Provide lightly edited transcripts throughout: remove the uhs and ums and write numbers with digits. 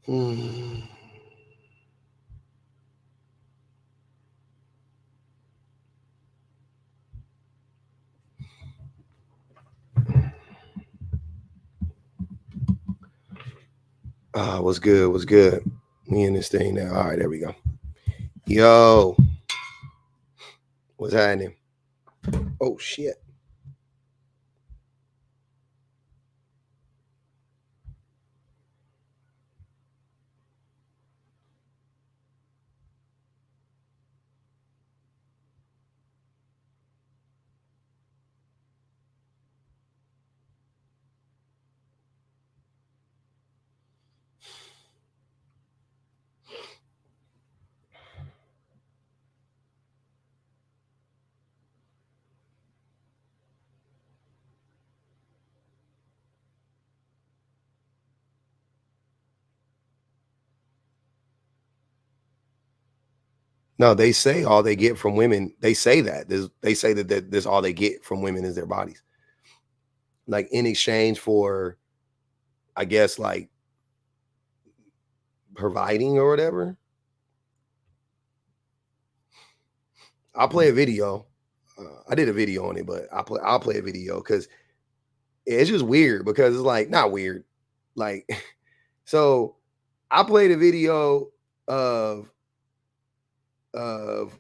What's good? What's good? Me in this thing now. All right, there we go. Yo, what's happening? Oh shit. No, they say all they get from women. They say that. They say that this all they get from women is their bodies. Like in exchange for, I guess, like providing or whatever. I'll play a video. I did a video on it, but I'll play a video because it's just weird because it's like not weird. Like, so I played a video of of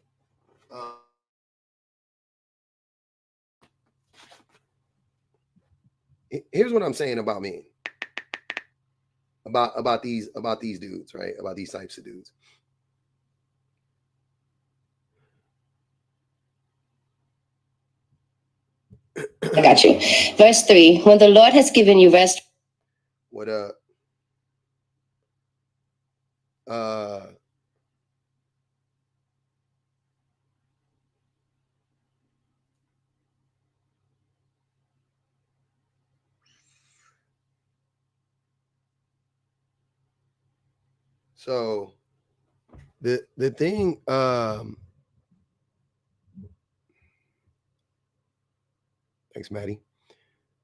here's what I'm saying about men. About these dudes, right? About these types of dudes. I got you. Verse 3, when the Lord has given you rest. What up? So the thing thanks, Maddie.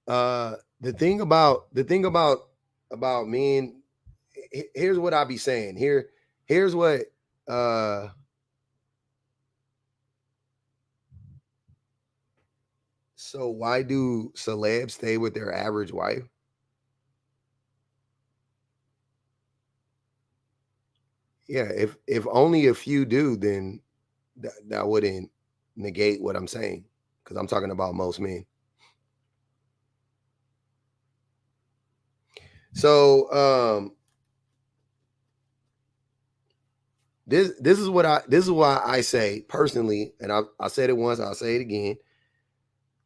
The thing about men, here's what I be saying. Here's what so why do celebs stay with their average wife? Yeah, if only a few do, then that wouldn't negate what I'm saying because I'm talking about most men. So this is why I say personally, and I said it once, I'll say it again.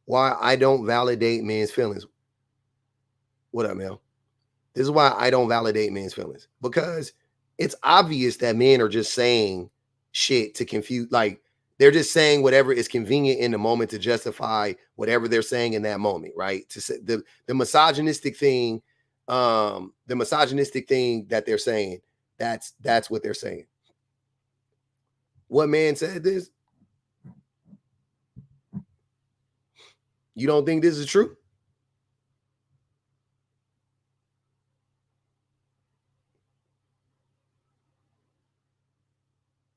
Why I don't validate men's feelings. What up, Mel? This is why I don't validate men's feelings because it's obvious that men are just saying shit to confuse, like they're just saying whatever is convenient in the moment to justify whatever they're saying in that moment, right? To say the misogynistic thing, that they're saying, that's what they're saying. What man said this? You don't think this is true?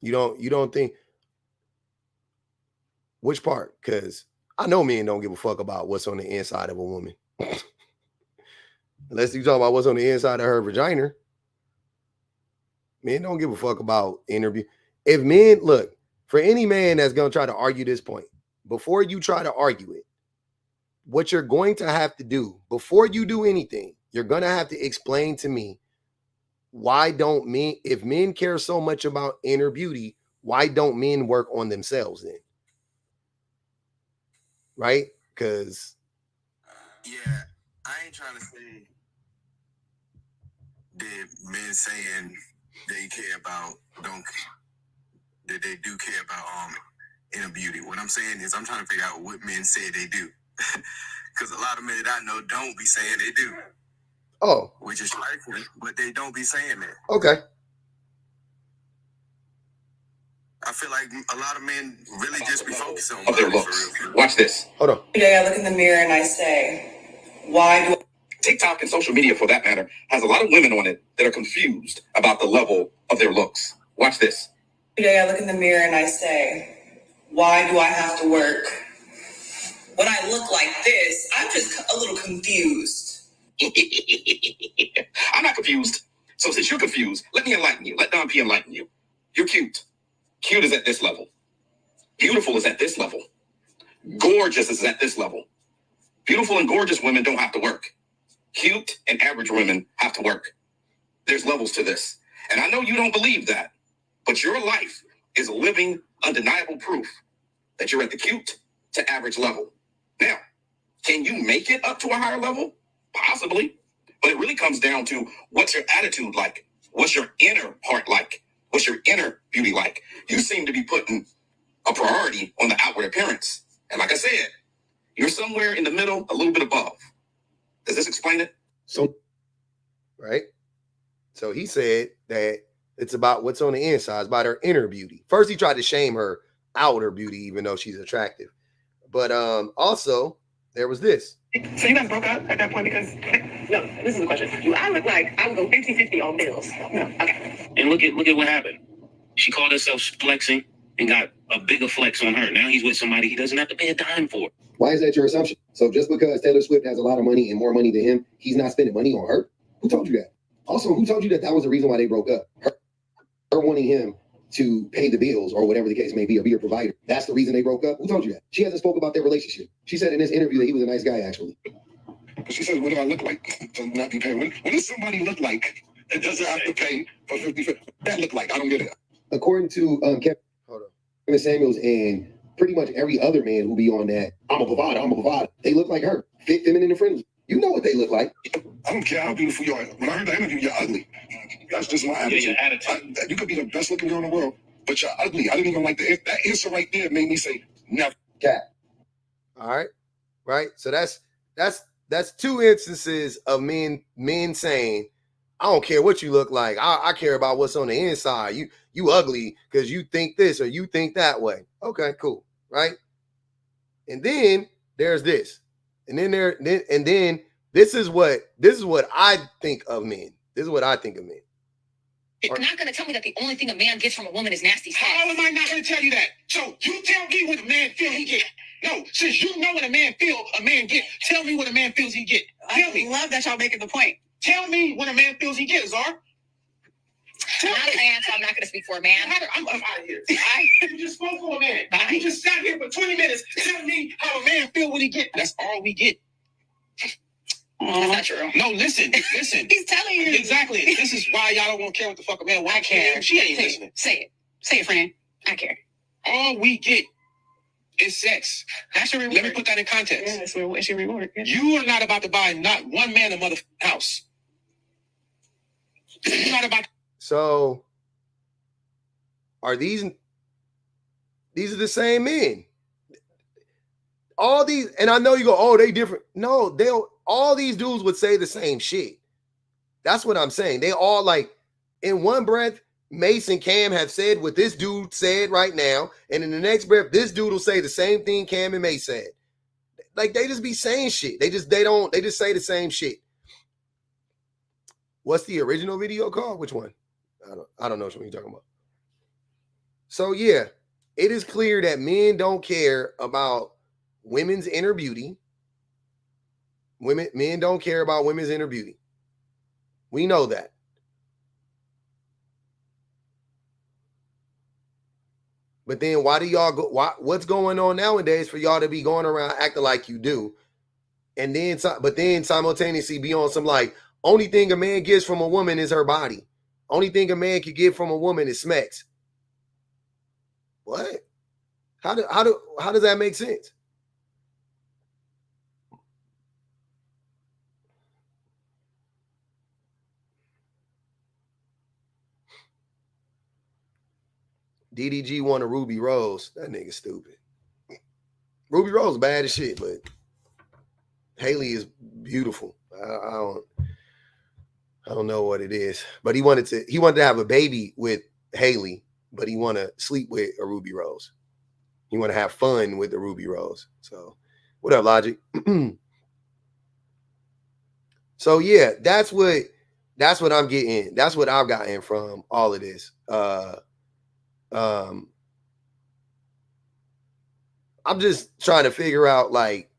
You don't think which part? Because I know men don't give a fuck about what's on the inside of a woman. Unless you talk about what's on the inside of her vagina. Men don't give a fuck about interview. If men, look, for any man that's going to try to argue this point, before you try to argue it, what you're going to have to do before you do anything, you're going to have to explain to me why don't men, if men care so much about inner beauty, why don't men work on themselves then? Right? Because yeah, I ain't trying to say that men saying they care about that they do care about inner beauty. What I'm saying is I'm trying to figure out what men say they do. Because a lot of men that I know don't be saying they do. Oh. Which is trifling, but they don't be saying that. Okay. I feel like a lot of men really just be focused on their looks. Watch this. Hold on. Today I look in the mirror and I say, why do TikTok and social media, for that matter, has a lot of women on it that are confused about the level of their looks. Watch this. Every day I look in the mirror and I say, why do I have to work? When I look like this, I'm just a little confused. I'm not confused. So since you're confused, let me enlighten you. Let Don P enlighten you. You're cute. Cute is at this level. Beautiful is at this level. Gorgeous is at this level. Beautiful and gorgeous women don't have to work. Cute and average women have to work. There's levels to this. And I know you don't believe that, but your life is living undeniable proof that you're at the cute to average level. Now, can you make it up to a higher level? Possibly. But it really comes down to what's your attitude like? What's your inner part like? What's your inner beauty like? You seem to be putting a priority on the outward appearance. And like I said, you're somewhere in the middle, a little bit above. Does this explain it? So, right? So he said that it's about what's on the inside, it's about her inner beauty. First, he tried to shame her outer beauty, even though she's attractive. But also, there was this. So you guys broke up at that point because, no, this is the question. Do I look like I would go 50-50 on bills? No. Okay. And look at what happened. She called herself flexing and got a bigger flex on her. Now he's with somebody he doesn't have to pay a dime for. Why is that your assumption? So just because Taylor Swift has a lot of money and more money than him, he's not spending money on her? Who told you that? Also, who told you that was the reason why they broke up? Her wanting him to pay the bills or whatever the case may be, or be a provider. That's the reason they broke up? Who told you that? She hasn't spoke about their relationship. She said in this interview that he was a nice guy, actually. But she said, what do I look like to not be paid? What does somebody look like that doesn't have to pay for 50? That look like? I don't get it. According to Kevin Samuels and pretty much every other man who be on that, I'm a provider, they look like her. Fit, feminine, and friendly. You know what they look like. I don't care how beautiful you are. When I heard that interview, you're ugly. That's just my attitude. Yeah, your attitude. You could be the best looking girl in the world, but you're ugly. I didn't even like that answer right there made me say, never. Cat. All right. Right. So that's two instances of men saying, I don't care what you look like. I care about what's on the inside. You ugly because you think this or you think that way. Okay, cool. Right. And then there's this. And then this is what I think of men. This is what I think of men. You're not going to tell me that the only thing a man gets from a woman is nasty sex. How am I not going to tell you that? So you tell me what a man feel he get. No, since you know what a man feel a man get, tell me what a man feels he get. Tell me. I love that y'all making the point. Tell me what a man feels he get, Zara. I'm not a man, so I'm not going to speak for a man. I'm out of here. You just spoke for a man. You just sat here for 20 minutes telling me how a man feel what he get. That's all we get. That's not true. No, listen. He's telling you. Exactly. This is why y'all don't want to care what the fuck a man wants. I care. She ain't listening. Say it, friend. I care. All we get is sex. That's your reward. Let me put that in context. Yeah, it's your reward. Yeah. You are not about to buy not one man a mother house. You're not about. So are these are the same men? All these, and I know you go, oh, they different. No, all these dudes would say the same shit. That's what I'm saying. They all like in one breath, Mace and Cam have said what this dude said right now. And in the next breath, this dude will say the same thing Cam and Mace said. Like they just be saying shit. They just say the same shit. What's the original video called? Which one? I don't know what you're talking about. So yeah, it is clear that men don't care about women's inner beauty. Men don't care about women's inner beauty. We know that. But then why do y'all go? What's going on nowadays for y'all to be going around acting like you do? And then, but then simultaneously be on some like, only thing a man gets from a woman is her body. Only thing a man can get from a woman is smacks. What? How does that make sense? DDG won a Ruby Rose. That nigga stupid. Ruby Rose bad as shit, but Haley is beautiful. I don't know what it is, but he wanted to have a baby with Haley, but he want to sleep with a Ruby Rose. He want to have fun with the Ruby Rose. So, what up, Logic? So yeah, that's what I'm getting. That's what I've gotten from all of this. I'm just trying to figure out, like,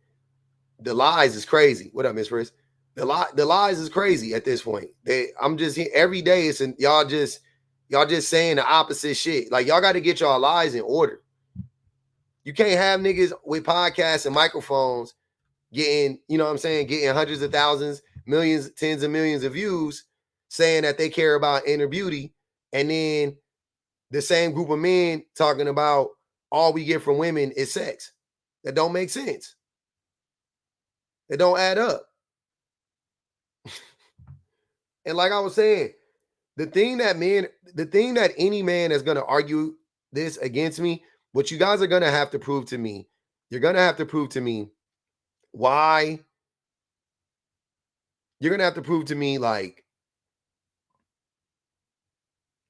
the lies is crazy. What up, Miss Chris? The lies is crazy at this point. I'm just every day it's y'all just saying the opposite shit. Like, y'all got to get y'all lies in order. You can't have niggas with podcasts and microphones getting, you know what I'm saying, getting hundreds of thousands, millions, tens of millions of views saying that they care about inner beauty, and then the same group of men talking about all we get from women is sex. That don't make sense. It don't add up. And like I was saying, the thing that any man is going to argue this against me, what you guys are going to have to prove to me, you're going to have to prove to me why. You're going to have to prove to me, like,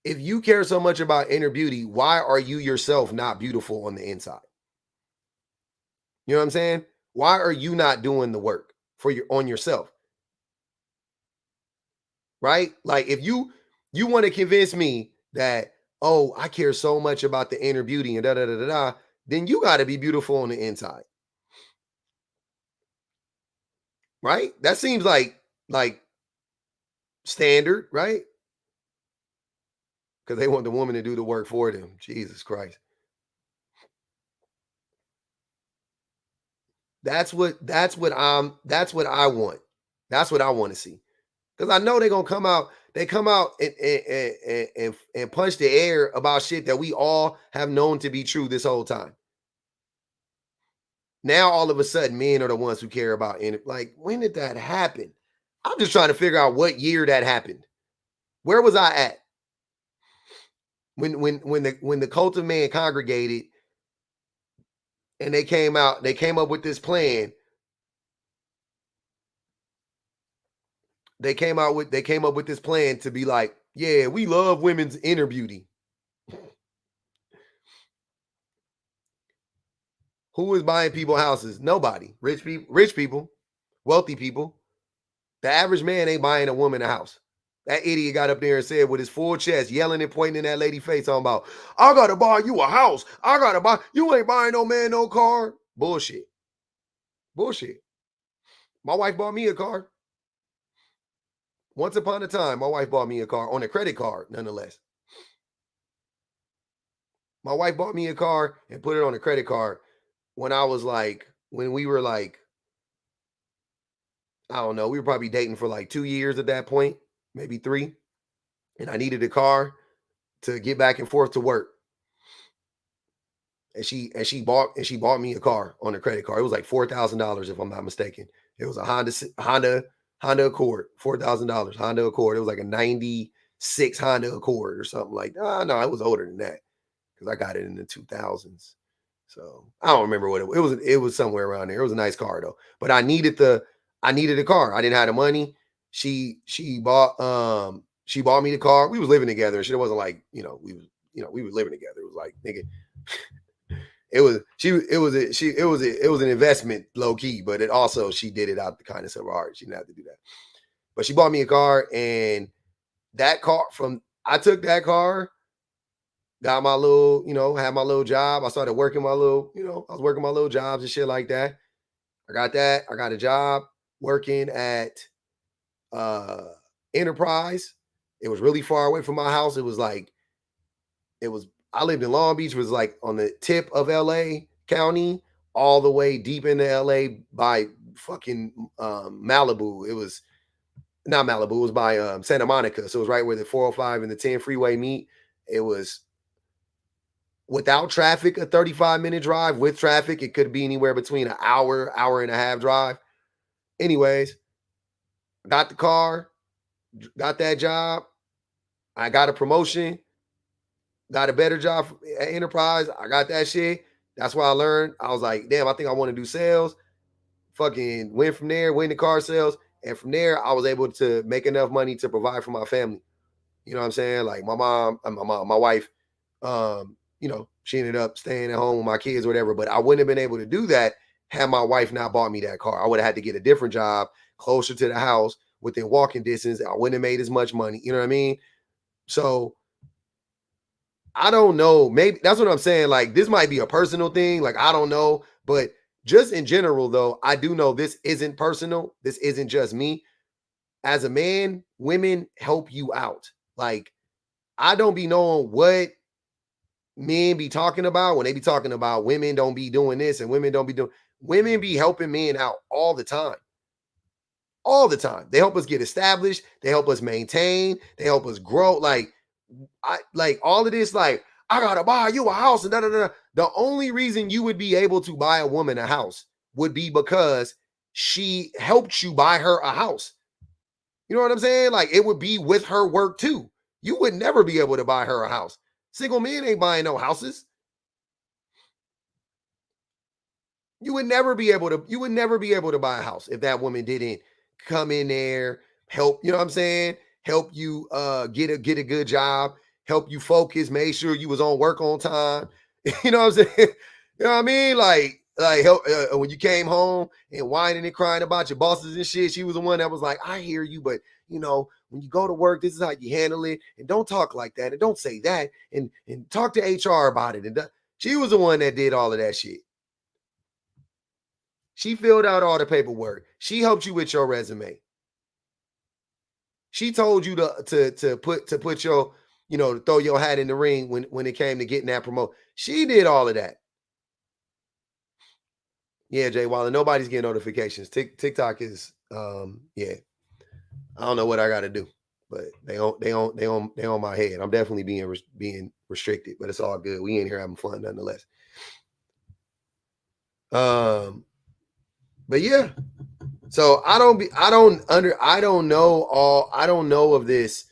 if you care so much about inner beauty, why are you yourself not beautiful on the inside? You know what I'm saying? Why are you not doing the work on yourself? Right? Like, if you want to convince me that, oh, I care so much about the inner beauty and da, then you got to be beautiful on the inside. Right? That seems like standard, right? Because they want the woman to do the work for them. Jesus Christ. That's what I want. That's what I want to see. Because I know they're gonna come out. They come out and punch the air about shit that we all have known to be true this whole time. Now all of a sudden, men are the ones who care about it. Like, when did that happen? I'm just trying to figure out what year that happened. Where was I at when the cult of man congregated and they came up with this plan? They came up with this plan to be like, yeah, we love women's inner beauty. Who is buying people houses? Nobody. Rich people, wealthy people. The average man ain't buying a woman a house. That idiot got up there and said with his full chest, yelling and pointing in that lady's face, talking about, I gotta buy you a house. You ain't buying no man no car. Bullshit. My wife bought me a car. Once upon a time, my wife bought me a car on a credit card, nonetheless. My wife bought me a car and put it on a credit card when we were like, I don't know, we were probably dating for like 2 years at that point, maybe 3. And I needed a car to get back and forth to work. And she bought me a car on a credit card. It was like $4,000 if I'm not mistaken. It was a Honda Accord, $4,000 Honda Accord. It was like a 96 Honda Accord or something like that. No, it was older than that because I got it in the 2000s. So I don't remember what it was. It was somewhere around there. It was a nice car though. But I needed a car. I didn't have the money. She bought me the car. We was living together. She wasn't like, we were living together. It was like, nigga, it was an investment low key, but it also, she did it out the kindness of her heart. She didn't have to do that. But she bought me a car, and that car I took that car, got my little, had my little job. I started working my little, I was working my little jobs and shit like that. I got that. I got a job working at Enterprise. It was really far away from my house. I lived in Long Beach, was like on the tip of LA County, all the way deep into LA by fucking Malibu. It was not Malibu, it was by Santa Monica. So it was right where the 405 and the 10 freeway meet. It was, without traffic, a 35-minute drive. With traffic, it could be anywhere between an hour and a half drive. Anyways, got the car, got that job. I got a promotion, got a better job at Enterprise. I got that shit. That's why I learned. I was like, damn, I think I want to do sales. Fucking went from there, went into car sales. And from there, I was able to make enough money to provide for my family. You know what I'm saying? Like my wife, she ended up staying at home with my kids or whatever. But I wouldn't have been able to do that had my wife not bought me that car. I would have had to get a different job closer to the house within walking distance, I wouldn't have made as much money. You know what I mean? So I don't know. Maybe that's what I'm saying. Like, this might be a personal thing. Like, I don't know. But just in general, though, I do know this isn't personal. This isn't just me. As a man, women help you out. Like, I don't be knowing what men be talking about when they be talking about women don't be doing this and women don't be doing. Women be helping men out all the time. All the time. They help us get established. They help us maintain. They help us grow. Like, all of this, like, I gotta buy you a house and da da da. The only reason you would be able to buy a woman a house would be because she helped you buy her a house. You know what I'm saying? Like, it would be with her work too. You would never be able to buy her a house. Single men ain't buying no houses. You would never be able to buy a house if that woman didn't come in there, help, you know what I'm saying? Help you get a good job, help you focus, make sure you was on work on time. You know what I'm saying? You know what I mean? Like help when you came home and whining and crying about your bosses and shit, she was the one that was like, I hear you, but you know, when you go to work, this is how you handle it, and don't talk like that, and don't say that, and talk to HR about it. And she was the one that did all of that shit. She filled out all the paperwork. She helped you with your resume. She told you to put your, you know, to throw your hat in the ring when it came to getting that promote. She did all of that. Yeah, Jay Waller, nobody's getting notifications. TikTok is yeah. I don't know what I got to do, but they on my head. I'm definitely being restricted, but it's all good. We in here having fun nonetheless. But yeah. So I don't know of these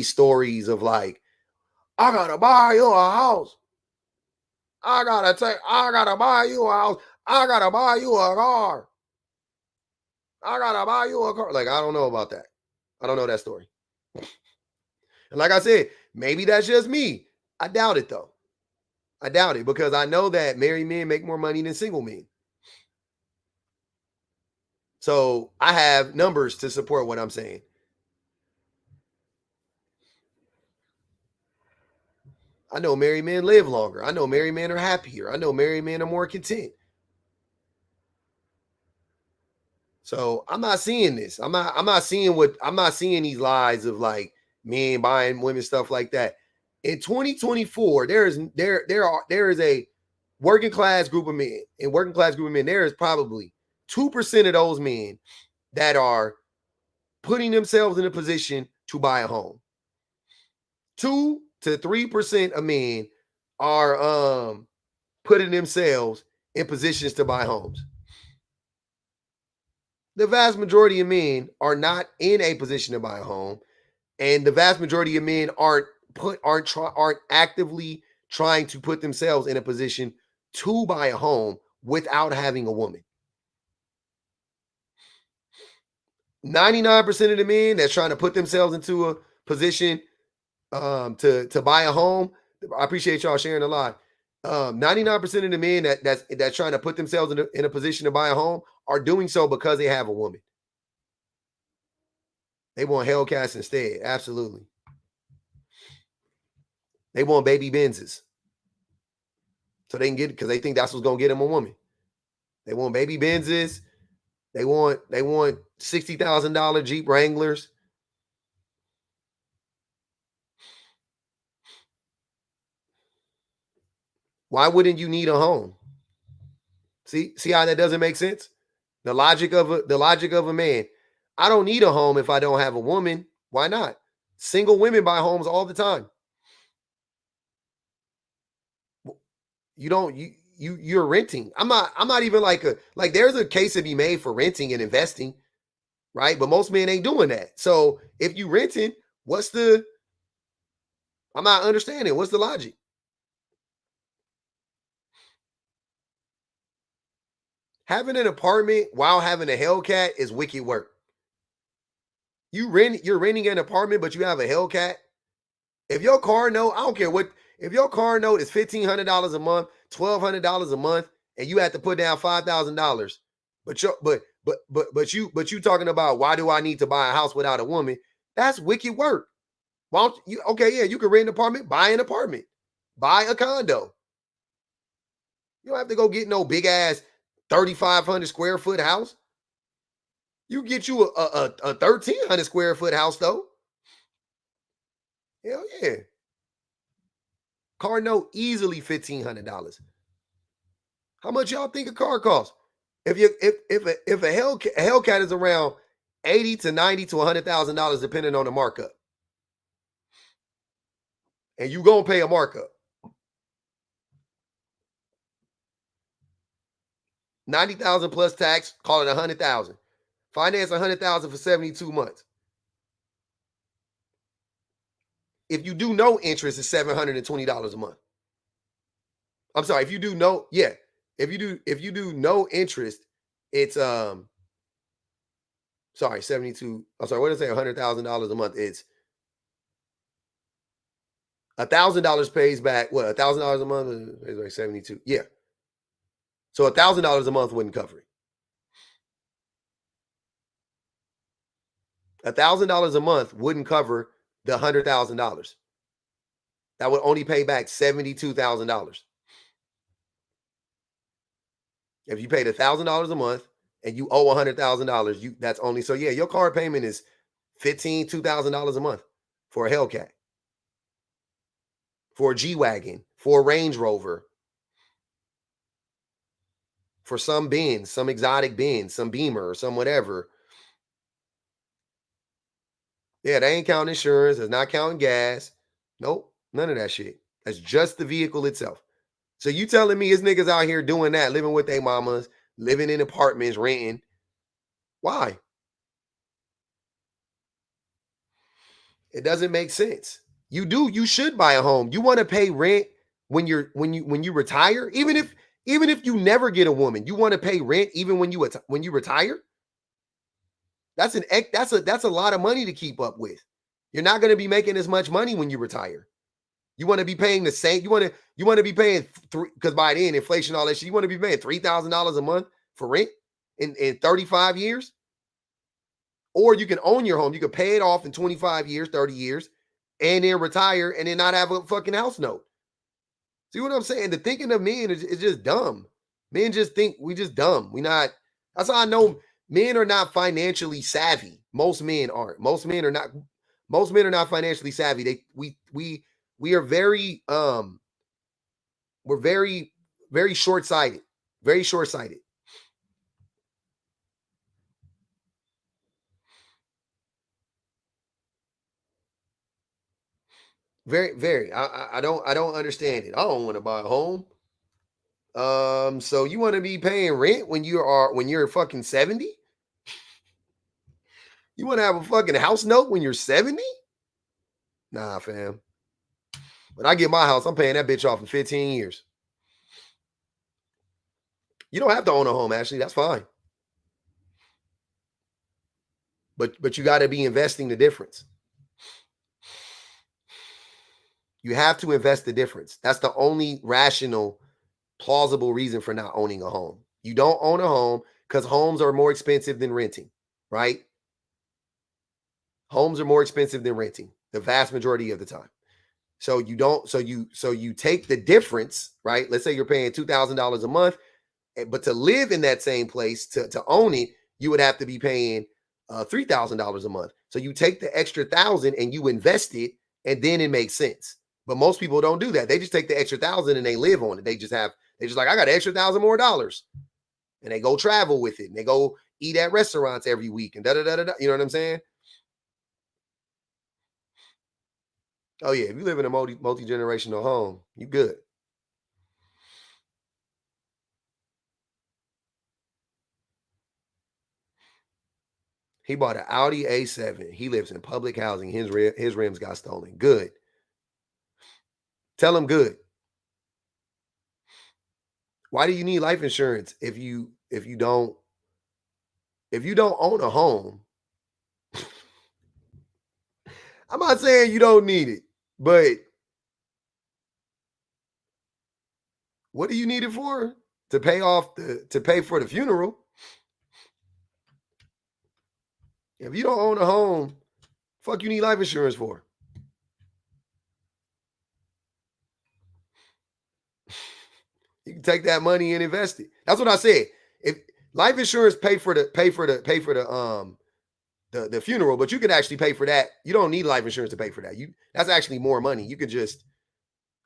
stories of like, I gotta buy you a house. I gotta buy you a house. I gotta buy you a car. I gotta buy you a car. Like, I don't know about that. I don't know that story. And like I said, maybe that's just me. I doubt it though. I doubt it because I know that married men make more money than single men. So I have numbers to support what I'm saying. I know married men live longer. I know married men are happier. I know married men are more content. So I'm not seeing this. I'm not seeing these lies of like men buying women, stuff like that. In 2024, there is a working class group of men. In working class group of men, there is probably 2% of those men that are putting themselves in a position to buy a home. 2 to 3% of men are putting themselves in positions to buy homes. The vast majority of men are not in a position to buy a home, and the vast majority of men aren't actively trying to put themselves in a position to buy a home without having a woman. 99% of the men that's trying to put themselves into a position to buy a home, I appreciate y'all sharing a lot. 99% of the men that's trying to put themselves in a position to buy a home are doing so because they have a woman. They want Hellcats instead. Absolutely. They want baby Benzes. So they can get it because they think that's what's going to get them a woman. They want baby Benzes. They want $60,000 Jeep Wranglers. Why wouldn't you need a home? See how that doesn't make sense? The logic of a man. I don't need a home if I don't have a woman. Why not? Single women buy homes all the time. You're renting. I'm not even like there's a case to be made for renting and investing, right? But most men ain't doing that. So if you renting, I'm not understanding. What's the logic? Having an apartment while having a Hellcat is wicked work. You're renting an apartment, but you have a Hellcat. If your car note, I don't care what, if your car note is $1,500 a month, $1,200 a month, and you have to put down $5,000, but But you talking about why do I need to buy a house without a woman? That's wicked work. Why don't you? Okay, yeah, you can rent an apartment, buy an apartment, buy a condo. You don't have to go get no big ass 3,500 square foot house. You get you a 1,300 square foot house though. Hell yeah. Car note easily $1,500. How much y'all think a car costs? If a Hellcat is around 80 to 90 to $100,000 depending on the markup, and you gonna pay a markup, 90,000 plus tax, call it 100,000. Finance 100,000 for 72 months. If you do no interest, it's $720 a month. I'm sorry, if you do no, yeah. If you do no interest, it's 72. I'm sorry, what did I say? $100,000 a month. It's $1,000 pays back. What, $1,000 a month is like 72. Yeah. So $1,000 a month wouldn't cover it. $1,000 a month wouldn't cover the $100,000. That would only pay back $72,000. If you paid $1,000 a month and you owe $100,000, that's only, so yeah, your car payment is $2,000 a month for a Hellcat, for a G-Wagon, for a Range Rover, for some Benz, some exotic Benz, some Beamer, or some whatever. Yeah, they ain't counting insurance. It's not counting gas. Nope, none of that shit. That's just the vehicle itself. So you telling me his niggas out here doing that, living with their mamas, living in apartments, renting. Why? It doesn't make sense. You should buy a home. You want to pay rent when you retire, even if you never get a woman, you want to pay rent even when you retire. That's a lot of money to keep up with. You're not going to be making as much money when you retire. You want to be paying the same. You want to be paying because by then inflation, all that shit. You want to be paying $3,000 a month for rent in 35 years, or you can own your home. You can pay it off in 25 years, 30 years, and then retire and then not have a fucking house note. See what I'm saying? The thinking of men is just dumb. Men just think we just dumb. That's how I know men are not financially savvy. Most men aren't. Most men are not financially savvy. We are very we're very, very short-sighted. Very short-sighted. Very, very. I don't understand it. I don't want to buy a home. So you want to be paying rent when you're fucking 70? You want to have a fucking house note when you're 70? Nah, fam. When I get my house, I'm paying that bitch off in 15 years. You don't have to own a home, Ashley. That's fine. But you got to be investing the difference. You have to invest the difference. That's the only rational, plausible reason for not owning a home. You don't own a home because homes are more expensive than renting, right? Homes are more expensive than renting the vast majority of the time. So you take the difference, right? Let's say you're paying $2,000 a month, but to live in that same place, to own it, you would have to be paying $3,000 a month. So you take the extra $1,000 and you invest it, and then it makes sense. But most people don't do that. They just take the extra $1,000 and they live on it. They just like, I got an extra $1,000 more, and they go travel with it, and they go eat at restaurants every week, and da da da da. You know what I'm saying? Oh yeah, if you live in a multi-generational home, you good. He bought an Audi A7. He lives in public housing. His rims got stolen. Good. Tell him good. Why do you need life insurance if you don't own a home? I'm not saying you don't need it, but what do you need it for? To pay for the funeral. If you don't own a home, fuck you need life insurance for? You can take that money and invest it. That's what I said. If life insurance pay for the funeral, but you can actually pay for that. You don't need life insurance to pay for that. That's actually more money. You can just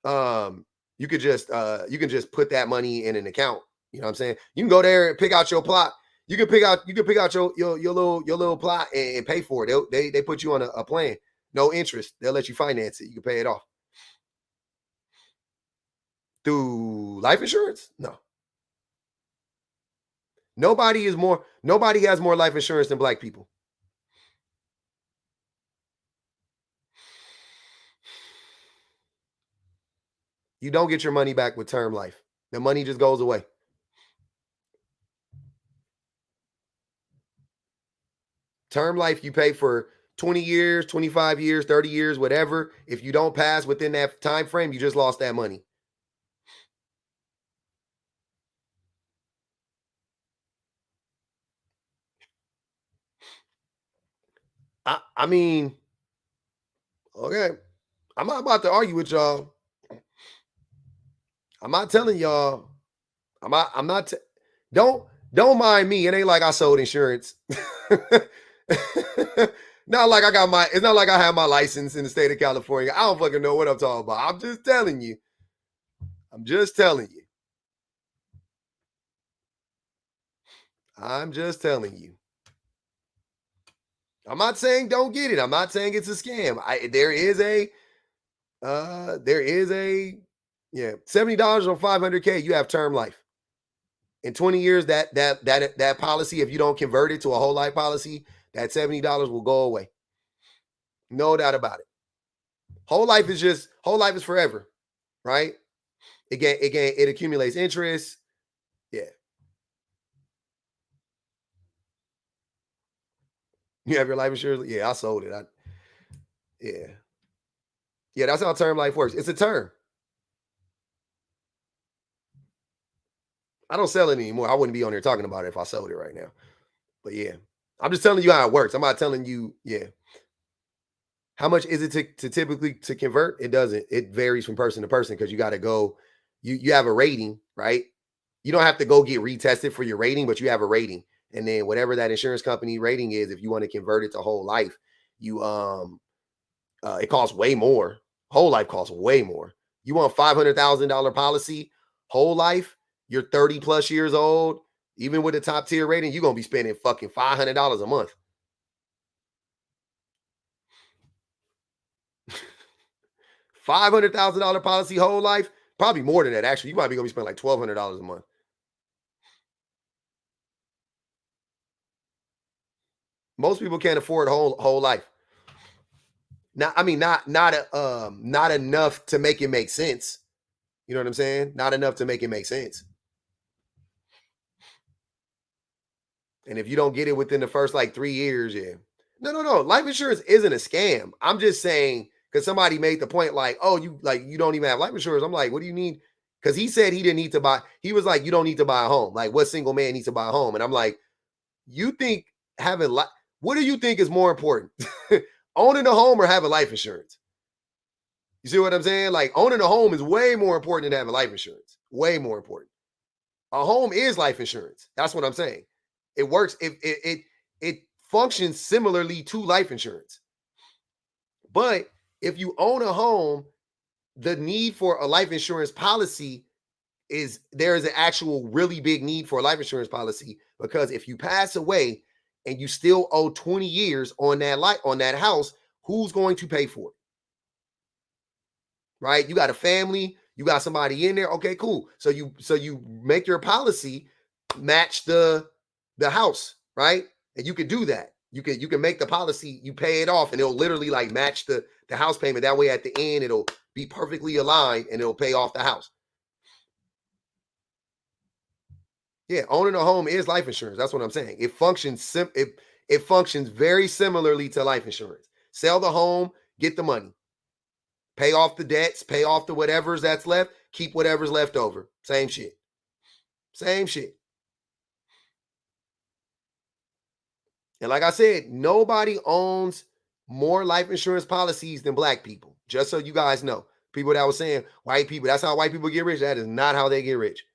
you can just put that money in an account. You know what I'm saying? You can go there and pick out your plot. You can pick out your little plot and pay for it. They put you on a plan. No interest. They'll let you finance it. You can pay it off. Through life insurance? No. Nobody has more life insurance than black people. You don't get your money back with term life. The money just goes away. Term life, you pay for 20 years, 25 years, 30 years, whatever. If you don't pass within that time frame, you just lost that money. I mean, okay. I'm not about to argue with y'all. I'm not telling y'all. I'm not. Don't mind me. It ain't like I sold insurance. Not like I got my. It's not like I have my license in the state of California. I don't fucking know what I'm talking about. I'm just telling you. I'm just telling you. I'm not saying don't get it. I'm not saying it's a scam. There is a $70 on 500K. You have term life. In 20 years, that policy, if you don't convert it to a whole life policy, that $70 will go away. No doubt about it. Whole life is forever, right? It accumulates interest. Yeah. You have your life insurance? Yeah, I sold it. Yeah, that's how term life works. It's a term. I don't sell it anymore. I wouldn't be on there talking about it if I sold it right now. But yeah, I'm just telling you how it works. I'm not telling you, how much is it to typically to convert? It doesn't. It varies from person to person because you got to go. You have a rating, right? You don't have to go get retested for your rating, but you have a rating, and then whatever that insurance company rating is, if you want to convert it to whole life, you it costs way more. Whole life costs way more. You want $500,000 policy, whole life. You're 30 plus years old. Even with a top tier rating, you're gonna be spending fucking $500 a month. $500,000 policy whole life, probably more than that. Actually, you might be gonna be spending like $1,200 a month. Most people can't afford whole life. Now, I mean, not enough to make it make sense. You know what I'm saying? Not enough to make it make sense. And if you don't get it within the first like 3 years, yeah. No. Life insurance isn't a scam. I'm just saying because somebody made the point like, oh, you don't even have life insurance. I'm like, what do you need? Because he said he didn't need to buy. He was like, you don't need to buy a home. Like, what single man needs to buy a home? And I'm like, you think having what do you think is more important? Owning a home or having life insurance? You see what I'm saying? Like owning a home is way more important than having life insurance. Way more important. A home is life insurance. That's what I'm saying. It works. It functions similarly to life insurance. But if you own a home, the need for a life insurance policy is there is an actual really big need for a life insurance policy because if you pass away and you still owe 20 years on that house, who's going to pay for it? Right? You got a family, you got somebody in there. Okay, cool. So you make your policy match the house, right? And you could do that. You can make the policy, you pay it off, and it'll literally like match the house payment. That way, at the end, it'll be perfectly aligned and it'll pay off the house. Yeah, owning a home is life insurance. That's what I'm saying. It functions it functions very similarly to life insurance. Sell the home, get the money, pay off the debts, pay off the whatever's that's left, keep whatever's left over. Same shit. Same shit. And like I said, nobody owns more life insurance policies than black people. Just so you guys know. People that was saying white people, that's how white people get rich. That is not how they get rich.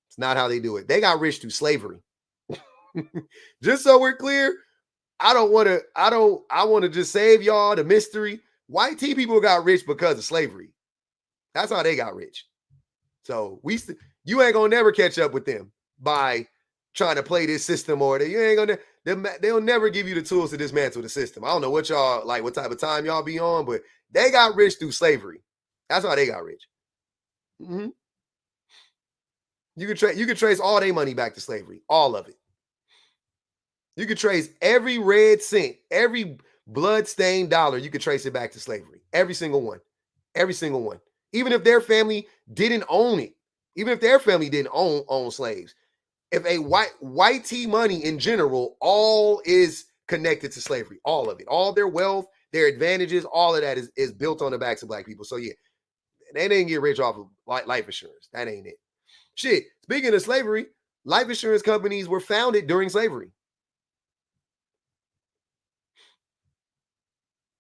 It's not how they do it. They got rich through slavery. Just so we're clear, I want to just save y'all the mystery. White tea people got rich because of slavery. That's how they got rich. So you ain't gonna never catch up with them by trying to play this system, or you ain't gonna. They'll never give you the tools to dismantle the system. I don't know what y'all like, what type of time y'all be on, but they got rich through slavery. That's how they got rich. Mm-hmm. You could trace all their money back to slavery, all of it. You could trace every red cent, every blood-stained dollar. You could trace it back to slavery. Every single one. Every single one. Even if their family didn't own it. Even if their family didn't own slaves. If a white tea money in general, all is connected to slavery. All of it. All their wealth, their advantages, all of that is built on the backs of black people. So yeah, they didn't get rich off of life insurance. That ain't it. Shit. Speaking of slavery, life insurance companies were founded during slavery.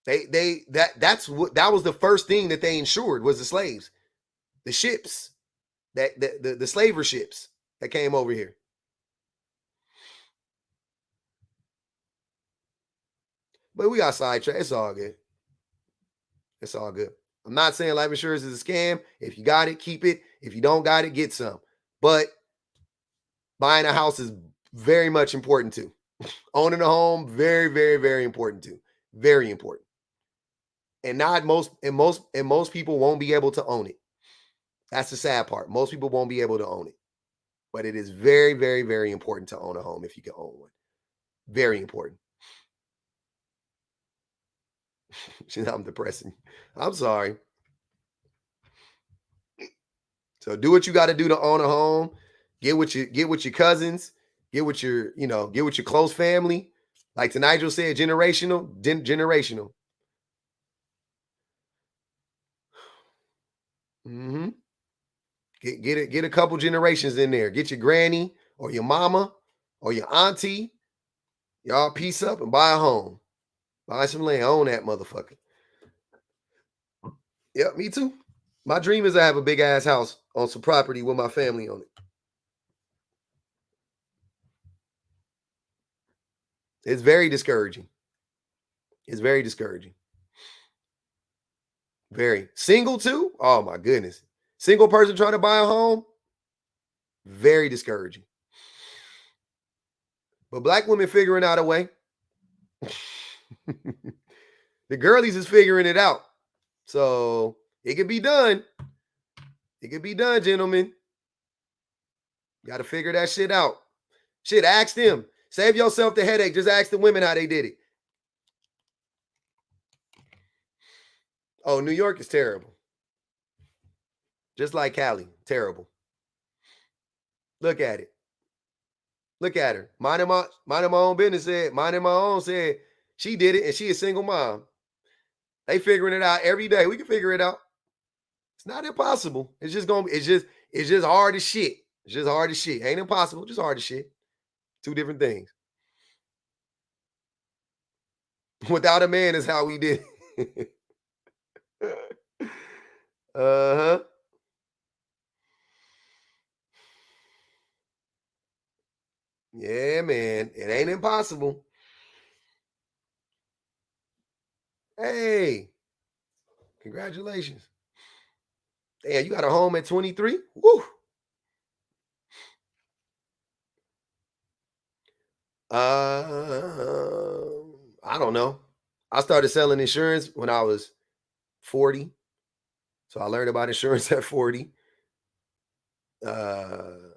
That was the first thing that they insured was the slaves, the ships, the slaver ships that came over here. But we got sidetracked. It's all good. It's all good. I'm not saying life insurance is a scam. If you got it, keep it. If you don't got it, get some. But buying a house is very much important too. Owning a home, very, very, very important too. Very important. And most people won't be able to own it. That's the sad part. Most people won't be able to own it. But it is very, very, very important to own a home if you can own one. Very important. I'm depressing. I'm sorry. So do what you got to do to own a home. Get with your cousins. Get with your close family. Like Nigel said, generational. Mm-hmm. Get a couple generations in there. Get your granny or your mama or your auntie. Y'all piece up and buy a home. Buy some land. Own that motherfucker. Yep, me too. My dream is to have a big ass house on some property with my family on it. It's very discouraging. It's very discouraging. Very. Single too? Oh my goodness. Single person trying to buy a home? Very discouraging. But black women figuring out a way. The girlies is figuring it out. So it can be done. It can be done, gentlemen. Got to figure that shit out. Shit, ask them. Save yourself the headache. Just ask the women how they did it. Oh, New York is terrible. Just like Cali. Terrible. Look at it. Look at her. Minding my own business said, minding my own said, she did it and she a single mom. They figuring it out every day. We can figure it out. It's not impossible. It's just hard as shit. It's just hard as shit. Ain't impossible, just hard as shit. Two different things. Without a man is how we did. Uh-huh. Yeah, man. It ain't impossible. Hey. Congratulations. Damn, you got a home at 23? Woo. I don't know. I started selling insurance when I was 40. So I learned about insurance at 40. The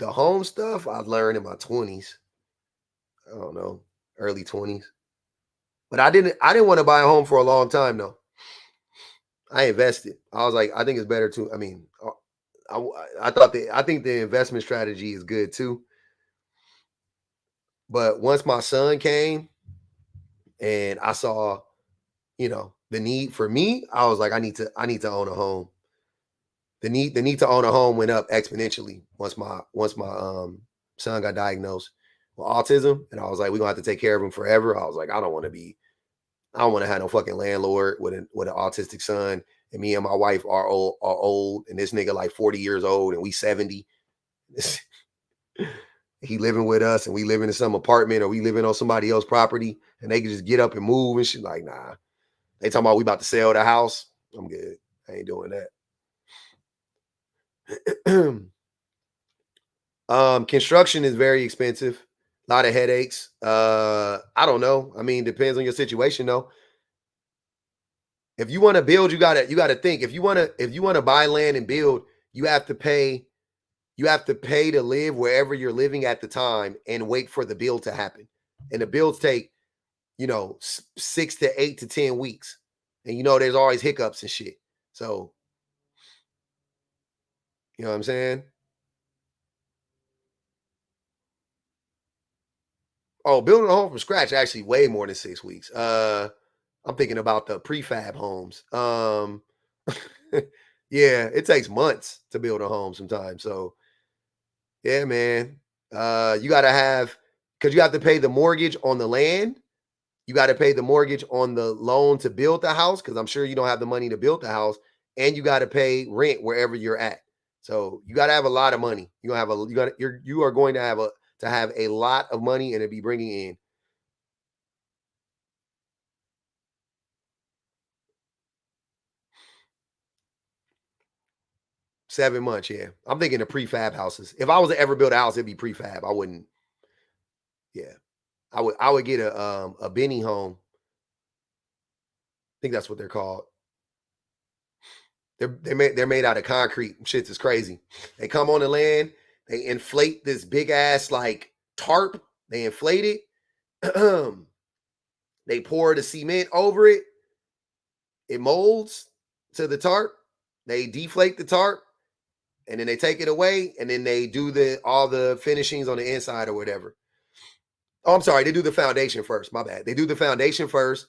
home stuff I've learned in my 20s. I don't know, early 20s. But I didn't want to buy a home for a long time though. I invested. I was like, I think it's better to. I mean, I think the investment strategy is good too. But once my son came and I saw, the need for me, I was like, I need to own a home. The need to own a home went up exponentially once my son got diagnosed with autism, and I was like, we're gonna have to take care of him forever. I was like, I don't want to have no fucking landlord with an autistic son, and me and my wife are old, and this nigga like 40 years old, and we 70. He living with us, and we living in some apartment, or we living on somebody else's property, and they can just get up and move and shit. Like, nah. They talking about we about to sell the house. I'm good. I ain't doing that. Construction is very expensive. A lot of headaches. I don't know. I mean, depends on your situation though. If you want to build, you gotta think. If you want to buy land and build, you have to pay to live wherever you're living at the time and wait for the build to happen. And the builds take, 6 to 8 to 10 weeks. And there's always hiccups and shit. So, you know what I'm saying? Oh, building a home from scratch actually way more than 6 weeks. I'm thinking about the prefab homes. Yeah, it takes months to build a home sometimes. So, yeah, man. You got to have, because you have to pay the mortgage on the land. You got to pay the mortgage on the loan to build the house, because I'm sure you don't have the money to build the house, and you got to pay rent wherever you're at. So you got to have a lot of money. You are going to have a lot of money and to be bringing in. $7 months, yeah. I'm thinking of prefab houses. If I was to ever build a house, it'd be prefab. I wouldn't. Yeah, I would get a Benny home. I think that's what they're called. They're made out of concrete. Shit is crazy. They come on the land. They inflate this big ass like tarp. They inflate it. They pour the cement over it. It molds to the tarp. They deflate the tarp, and then they take it away, and then they do all the finishings on the inside or whatever. Oh, I'm sorry. They do the foundation first. My bad. They do the foundation first.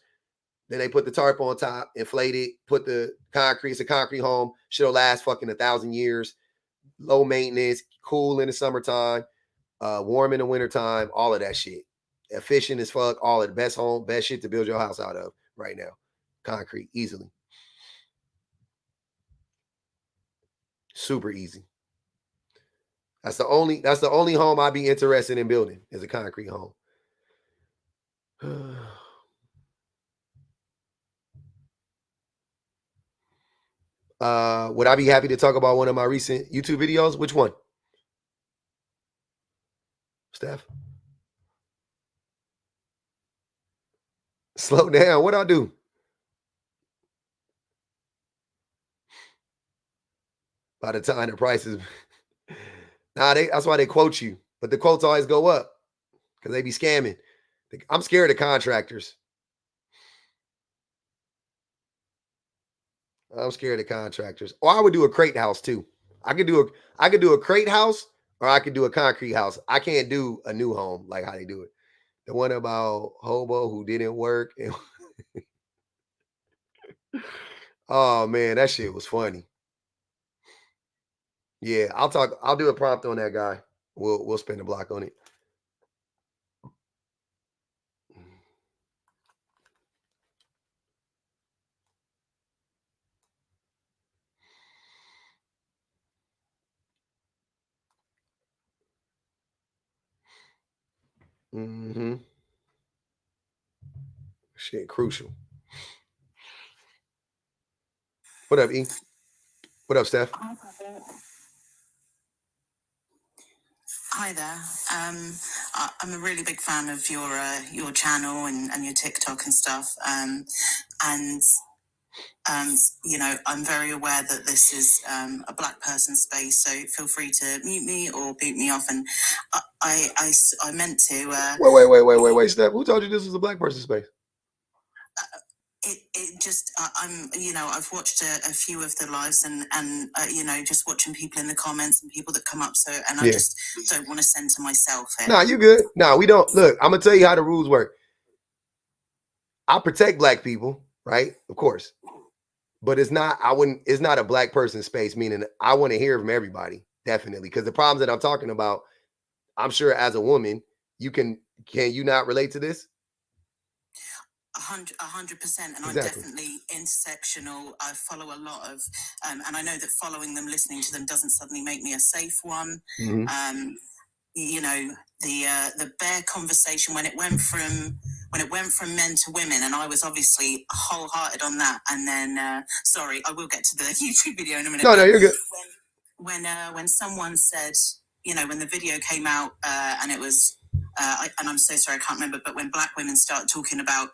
Then they put the tarp on top, inflate it, put the concrete. It's a concrete home. Shit'll last fucking 1,000 years. Low maintenance, cool in the summertime, warm in the wintertime, all of that shit. Efficient as fuck. All of the best shit to build your house out of right now. Concrete, easily. Super easy. That's the only home I'd be interested in building, is a concrete home. Would I be happy to talk about one of my recent YouTube videos? Which one? Steph? Slow down. What'd I do? By the time the prices, that's why they quote you. But the quotes always go up because they be scamming. I'm scared of contractors. I'm scared of contractors. Or I would do a crate house too. I could do a crate house, or I could do a concrete house. I can't do a new home like how they do it. The one about hobo who didn't work. And oh man, that shit was funny. Yeah, I'll do a prompt on that guy. We'll spend a block on it. Mm-hmm. Shit, crucial. What up, E? What up, Steph? Hi there. I'm a really big fan of your channel and your TikTok and stuff. I'm very aware that this is a Black person space, so feel free to mute me or boot me off. And I meant to. Wait, Steph. Who told you this was a Black person space? It just I've watched a few of the lives and just watching people in the comments and people that come up, I just don't want to center myself in. Nah, you good. Nah, we don't. Look, I'm gonna tell you how the rules work. I protect Black people, right? Of course. But it's not a Black person space, meaning I want to hear from everybody, definitely. Because the problems that I'm talking about, I'm sure as a woman, can you not relate to this? 100%, and Exactly. I'm definitely intersectional. I follow a lot of, and I know that following them, listening to them, doesn't suddenly make me a safe one. Mhm. You know, the bear conversation when it went from men to women, and I was obviously wholehearted on that. And then, sorry, I will get to the YouTube video in a minute. No, you're good. When someone said, you know, when the video came out, and it was, and I'm so sorry, I can't remember, but when black women start talking about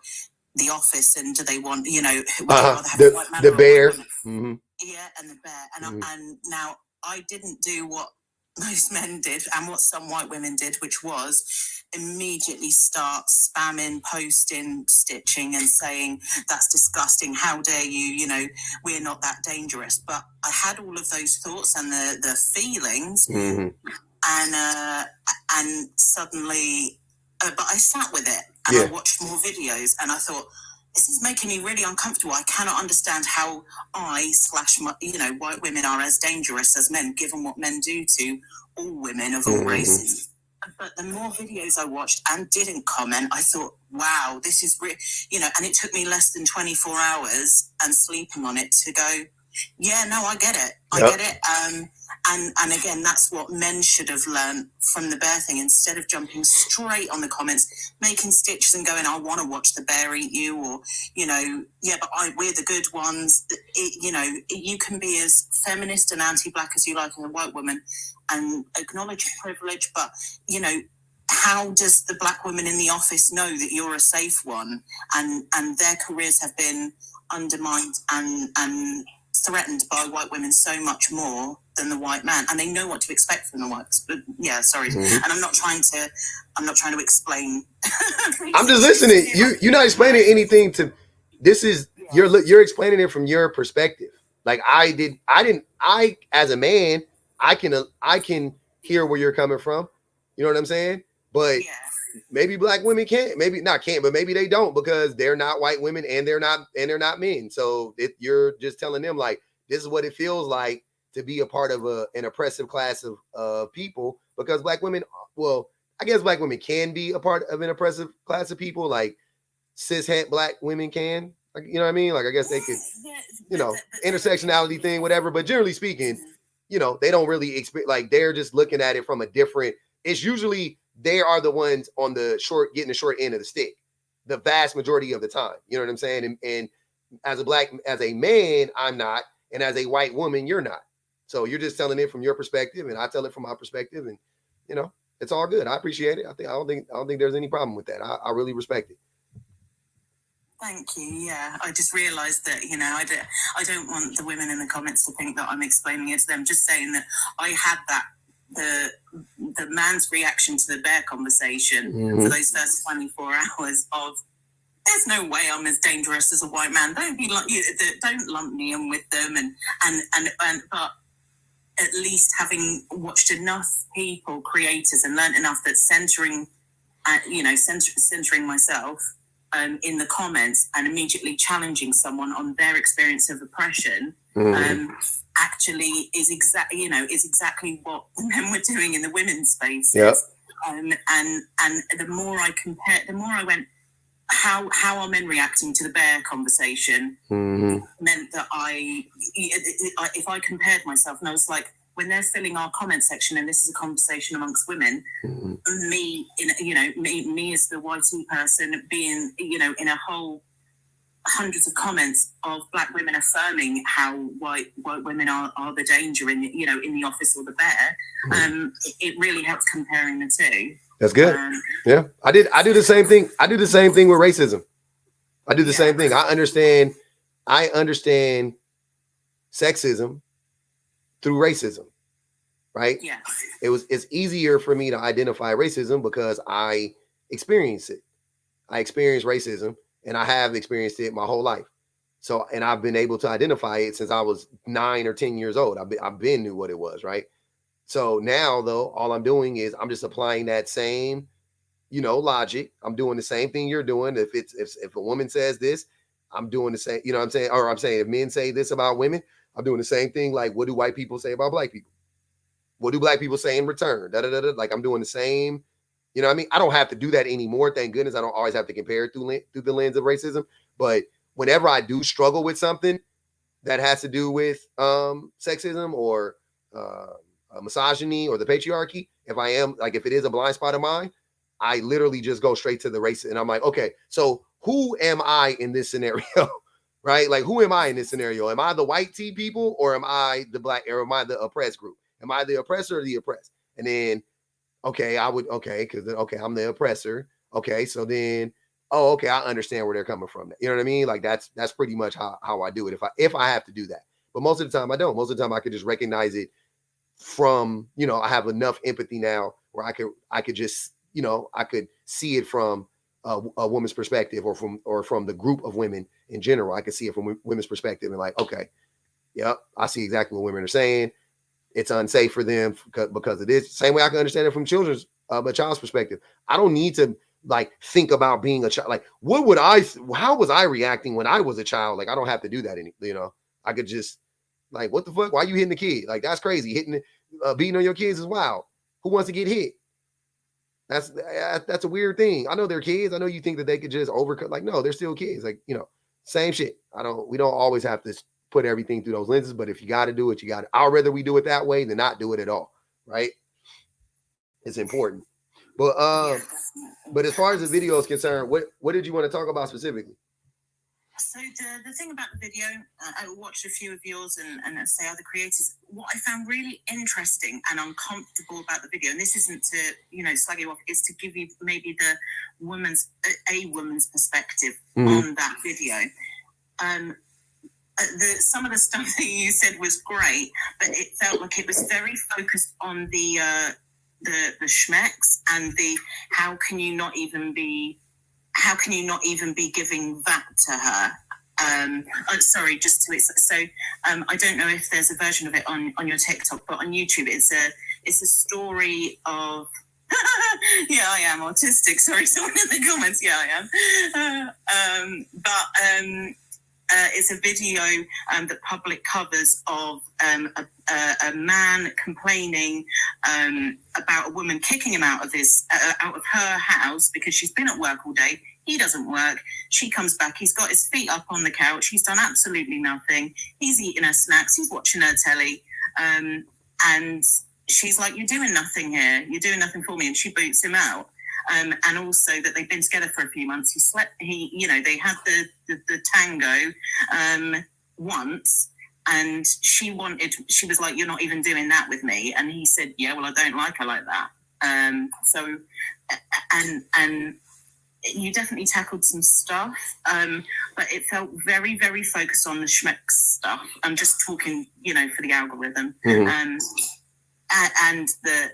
The Office and do they want, you know, would you rather have a white man the or a bear. white woman? Yeah, and the bear. And now I didn't do what most men did and what some white women did, which was immediately start spamming, posting, stitching and saying, that's disgusting, how dare you, you know, we're not that dangerous. But I had all of those thoughts and the feelings, and suddenly, but I sat with it and I watched more videos and I thought, this is making me really uncomfortable. I cannot understand how white women are as dangerous as men, given what men do to all women of all races. But the more videos I watched and didn't comment, I thought, wow, this is you know, and it took me less than 24 hours and sleeping on it to go, yeah, no, I get it. I get it. And again, that's what men should have learned from the bear thing. Instead of jumping straight on the comments, making stitches and going, I want to watch the bear eat you, or, you know, yeah, but we're the good ones. You know, you can be as feminist and anti-black as you like as a white woman and acknowledge your privilege. But, you know, how does the black woman in the office know that you're a safe one? And their careers have been undermined and threatened by white women so much more than the white man, and they know what to expect from the whites. But yeah, sorry, and I'm not trying to explain. I'm just listening. You're not explaining anything to. This is you're explaining it from your perspective. Like I as a man, I can hear where you're coming from. You know what I'm saying? But maybe black women can't. Maybe not can't, but maybe they don't because they're not white women and they're not men. So you're just telling them like this is what it feels like to be a part of an oppressive class of people because black women. Well, I guess black women can be a part of an oppressive class of people, like cishet black women can. Like, you know what I mean? Like I guess they could, you know, intersectionality thing, whatever. But generally speaking, you know, they don't really expect. Like they're just looking at it from a different. It's usually they are the ones on the getting the short end of the stick, the vast majority of the time. You know what I'm saying? And as a man, I'm not, and as a white woman, you're not. So you're just telling it from your perspective, and I tell it from my perspective, and you know, it's all good. I appreciate it. I don't think there's any problem with that. I really respect it. Thank you. Yeah, I just realised that, you know, I don't want the women in the comments to think that I'm explaining it to them. Just saying that I had that the man's reaction to the bear conversation for those first 24 hours of there's no way I'm as dangerous as a white man. Don't lump me in with them and but at least having watched enough people, creators, and learned enough that centering myself in the comments and immediately challenging someone on their experience of oppression actually is exactly what men were doing in the women's spaces. Yep. And the more I compared, the more I went, how are men reacting to the bear conversation meant that if I compared myself, and I was like, when they're filling our comment section and this is a conversation amongst women, me as the YT person being, you know, in a whole hundreds of comments of black women affirming how white women are the danger in the office or the bear, it really helps comparing the two. That's good. Yeah, I do the same thing. I do the same thing with racism. I do the same thing. I understand sexism through racism, right? Yeah. It's easier for me to identify racism because I experience it. I experience racism and I have experienced it my whole life. So, and I've been able to identify it since I was 9 or 10 years old. I've been knew what it was, right? So now though, all I'm doing is I'm just applying that same, you know, logic. I'm doing the same thing you're doing. If a woman says this, I'm doing the same, you know what I'm saying? Or I'm saying if men say this about women, I'm doing the same thing. Like, what do white people say about black people? what do black people say in return? Like I'm doing the same. You know what I mean? I don't have to do that anymore. Thank goodness. I don't always have to compare it through the lens of racism. But whenever I do struggle with something that has to do with sexism or misogyny or the patriarchy, if it is a blind spot of mine, I literally just go straight to the race. And I'm like, okay, so who am I in this scenario? Right? Like, who am I in this scenario? Am I the white tea people, or am I the black, or am I the oppressed group? Am I the oppressor or the oppressed? And then, okay, I'm the oppressor. Okay, so then, okay, I understand where they're coming from. You know what I mean? Like that's pretty much how I do it if I have to do that. But most of the time I don't. Most of the time I could just recognize it from, I have enough empathy now where I could just, I could see it from a woman's perspective, or from the group of women in general. I could see it from women's perspective and like, okay, yep, I see exactly what women are saying. It's unsafe for them because it is. Same way I can understand it from a child's perspective. I don't need to like think about being a child. Like, how was I reacting when I was a child? Like, I don't have to do that I could just like, what the fuck? Why are you hitting the kid? Like, that's crazy. Beating on your kids is wild. Who wants to get hit? That's a weird thing. I know they're kids. I know you think that they could just overcut. Like, no, they're still kids. Like, same shit. We don't always have to put everything through those lenses, but if you got to do it, you got to. I'd rather we do it that way than not do it at all. Right? It's important. But as far as the video is concerned, what did you want to talk about specifically? So the thing about the video, I watched a few of yours and say other creators. What I found really interesting and uncomfortable about the video, and this isn't to slag you off, is to give you maybe a woman's perspective on that video. Some of the stuff that you said was great, but it felt like it was very focused on the schmecks and the how can you not even be giving that to her? Sorry, just to so I don't know if there's a version of it on your TikTok, but on YouTube it's a story of yeah, I am autistic. Sorry, someone in the comments. Yeah, I am. It's a video that public covers of a man complaining about a woman kicking him out of her house because she's been at work all day. He doesn't work. She comes back. He's got his feet up on the couch. He's done absolutely nothing. He's eating her snacks. He's watching her telly. And she's like, "You're doing nothing here. You're doing nothing for me." And she boots him out. And also that they've been together for a few months. They had the tango once, and she was like, "You're not even doing that with me." And he said, "Yeah, well, I don't like her like that." And you definitely tackled some stuff, but it felt very, very focused on the schmeck stuff. I'm just talking, for the algorithm, and the,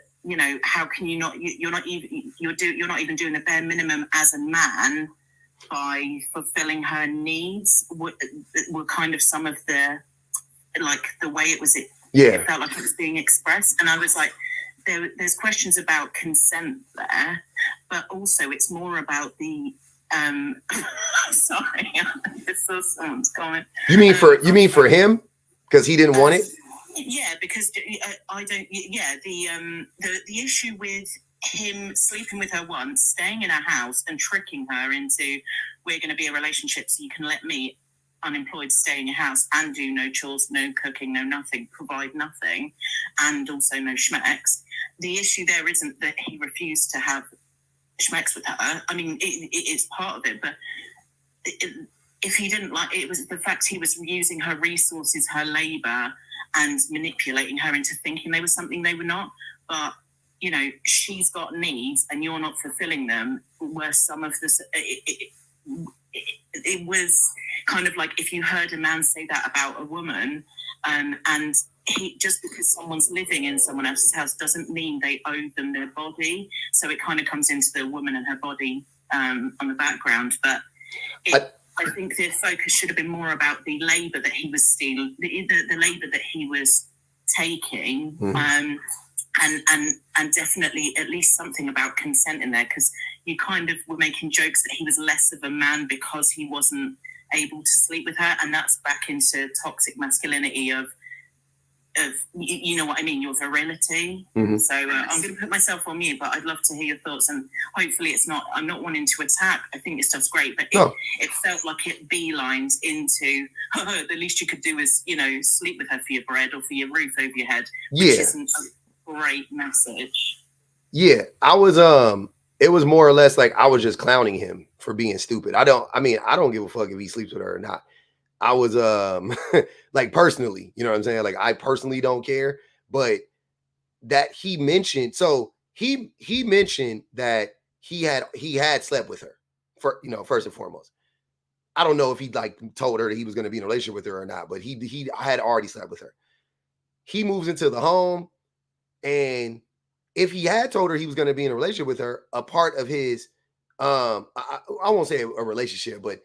how can you not? You're not even doing the bare minimum as a man by fulfilling her needs. Were kind of some of the way it was. It felt like it was being expressed, and I was like, there's questions about consent there, but also it's more about the sorry, it's so someone's comment. You mean for him because he didn't want it? Yeah, because I don't. Yeah, the issue with him sleeping with her once, staying in her house, and tricking her into, "We're going to be a relationship, so you can let me, unemployed, stay in your house and do no chores, no cooking, no nothing, provide nothing, and also no schmecks." The issue there isn't that he refused to have schmecks with her. I mean, it's part of it, but if he didn't like it, was the fact he was using her resources, her labor, and manipulating her into thinking they were something they were not. But she's got needs, and you're not fulfilling them. Were some of this? It was kind of like if you heard a man say that about a woman, and he, just because someone's living in someone else's house doesn't mean they owe them their body. So it kind of comes into the woman and her body on the background. But I think the focus should have been more about the labour that he was stealing, the labour that he was taking, and definitely at least something about consent in there, because you kind of were making jokes that he was less of a man because he wasn't able to sleep with her, and that's back into toxic masculinity of you know what I mean, your virility. Mhm. So I'm going to put myself on mute, but I'd love to hear your thoughts, and hopefully it's not, I'm not wanting to attack. I think your stuff's great, but it felt like it beelines into the least you could do is, you know, sleep with her for your bread or for your roof over your head, which isn't a great message. Yeah, I was it was more or less like I was just clowning him for being stupid. I don't give a fuck if he sleeps with her or not. I was like personally, you know what I'm saying? Like I personally don't care, but that he mentioned, so he mentioned that he had slept with her for, you know, first and foremost. I don't know if he like told her that he was going to be in a relationship with her or not, but he had already slept with her. He moves into the home, and if he had told her he was going to be in a relationship with her, a part of his I won't say a relationship, but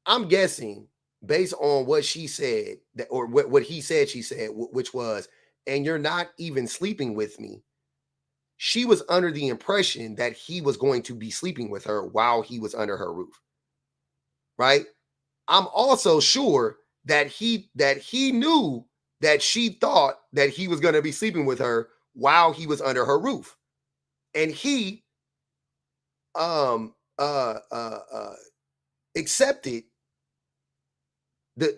I'm guessing based on what she said that, or what he said she said, which was, and you're not even sleeping with me. She was under the impression that he was going to be sleeping with her while he was under her roof. Right? I'm also sure that he knew that she thought that he was going to be sleeping with her while he was under her roof. And he accepted he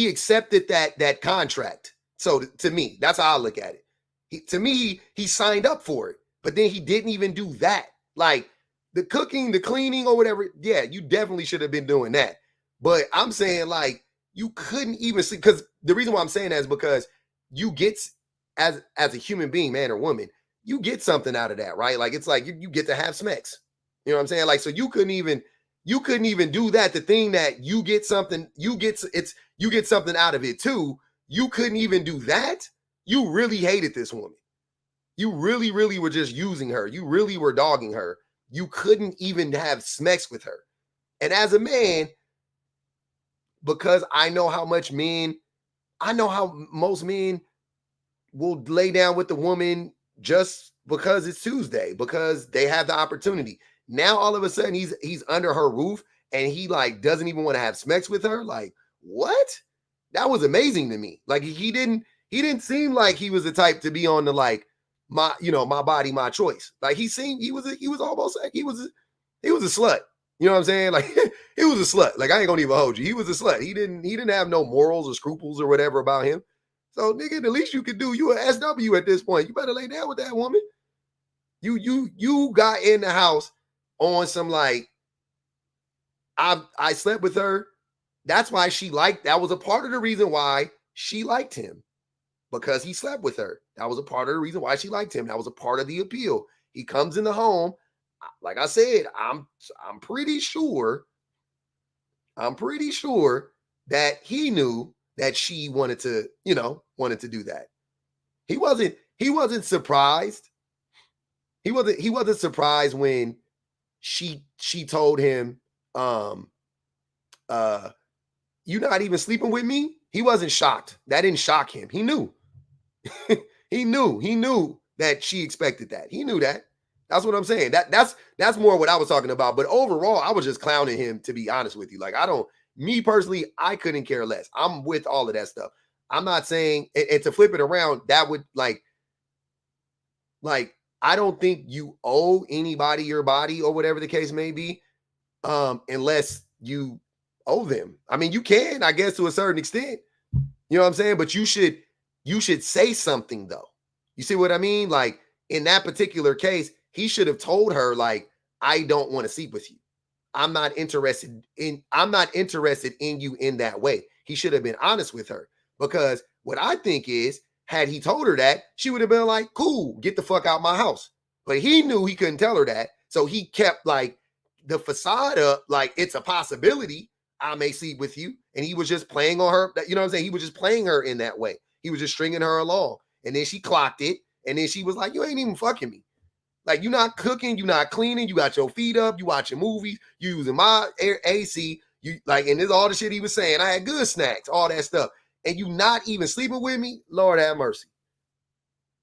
accepted that contract. So to me, that's how I look at it. He signed up for it, but then he didn't even do that. Like the cooking, the cleaning, or whatever. Yeah, you definitely should have been doing that. But I'm saying like you couldn't even see, because the reason why I'm saying that is because you get, as a human being, man or woman, you get something out of that, right? Like it's like you get to have smacks. You know what I'm saying? Like, so you couldn't even do that. The thing that you get something, you get something out of it too. You couldn't even do that. You really hated this woman. You really, really were just using her. You really were dogging her. You couldn't even have sex with her. And as a man, because I know how most men will lay down with the woman just because it's Tuesday, because they have the opportunity. Now all of a sudden he's under her roof and he like doesn't even want to have sex with her. Like, what? That was amazing to me. Like he didn't seem like he was the type to be on the like my body, my choice. Like he was almost like he was a slut. You know what I'm saying? Like he was a slut. Like I ain't gonna even hold you. He was a slut. He didn't have no morals or scruples or whatever about him. So nigga, the least you could do, you an SW at this point. You better lay down with that woman. You got in the house on some like I slept with her. That's why that was a part of the reason why she liked him, because he slept with her. That was a part of the reason why she liked him. That was a part of the appeal. He comes in the home. Like I said, I'm pretty sure that he knew that she wanted to do that. He wasn't surprised. He wasn't surprised when she told him, you're not even sleeping with me. He wasn't shocked. That didn't shock him. He knew. He knew that she expected that. He knew that. That's what I'm saying. That's more what I was talking about. But overall, I was just clowning him, to be honest with you. Like me personally, I couldn't care less. I'm with all of that stuff. I'm not saying, and to flip it around, that would like I don't think you owe anybody your body or whatever the case may be, unless you owe them. I mean, you can, I guess, to a certain extent. You know what I'm saying? But you should say something though. You see what I mean? Like in that particular case, he should have told her like, I don't want to sleep with you. I'm not interested in you in that way. He should have been honest with her, because what I think is, had he told her that, she would have been like, cool, get the fuck out my house. But he knew he couldn't tell her that. So he kept like the facade up, like it's a possibility I may sleep with you. And he was just playing on her. You know what I'm saying? He was just playing her in that way. He was just stringing her along. And then she clocked it. And then she was like, you ain't even fucking me. Like, you're not cooking, you're not cleaning, you got your feet up, you watching movies, you using my AC, you like, and this all the shit he was saying. I had good snacks, all that stuff. And you not even sleeping with me? Lord have mercy.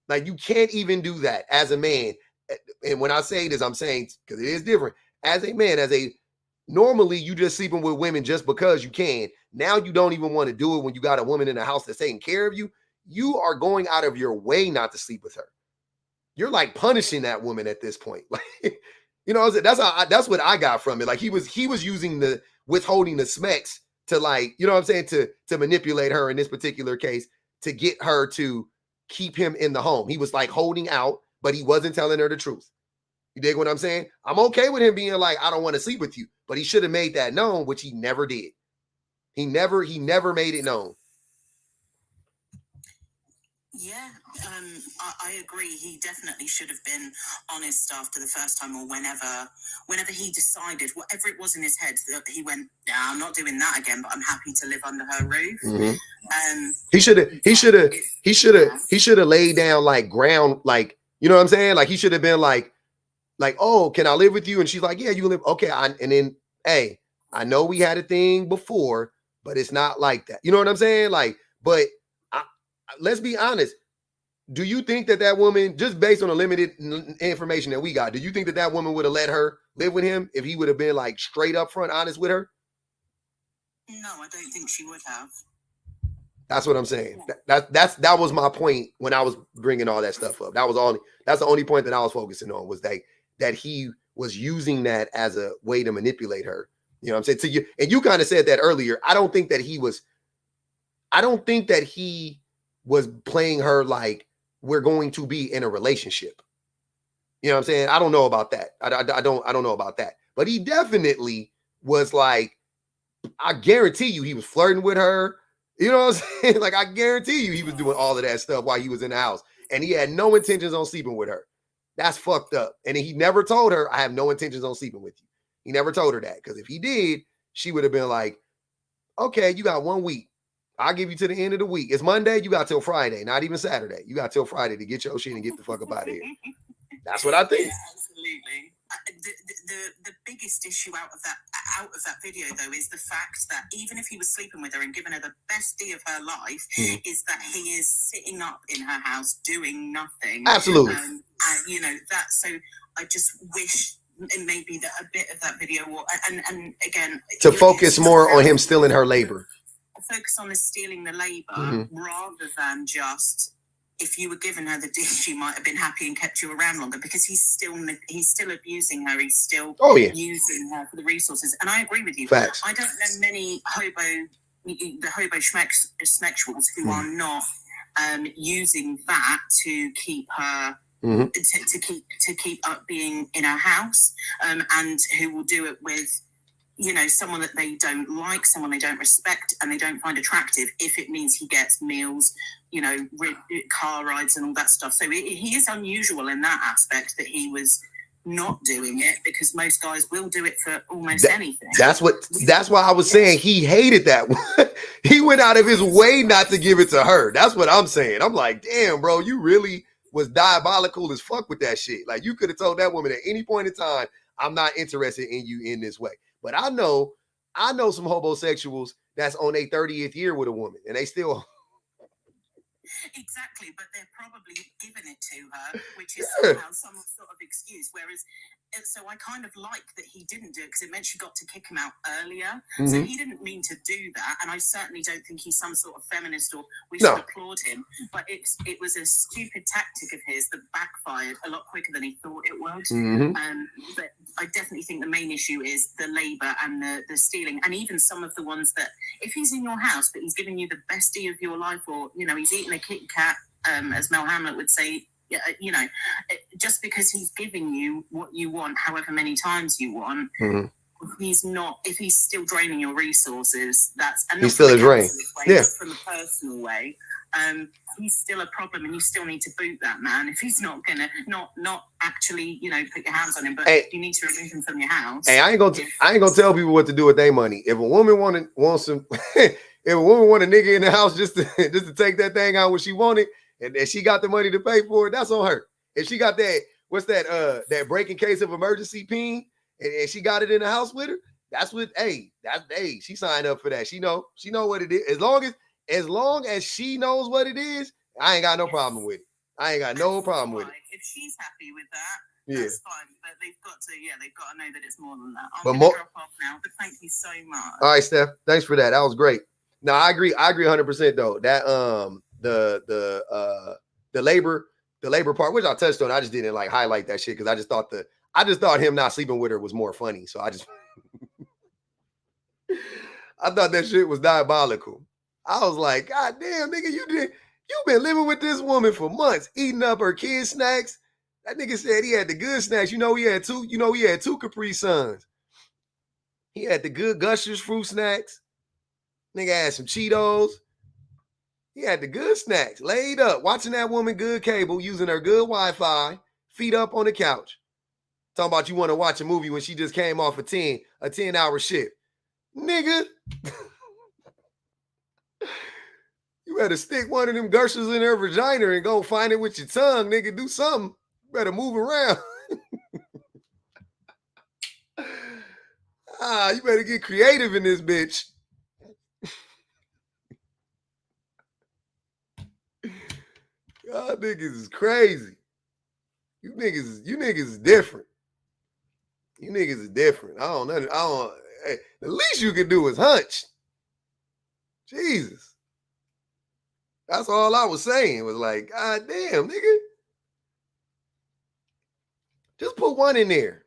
Like, you can't even do that as a man. And when I say this, I'm saying, because it is different. As a man, as a Normally, you just sleeping with women just because you can. Now you don't even want to do it when you got a woman in the house that's taking care of you. You are going out of your way not to sleep with her. You're like punishing that woman at this point. Like, you know, that's what I got from it. Like he was using the withholding the smacks to, like, you know what I'm saying, to manipulate her in this particular case, to get her to keep him in the home. He was like holding out, but he wasn't telling her the truth. You dig what I'm saying? I'm okay with him being like, I don't want to sleep with you, but he should have made that known, which he never did. He never made it known. Yeah, I agree. He definitely should have been honest after the first time, or whenever he decided, whatever it was in his head, that he went, "Yeah, I'm not doing that again, but I'm happy to live under her roof." Mm-hmm. He should have laid down like ground, like, you know what I'm saying? Like he should have been like, oh, can I live with you? And she's like, yeah, you live. Okay. And then, hey, I know we had a thing before, but it's not like that. You know what I'm saying? Like, but let's be honest. Do you think that woman, just based on the limited information that we got, do you think that woman would have let her live with him if he would have been like straight up front honest with her? No, I don't think she would have. That's what I'm saying. That was my point when I was bringing all that stuff up. That's the only point that I was focusing on, was that he was using that as a way to manipulate her. You know what I'm saying? To you, and you kind of said that earlier. I don't think that he was playing her like we're going to be in a relationship. You know what I'm saying? I don't know about that. I don't know about that. But he definitely was like, I guarantee you he was flirting with her. You know what I'm saying? Like, I guarantee you he was doing all of that stuff while he was in the house. And he had no intentions on sleeping with her. That's fucked up. And he never told her, I have no intentions on sleeping with you. He never told her that. Because if he did, she would have been like, okay, you got 1 week. I'll give you to the end of the week. It's Monday, you got till Friday, not even Saturday. You got till Friday to get your shit and get the fuck up out of here. That's what I think. Yeah, absolutely. The biggest issue out of that video, though, is the fact that even if he was sleeping with her and giving her the best day of her life, is that he is sitting up in her house doing nothing. Absolutely. You know that. So I just wish maybe that a bit of that video, and again, to focus more on him stealing her labor. Focus on the stealing the labor rather than just, if you were giving her the dish, she might have been happy and kept you around longer, because he's still abusing her. He's still using her for the resources. And I agree with you. Facts. I don't know many the hobo schmexuals who are not using that to keep her to keep up being in her house, and who will do it with, you know, someone that they don't like, someone they don't respect, and they don't find attractive, if it means he gets meals, you know, car rides and all that stuff. So he is unusual in that aspect, that he was not doing it, because most guys will do it for almost anything. That's why I was saying he hated that one. He went out of his way not to give it to her. That's what I'm saying. I'm like, damn, bro, you really was diabolical as fuck with that shit. Like, you could have told that woman at any point in time, I'm not interested in you in this way. But I know some homosexuals that's on their 30th year with a woman, and they still. Exactly, but they're probably giving it to her, which is somehow some sort of excuse. Whereas, so I kind of like that he didn't do it, because it meant she got to kick him out earlier. So he didn't mean to do that, and I certainly don't think he's some sort of feminist, or we should applaud him. But it was a stupid tactic of his that backfired a lot quicker than he thought it would. But I definitely think the main issue is the labour and the stealing, and even some of the ones that, if he's in your house but he's giving you the best day of your life, or, you know, he's eating a Kit Kat, as Mel Hamlet would say, you know, just because he's giving you what you want, however many times you want, if he's still draining your resosources, he's still a drain. From a personal way, he's still a problem, and you still need to boot that man if he's not gonna not actually, you know, put your hands on him, but you need to remove him from your house. Hey, I ain't gonna tell people what to do with their money. If a woman wants some, if a woman want a nigga in the house just to take that thing out when she wanted, and she got the money to pay for it, that's on her. If she got that, what's that? That break in case of emergency pin, and she got it in the house with her, that's what. She signed up for that. She know what it is. As long as she knows what it is, I ain't got no problem with it. I ain't got no problem with it. If she's happy with that, That's fine, but they've got to know that it's more than that. I'm But going to drop off now, but thank you so much. All right, Steph. Thanks for that. That was great. No, I agree 100% though. That the labor part, which I touched on, I just didn't like highlight that shit because I just thought him not sleeping with her was more funny. So I thought that shit was diabolical. I was like, God damn, nigga, you've been living with this woman for months, eating up her kids' snacks. That nigga said he had the good snacks. He had two Capri Suns. He had the good Gushers fruit snacks. Nigga had some Cheetos. He had the good snacks, laid up, watching that woman good cable, using her good Wi-Fi, feet up on the couch. Talking about you want to watch a movie when she just came off a 10-hour shift. Nigga, you better stick one of them gushers in her vagina and go find it with your tongue, nigga. Do something. You better move around. You better get creative in this bitch. Y'all niggas is crazy. You niggas is different. You niggas is different. Hey, the least you can do is hunch. Jesus. That's all I was saying. Was like, God damn, nigga. Just put one in there.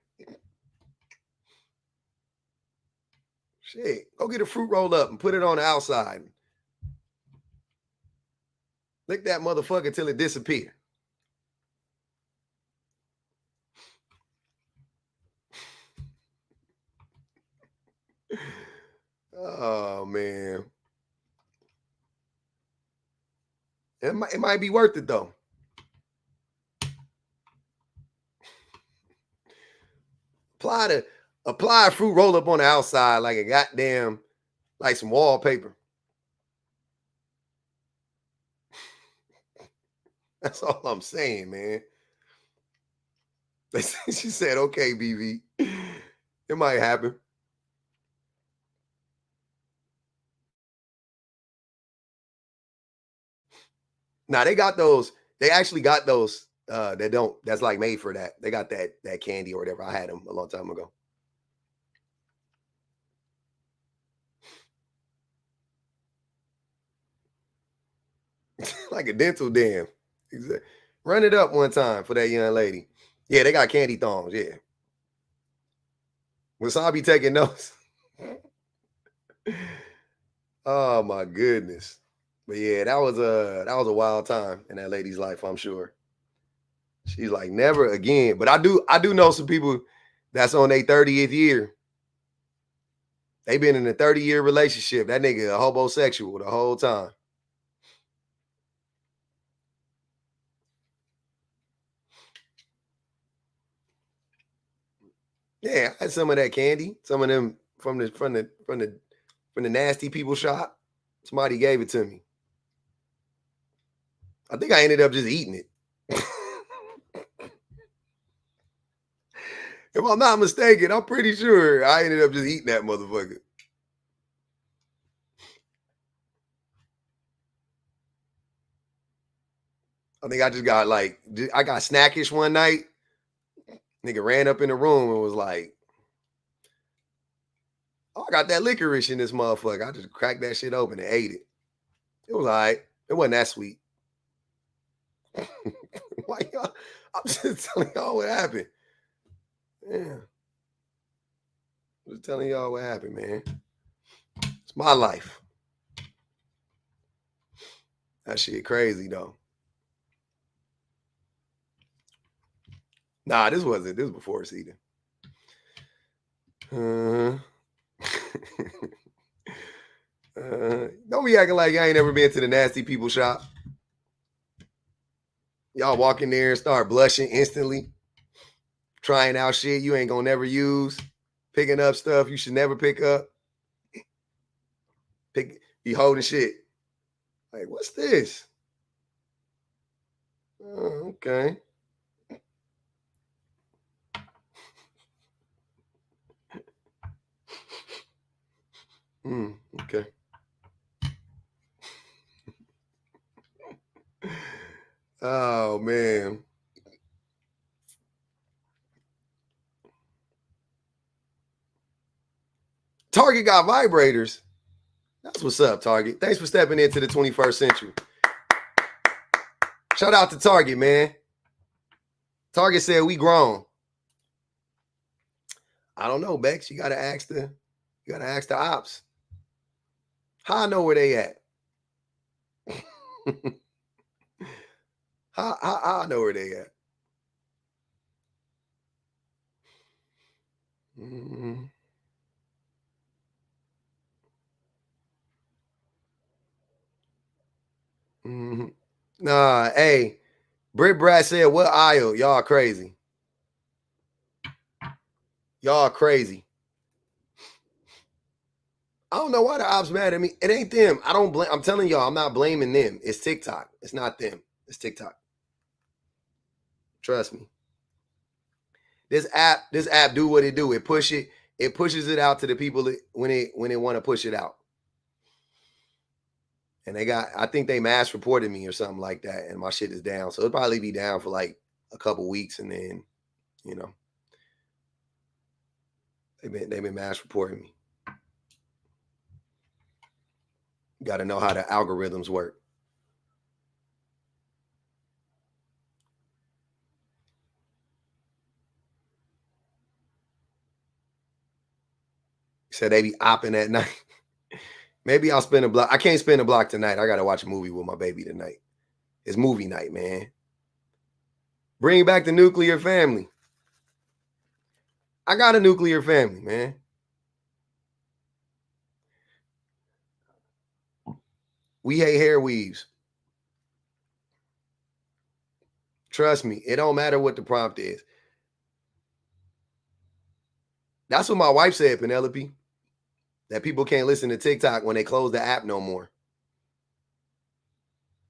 Shit. Go get a fruit roll up and put it on the outside. Lick that motherfucker till it disappears. Oh, man. It might be worth it, though. Apply a fruit roll up on the outside like a goddamn, like some wallpaper. That's all I'm saying, man. She said, okay, BB. It might happen. Now they got those. They actually got those that's like made for that. They got that candy or whatever. I had them a long time ago. Like a dental dam. Exactly. Run it up one time for that young lady. Yeah, they got candy thongs. Yeah. Wasabi taking notes. Oh my goodness. But yeah, that was a wild time in that lady's life, I'm sure. She's like, never again. But I do know some people that's on their 30th year. They've been in a 30-year relationship. That nigga a homosexual the whole time. Yeah, I had some of that candy. Some of them from the nasty people shop. Somebody gave it to me. I think I ended up just eating it. If I'm not mistaken, I'm pretty sure I ended up just eating that motherfucker. I think I just got I got snackish one night. Nigga ran up in the room and was like, oh, I got that licorice in this motherfucker. I just cracked that shit open and ate it. It was all right. It wasn't that sweet. Why y'all? I'm just telling y'all what happened. Yeah. I'm just telling y'all what happened, man. It's my life. That shit crazy, though. Nah, this was before season. Don't be acting like y'all ain't never been to the nasty people shop. Y'all walk in there and start blushing instantly. Trying out shit you ain't gonna never use. Picking up stuff you should never pick up. Be holding shit. Like, what's this? Oh, okay. Okay. Oh, man. Target got vibrators. That's what's up, Target. Thanks for stepping into the 21st century. Shout out to Target, man. Target said we grown. I don't know, Bex. You gotta ask the ops. How I know where they at? how I know where they at? Mm-hmm. Mm-hmm. Nah, hey, Britt Brad said, what aisle? Y'all crazy. Y'all crazy. I don't know why the ops mad at me. It ain't them. I don't blame. I'm telling y'all, I'm not blaming them. It's TikTok. It's not them. It's TikTok. Trust me. This app do what it do. It pushes it out to the people that, when they want to push it out. And I think they mass reported me or something like that, and my shit is down. So it'll probably be down for like a couple weeks, and then, you know, they've been mass reporting me. You got to know how the algorithms work. Said they be opping at night. Maybe I'll spin a block. I can't spin a block tonight. I got to watch a movie with my baby tonight. It's movie night, man. Bring back the nuclear family. I got a nuclear family, man. We hate hair weaves. Trust me, it don't matter what the prompt is. That's what my wife said, Penelope. That people can't listen to TikTok when they close the app no more.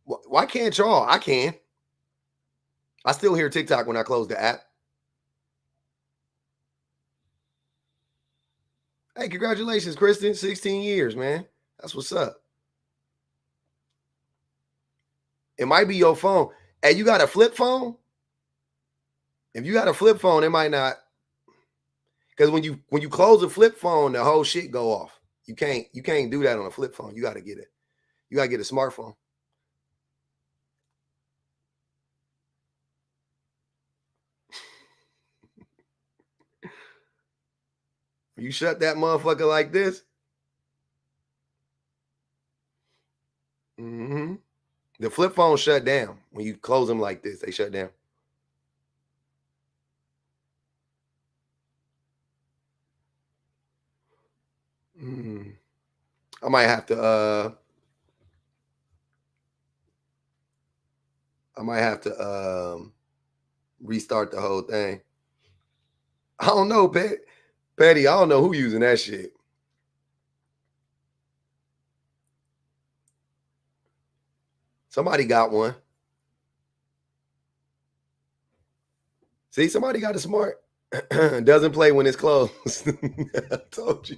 Why can't y'all? I can. I still hear TikTok when I close the app. Hey, congratulations, Kristen. 16 years, man. That's what's up. It might be your phone. Hey, you got a flip phone? If you got a flip phone, it might not. Because when you close a flip phone, the whole shit go off. You can't do that on a flip phone. You got to get it. You got to get a smartphone. You shut that motherfucker like this. Mm-hmm. The flip phone shut down. When you close them like this, they shut down. Mm. I might have to restart the whole thing. I don't know, Petty. I don't know who using that shit. Somebody got one. See, somebody got a smart. Doesn't play when it's closed. I told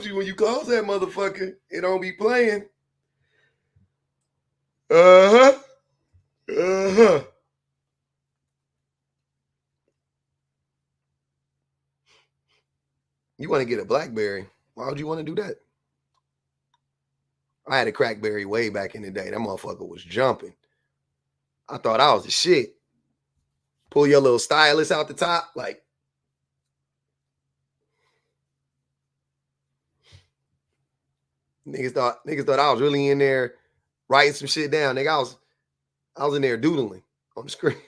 you. When you close that motherfucker, it don't be playing. Uh-huh. Uh-huh. You want to get a BlackBerry. Why would you want to do that? I had a Crackberry way back in the day. That motherfucker was jumping. I thought I was the shit. Pull your little stylus out the top, like. Niggas thought I was really in there writing some shit down. Nigga, I was in there doodling on the screen.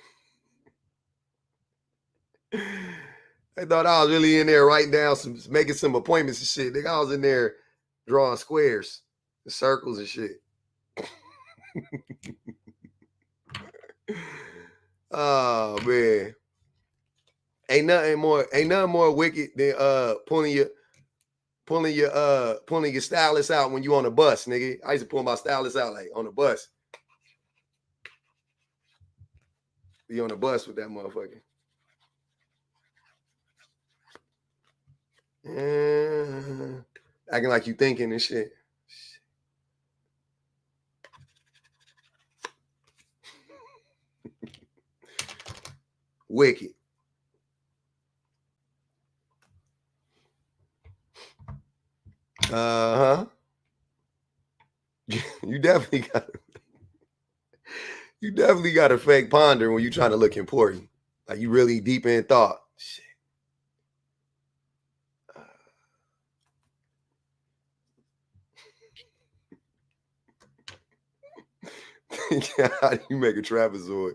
They thought I was really in there writing down making some appointments and shit. Nigga, I was in there drawing squares and circles and shit. Oh man. Ain't nothing more wicked than pulling your stylus out when you on a bus, nigga. I used to pull my stylus out like on a bus. Be on a bus with that motherfucker. Acting like you thinking and shit. Wicked. You definitely got to fake ponder when you're trying to look important. Like you really deep in thought. Shit. How do you make a trapezoid?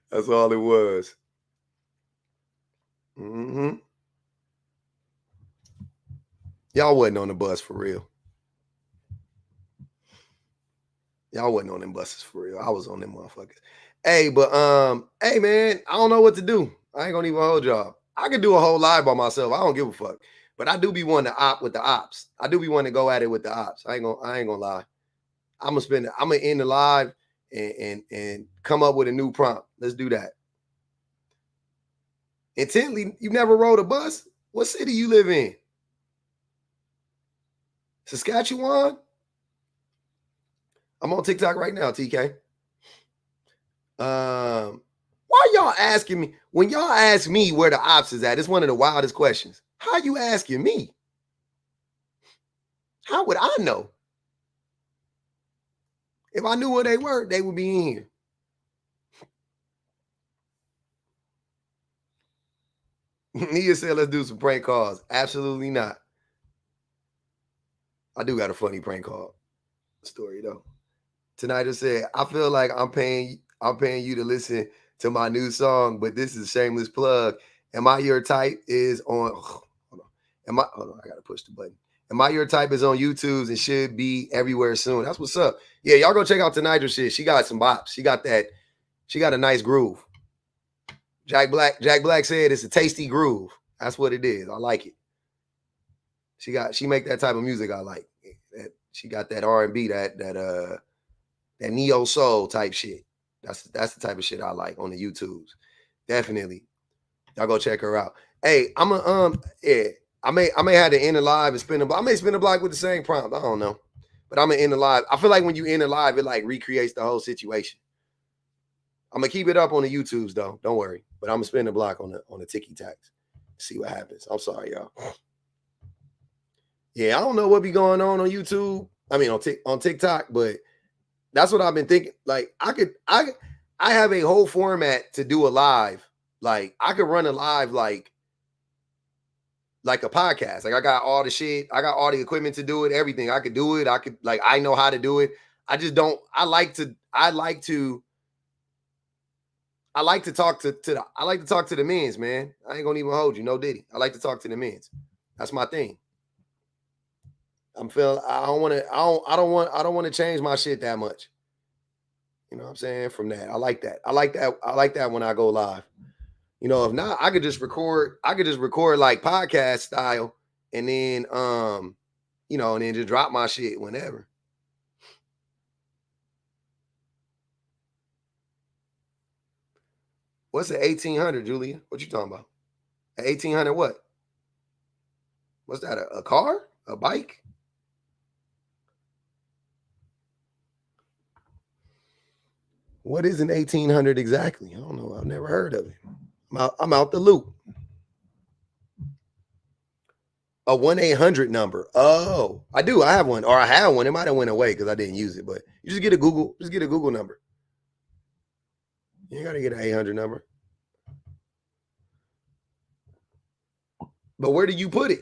That's all it was. Mm-hmm. Y'all wasn't on the bus for real. Y'all wasn't on them buses for real. I was on them motherfuckers. Hey, but hey man, I don't know what to do. I ain't gonna even hold y'all. I could do a whole live by myself. I don't give a fuck. But I do be wanting to opt with the ops. I do be wanting to go at it with the ops. I ain't gonna lie. I'm gonna end the live and come up with a new prompt. Let's do that. Intently, you never rode a bus? What city you live in? Saskatchewan? I'm on TikTok right now, TK. Why y'all asking me? When y'all ask me where the ops is at, it's one of the wildest questions. How you asking me? How would I know? If I knew where they were, they would be in here. Nia said, let's do some prank calls. Absolutely not. I do got a funny prank call story though. Tonight I said, I feel like I'm paying you to listen to my new song, but this is a shameless plug. Am I your type is on hold on. I gotta push the button. Am I your type is on YouTube and should be everywhere soon. That's what's up. Yeah, y'all go check out Tonight shit. She got some bops. She got a nice groove. Jack Black said it's a tasty groove. That's what it is. I like it. She make that type of music I like. She got that R&B, that neo soul type shit. That's the type of shit I like on the YouTubes. Definitely. Y'all go check her out. Hey, I'm a I may have to end the live and spin the block. I may spin the block with the same prompt. I don't know. But I'm gonna end the live. I feel like when you end the live, it like recreates the whole situation. I'm gonna keep it up on the YouTubes though. Don't worry. But I'm gonna spin the block on the Tiki Tacs. See what happens. I'm sorry, y'all. Yeah, I don't know what be going on YouTube. I mean on TikTok, but that's what I've been thinking. Like I have a whole format to do a live. Like I could run a live like a podcast. Like I got all the shit. I got all the equipment to do it. Everything. I could do it. I know how to do it. I just don't. I like to talk to the men's, man. I ain't gonna even hold you. No Diddy. I like to talk to the men's. That's my thing. I don't want to change my shit that much. You know what I'm saying? From that. I like that when I go live. You know, if not, I could just record like podcast style and then and then just drop my shit whenever. What's the 1800, Julia? What you talking about? 1800 what? What's that? A car? A bike? What is an 1800 exactly? I don't know. I've never heard of it. I'm out the loop. A 1-800 number. Oh, I do. I have one, or I had one. It might have went away because I didn't use it. But you just get a Google number. You ain't gotta get an 800 number. But where do you put it?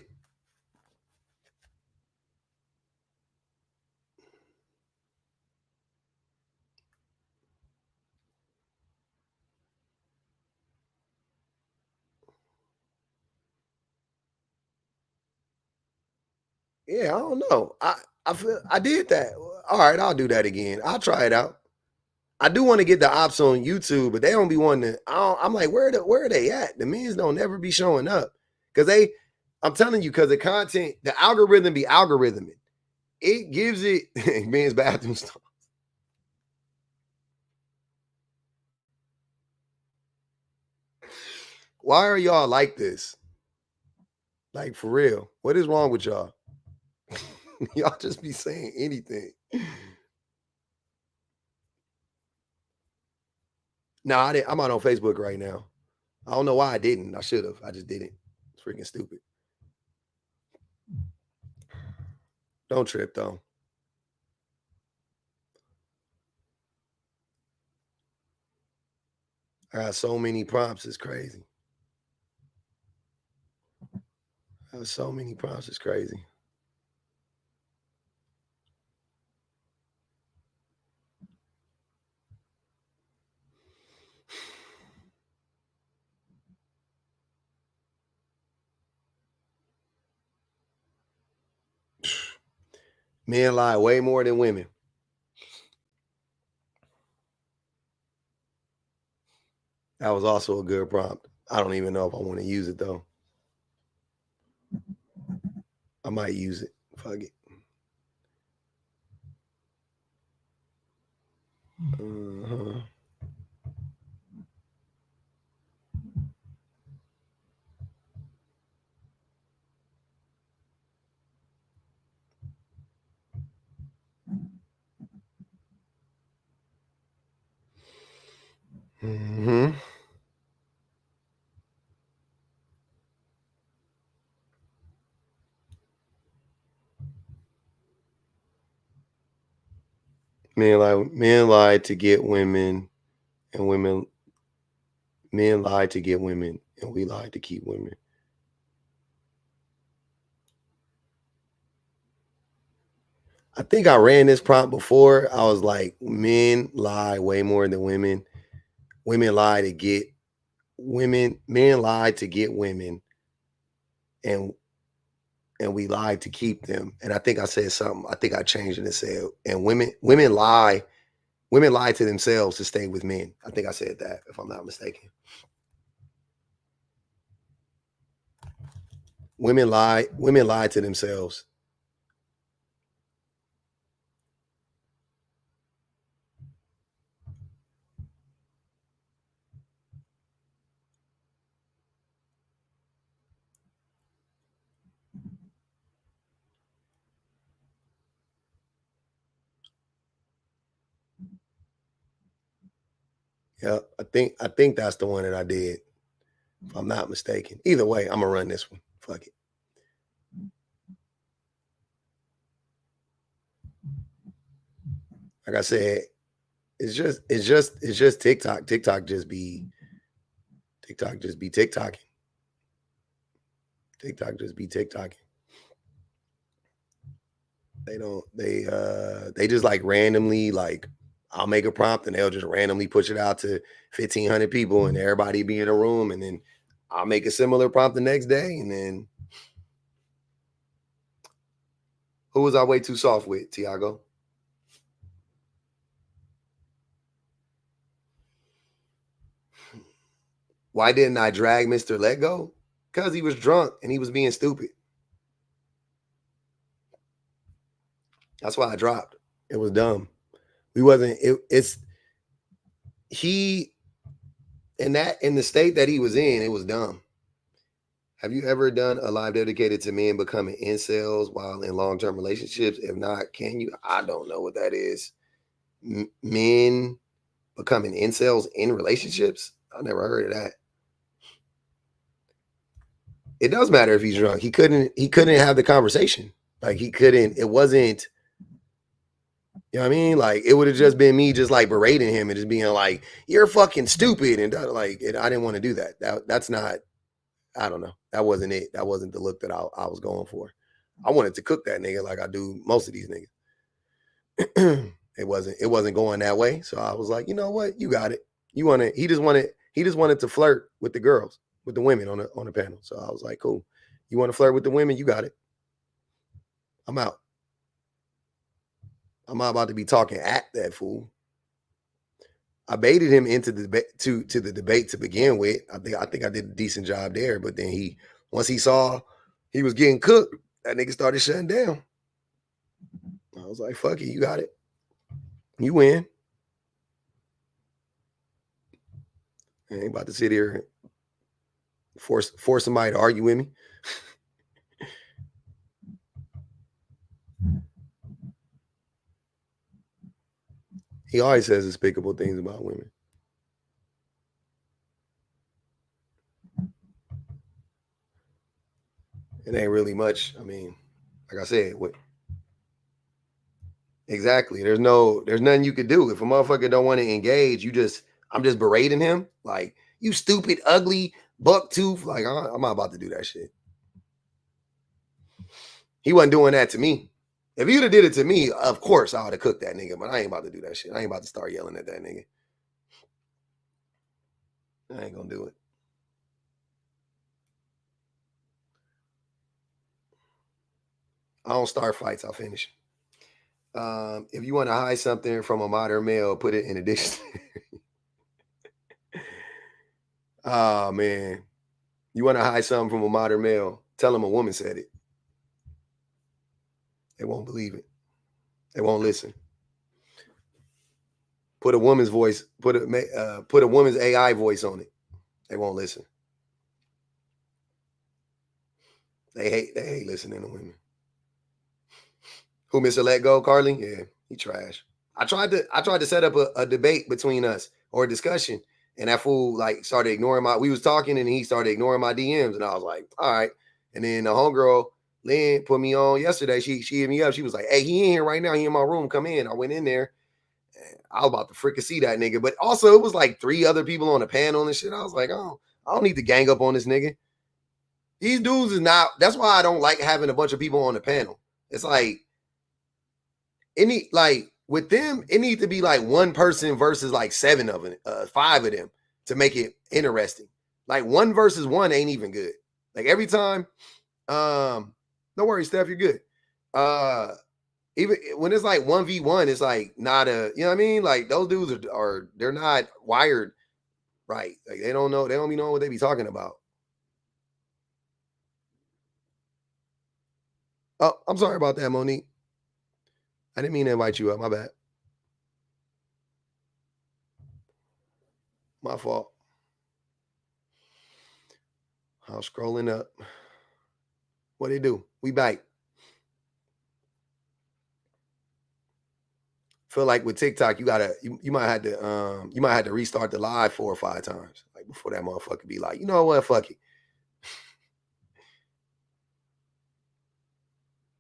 Yeah, I don't know. I feel I did that. All right, I'll do that again. I'll try it out. I do want to get the ops on YouTube, but they don't be wanting to. I'm like, where are they at? The men's don't never be showing up because I'm telling you, because the content, the algorithm be algorithming. It gives it men's bathroom stuff. Why are y'all like this? Like for real, what is wrong with y'all? Y'all just be saying anything. No, I'm out on Facebook right now. I don't know why I didn't. I should have. I just didn't. It's freaking stupid. Don't trip though. I got so many prompts, it's crazy. I have so many prompts, it's crazy. Men lie way more than women. That was also a good prompt. I don't even know if I want to use it though. I might use it. Fuck it. Uh-huh. Mm-hmm. Men lie to get women, and men lie to get women, and we lie to keep women. I think I ran this prompt before. I was like, men lie way more than women. Women lie to get women. Men lie to get women, and we lie to keep them. And I think I said something. I think I changed it and said, and women lie to themselves to stay with men. I think I said that, if I'm not mistaken. Women lie to themselves. Yeah, I think that's the one that I did, if I'm not mistaken. Either way, I'm gonna run this one. Fuck it. Like I said, it's just TikTok. TikTok just be TikToking. TikTok just be TikToking. They just like randomly, like, I'll make a prompt and they'll just randomly push it out to 1,500 people and everybody be in a room, and then I'll make a similar prompt the next day, and then who was I way too soft with, Tiago? Why didn't I drag Mr. Let Go? Because he was drunk and he was being stupid. That's why I dropped. It was dumb. We wasn't. It's he in the state that he was in. It was dumb. Have you ever done a live dedicated to men becoming incels while in long-term relationships? If not, can you? I don't know what that is. Men becoming incels in relationships? I never heard of that. It does matter if he's drunk. He couldn't have the conversation. Like, he couldn't. It wasn't. You know what I mean? Like, it would have just been me just like berating him and just being like, "You're fucking stupid," and like, I didn't want to do that. That's not. I don't know. That wasn't it. That wasn't the look that I was going for. I wanted to cook that nigga like I do most of these niggas. It wasn't going that way. So I was like, you know what? You got it. He just wanted to flirt with the girls, with the women on the panel. So I was like, cool. You want to flirt with the women? You got it. I'm out. I'm not about to be talking at that fool. I baited him into the debate to begin with. I think I did a decent job there. But then once he saw he was getting cooked, that nigga started shutting down. I was like, fuck it, you got it. You win. I ain't about to sit here and force somebody to argue with me. He always says despicable things about women. It ain't really much. I mean, like I said, Exactly. There's nothing you could do. If a motherfucker don't want to engage, I'm just berating him. Like, you stupid, ugly, buck tooth. Like, I'm not about to do that shit. He wasn't doing that to me. If he would have did it to me, of course I would have cooked that nigga, but I ain't about to do that shit. I ain't about to start yelling at that nigga. I ain't gonna do it. I don't start fights, I'll finish. If you want to hide something from a modern male, put it in a dictionary. Oh, man. You want to hide something from a modern male, tell him a woman said it. They won't believe it. They won't listen. Put a woman's voice, put a woman's AI voice on it. They won't listen. They hate listening to women. Who Mr. Let Go, Carly? Yeah, he trash. I tried to set up a debate between us or a discussion, and that fool like started ignoring we was talking and he started ignoring my DMs, and I was like, all right. And then the homegirl, Lynn, put me on yesterday. She hit me up. She was like, hey, he in here right now. He in my room. Come in. I went in there. I was about to freaking see that nigga. But also it was like 3 other people on the panel and shit. I was like, oh, I don't need to gang up on this nigga. These dudes is not, that's why I don't like having a bunch of people on the panel. It's like, with them, it needs to be like one person versus like 7 of them, 5 of them to make it interesting. Like 1 versus 1 ain't even good. Like every time, no worries, Steph, you're good. Even when it's like 1v1, it's like not you know what I mean? Like those dudes they're not wired right. Like they don't be knowing what they be talking about. Oh, I'm sorry about that, Monique. I didn't mean to invite you up. My bad. My fault. I was scrolling up. What they do? We back. Feel like with TikTok, you might have to restart the live 4 or 5 times, like before that motherfucker be like, you know what, fuck it.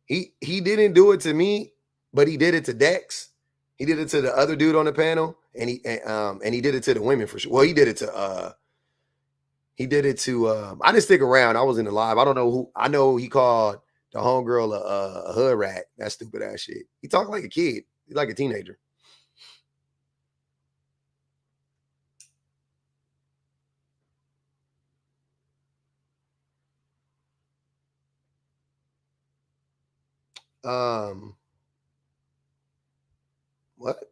He didn't do it to me, but he did it to Dex. He did it to the other dude on the panel, and he did it to the women for sure. Well, he did it to I didn't stick around. I was in the live. I don't know who. I know he called the homegirl a hood rat. That stupid ass shit. He talked like a kid. He's like a teenager. What?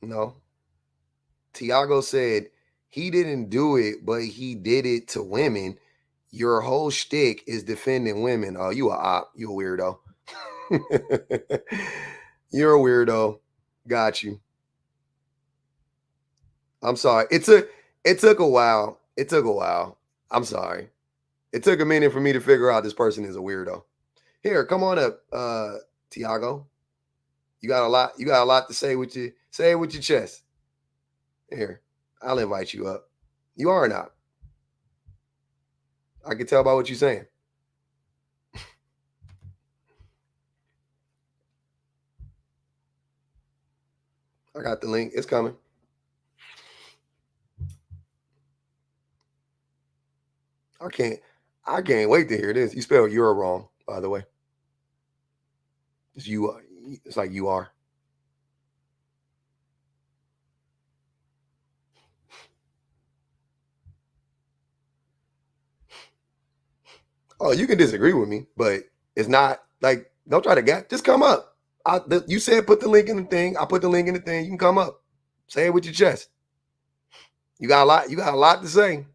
No. Tiago said he didn't do it, but he did it to women. Your whole shtick is defending women. Oh, you a op. You a weirdo. You're a weirdo. Got you. I'm sorry. It took a while. It took a while. I'm sorry. It took a minute for me to figure out this person is a weirdo. Here, come on up, Tiago. You got a lot to say with your chest. Here, I'll invite you up. You are or not? I can tell by what you're saying. I got the link. It's coming. I can't wait to hear this. You spelled "you're" wrong, by the way. It's you. It's like you are. Oh, you can disagree with me, but it's not like, don't try to just come up. You said put the link in the thing. I put the link in the thing. You can come up. Say it with your chest. You got a lot to say.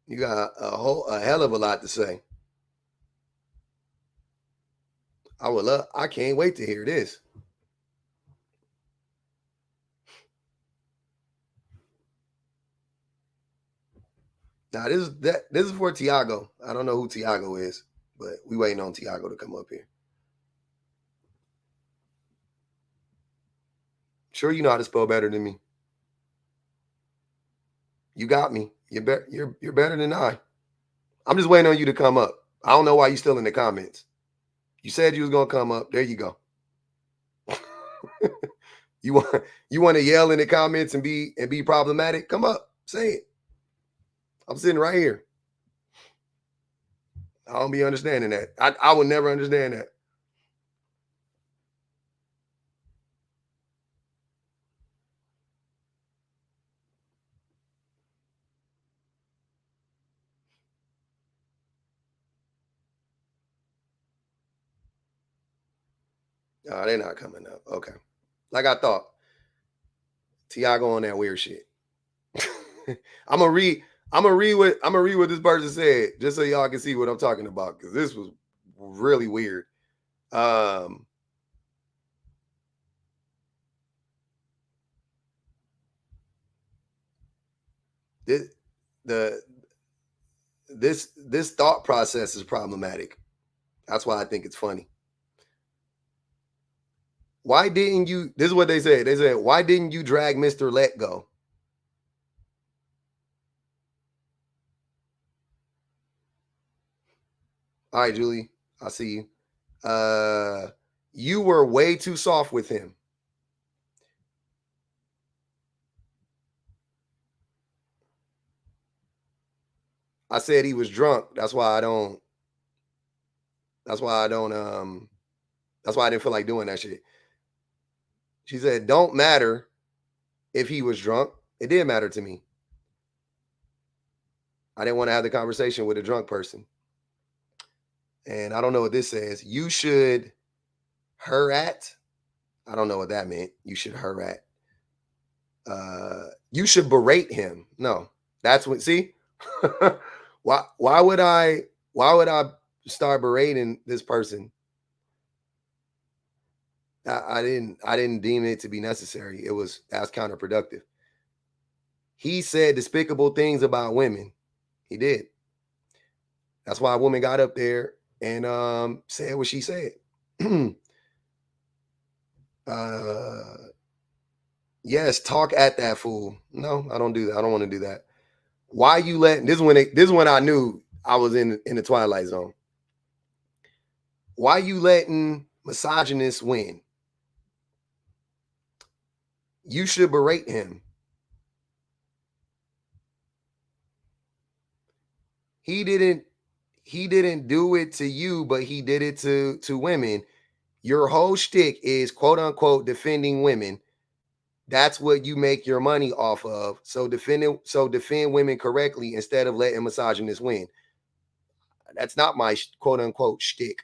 You got a hell of a lot to say. I can't wait to hear this. Now this is for Tiago. I don't know who Tiago is, but we waiting on Tiago to come up here. Sure, you know how to spell better than me. You got me. You're better than I. I'm just waiting on you to come up. I don't know why you're still in the comments. You said you was gonna come up. There you go. You want to yell in the comments and be problematic? Come up, say it. I'm sitting right here. I don't be understanding that. I would never understand that. Oh, they're not coming up. Okay. Like I thought. Tiago on that weird shit. I'm gonna read what this person said, just so y'all can see what I'm talking about, because this was really weird. This thought process is problematic. That's why I think it's funny. Why didn't you? This is what they said. They said, why didn't you drag Mr. Let Go? All right, Julie, I see you. You were way too soft with him. I said he was drunk. That's why I didn't feel like doing that shit. She said, don't matter if he was drunk. It did matter to me. I didn't want to have the conversation with a drunk person. And I don't know what this says. You should her at. I don't know what that meant. You should her at. You should berate him. No, that's what. See, why would I start berating this person? I didn't deem it to be necessary. That's counterproductive. He said despicable things about women. He did. That's why a woman got up there and said what she said. Yes, talk at that fool. No, I don't do that. I don't want to do that. Why you letting this one I knew I was in the twilight zone. Why you letting misogynists win? You should berate him. He didn't do it to you, but he did it to women. Your whole shtick is quote unquote defending women. That's what you make your money off of. So defend women correctly instead of letting misogynists win. That's not my quote unquote shtick.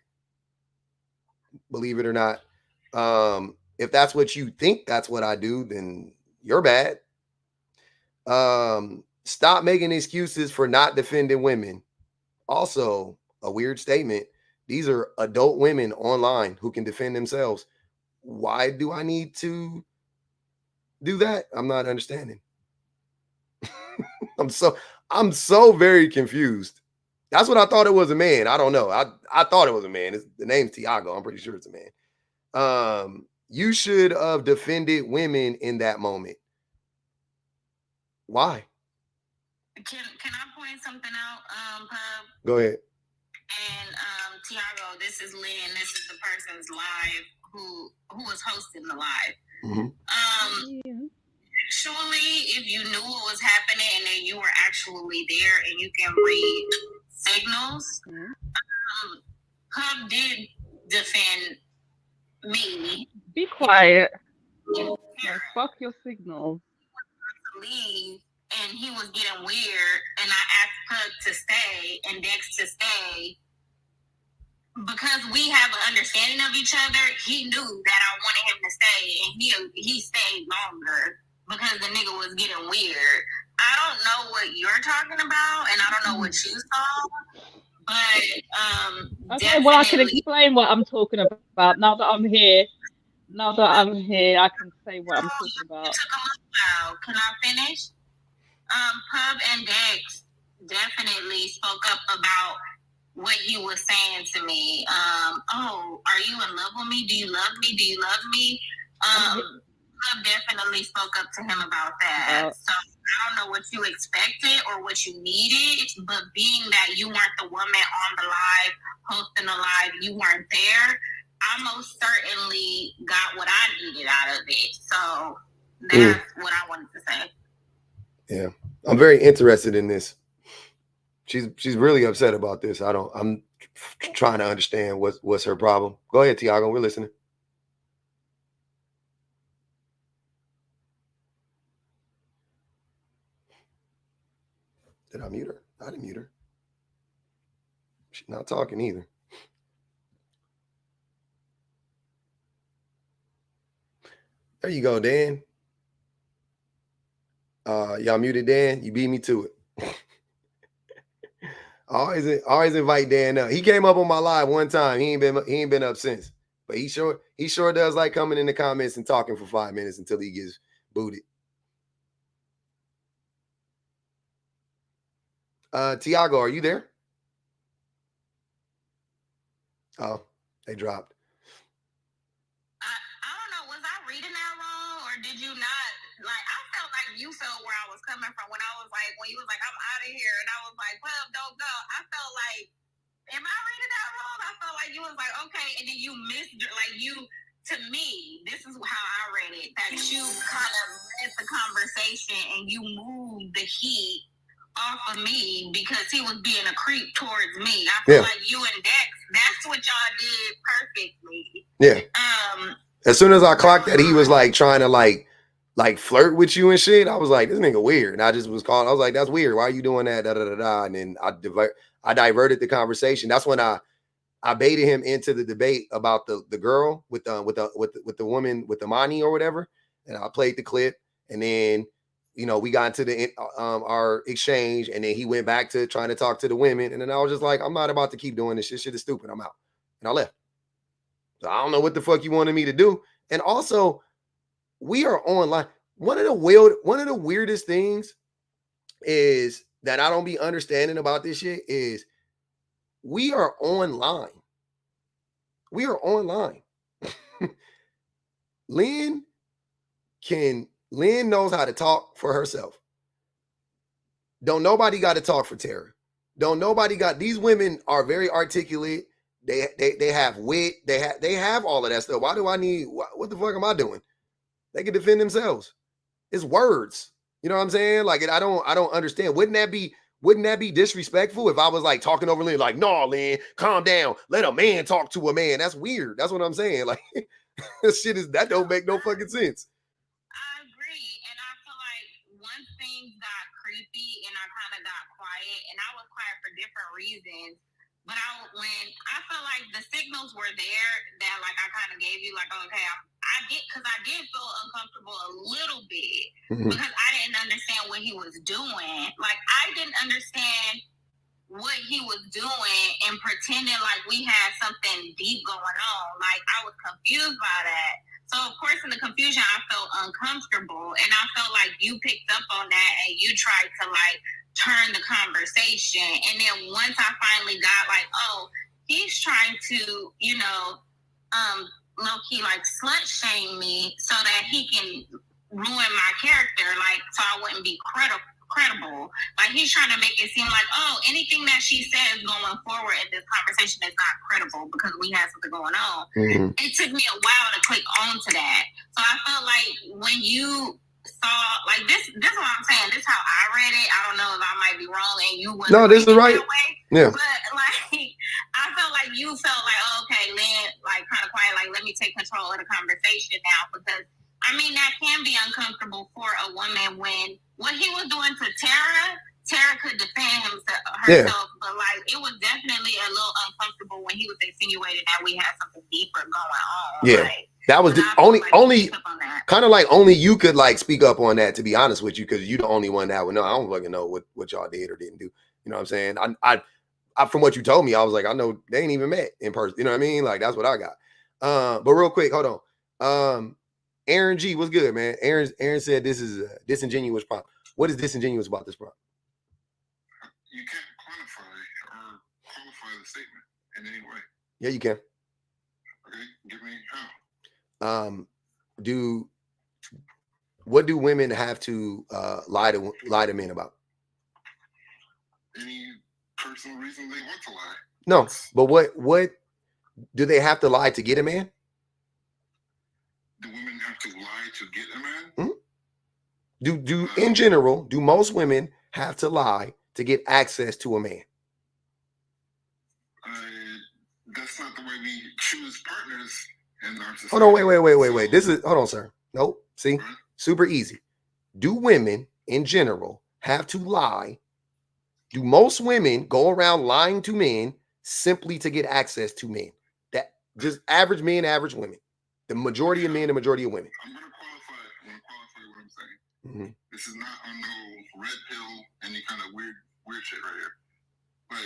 Believe it or not. If that's what you think that's what I do, then you're bad. Stop making excuses for not defending women. Also, a weird statement. These are adult women online who can defend themselves. Why do I need to do that? I'm not understanding. I'm so very confused. That's what I thought it was a man. I don't know. I thought it was a man. The name's Tiago. I'm pretty sure it's a man. You should have defended women in that moment. Why? Can I point something out, Pub? Go ahead. And Tiago, this is Lynn. This is the person's live who was hosting the live. Mm-hmm. Surely, if you knew what was happening and then you were actually there and you can read signals, Pub did defend me. Be quiet. No, fuck your signals. Leave, and he was getting weird, and I asked Pug to stay and Dex to stay because we have an understanding of each other. He knew that I wanted him to stay, and he stayed longer because the nigga was getting weird. I don't know what you're talking about, and I don't know what you saw, but okay, well, I can explain what I'm talking about now that I'm here. Now that I'm here, I can say what I'm talking about. It took a little while. Can I finish? Pub and Dex definitely spoke up about what he was saying to me. Oh, are you in love with me? Do you love me? Do you love me? Club definitely spoke up to him about that. So I don't know what you expected or what you needed, but being that you weren't the woman on the live, hosting the live, you weren't there, I most certainly got what I needed out of it. So that's what I wanted to say. Yeah. I'm very interested in this. She's really upset about this. I'm trying to understand what's her problem. Go ahead, Tiago. We're listening. Did I mute her? I didn't mute her. She's not talking either. There you go, Dan. Y'all muted Dan. You beat me to it. I always invite Dan up. He came up on my live one time. He ain't been up since. But he sure does like coming in the comments and talking for 5 minutes until he gets booted. Tiago, are you there? Oh, they dropped. I don't know. Was I reading that wrong, or did you not? Like, I felt like you felt where I was coming from when I was like, when you was like, I'm out of here, and I was like, well, don't go. I felt like, am I reading that wrong? I felt like you was like, okay, and then you missed, like you. To me, this is how I read it, that you kind of missed the conversation and you moved the heat off of me because he was being a creep towards me. I feel like you and Dex, that's what y'all did perfectly. Yeah. As soon as I clocked that he was like trying to like flirt with you and shit, I was like, this nigga weird. And I just was calling. I was like, that's weird. Why are you doing that? Da, da, da, da. And then I diverted the conversation. That's when I baited him into the debate about the girl with the woman with the money or whatever. And I played the clip, and then we got into the our exchange, and then he went back to trying to talk to the women, and then I was just like, I'm not about to keep doing this shit. Shit is stupid. I'm out, and I left. So I don't know what the fuck you wanted me to do. And also, we are online. One of the weirdest things is that I don't be understanding about this shit is we are online. We are online. Lynn knows how to talk for herself. Don't nobody got to talk for Tara. These women are very articulate. They have wit. They have all of that stuff. Why do I need, what the fuck am I doing? They can defend themselves. It's words. You know what I'm saying? Like, I don't understand. Wouldn't that be disrespectful if I was like talking over Lynn, like, no, Lynn, calm down. Let a man talk to a man. That's weird. That's what I'm saying. Like, that don't make no fucking sense. I agree. And I feel like once things got creepy and I kind of got quiet, and I was quiet for different reasons. But when I felt like the signals were there that like I kind of gave you, like, okay, I did feel uncomfortable a little bit because I didn't understand what he was doing. Like, I didn't understand what he was doing and pretending like we had something deep going on. Like, I was confused by that. So, of course, in the confusion, I felt uncomfortable. And I felt like you picked up on that and you tried to, like, turn the conversation. And then once I finally got, like, oh, he's trying to, low-key, like, slut-shame me so that he can ruin my character, like, so I wouldn't be credible. Like, he's trying to make it seem like, oh, anything that she says going forward in this conversation is not credible because we have something going on. It took me a while to click on to that. So I felt like when you saw, like, this is what I'm saying. This is how I read it. I don't know if I might be wrong and you wasn't. No, this is right. Yeah. But like, I felt like you felt like, oh, okay, Lynn, like, kind of quiet, like, let me take control of the conversation now, because I mean, that can be uncomfortable for a woman when what he was doing to Tara could defend herself, but like, it was definitely a little uncomfortable when he was insinuating that we had something deeper going on. Yeah. Like, that was the only kind of like only you could like speak up on that, to be honest with you, because you're the only one that would know. I don't fucking know what y'all did or didn't do. You know what I'm saying? I from what you told me, I was like, I know they ain't even met in person. You know what I mean? Like, that's what I got. But real quick, hold on. Aaron G, what's good, man? Aaron said this is a disingenuous prompt. What is disingenuous about this prompt? You can't quantify or qualify the statement in any way. Yeah, you can. Okay, give me how. What do women have to lie to men about? Any personal reason they want to lie. No, but what do they have to lie to get a man? Do women have to lie to get a man? Do in general, do most women have to lie to get access to a man? That's not the way we choose partners in our society. Hold on, wait. This is, hold on, sir. Nope. See, super easy. Do women in general have to lie? Do most women go around lying to men simply to get access to men? That just average men, average women. The majority of men, the majority of women. I'm gonna qualify what I'm saying. Mm-hmm. This is not on no red pill, any kind of weird shit right here. But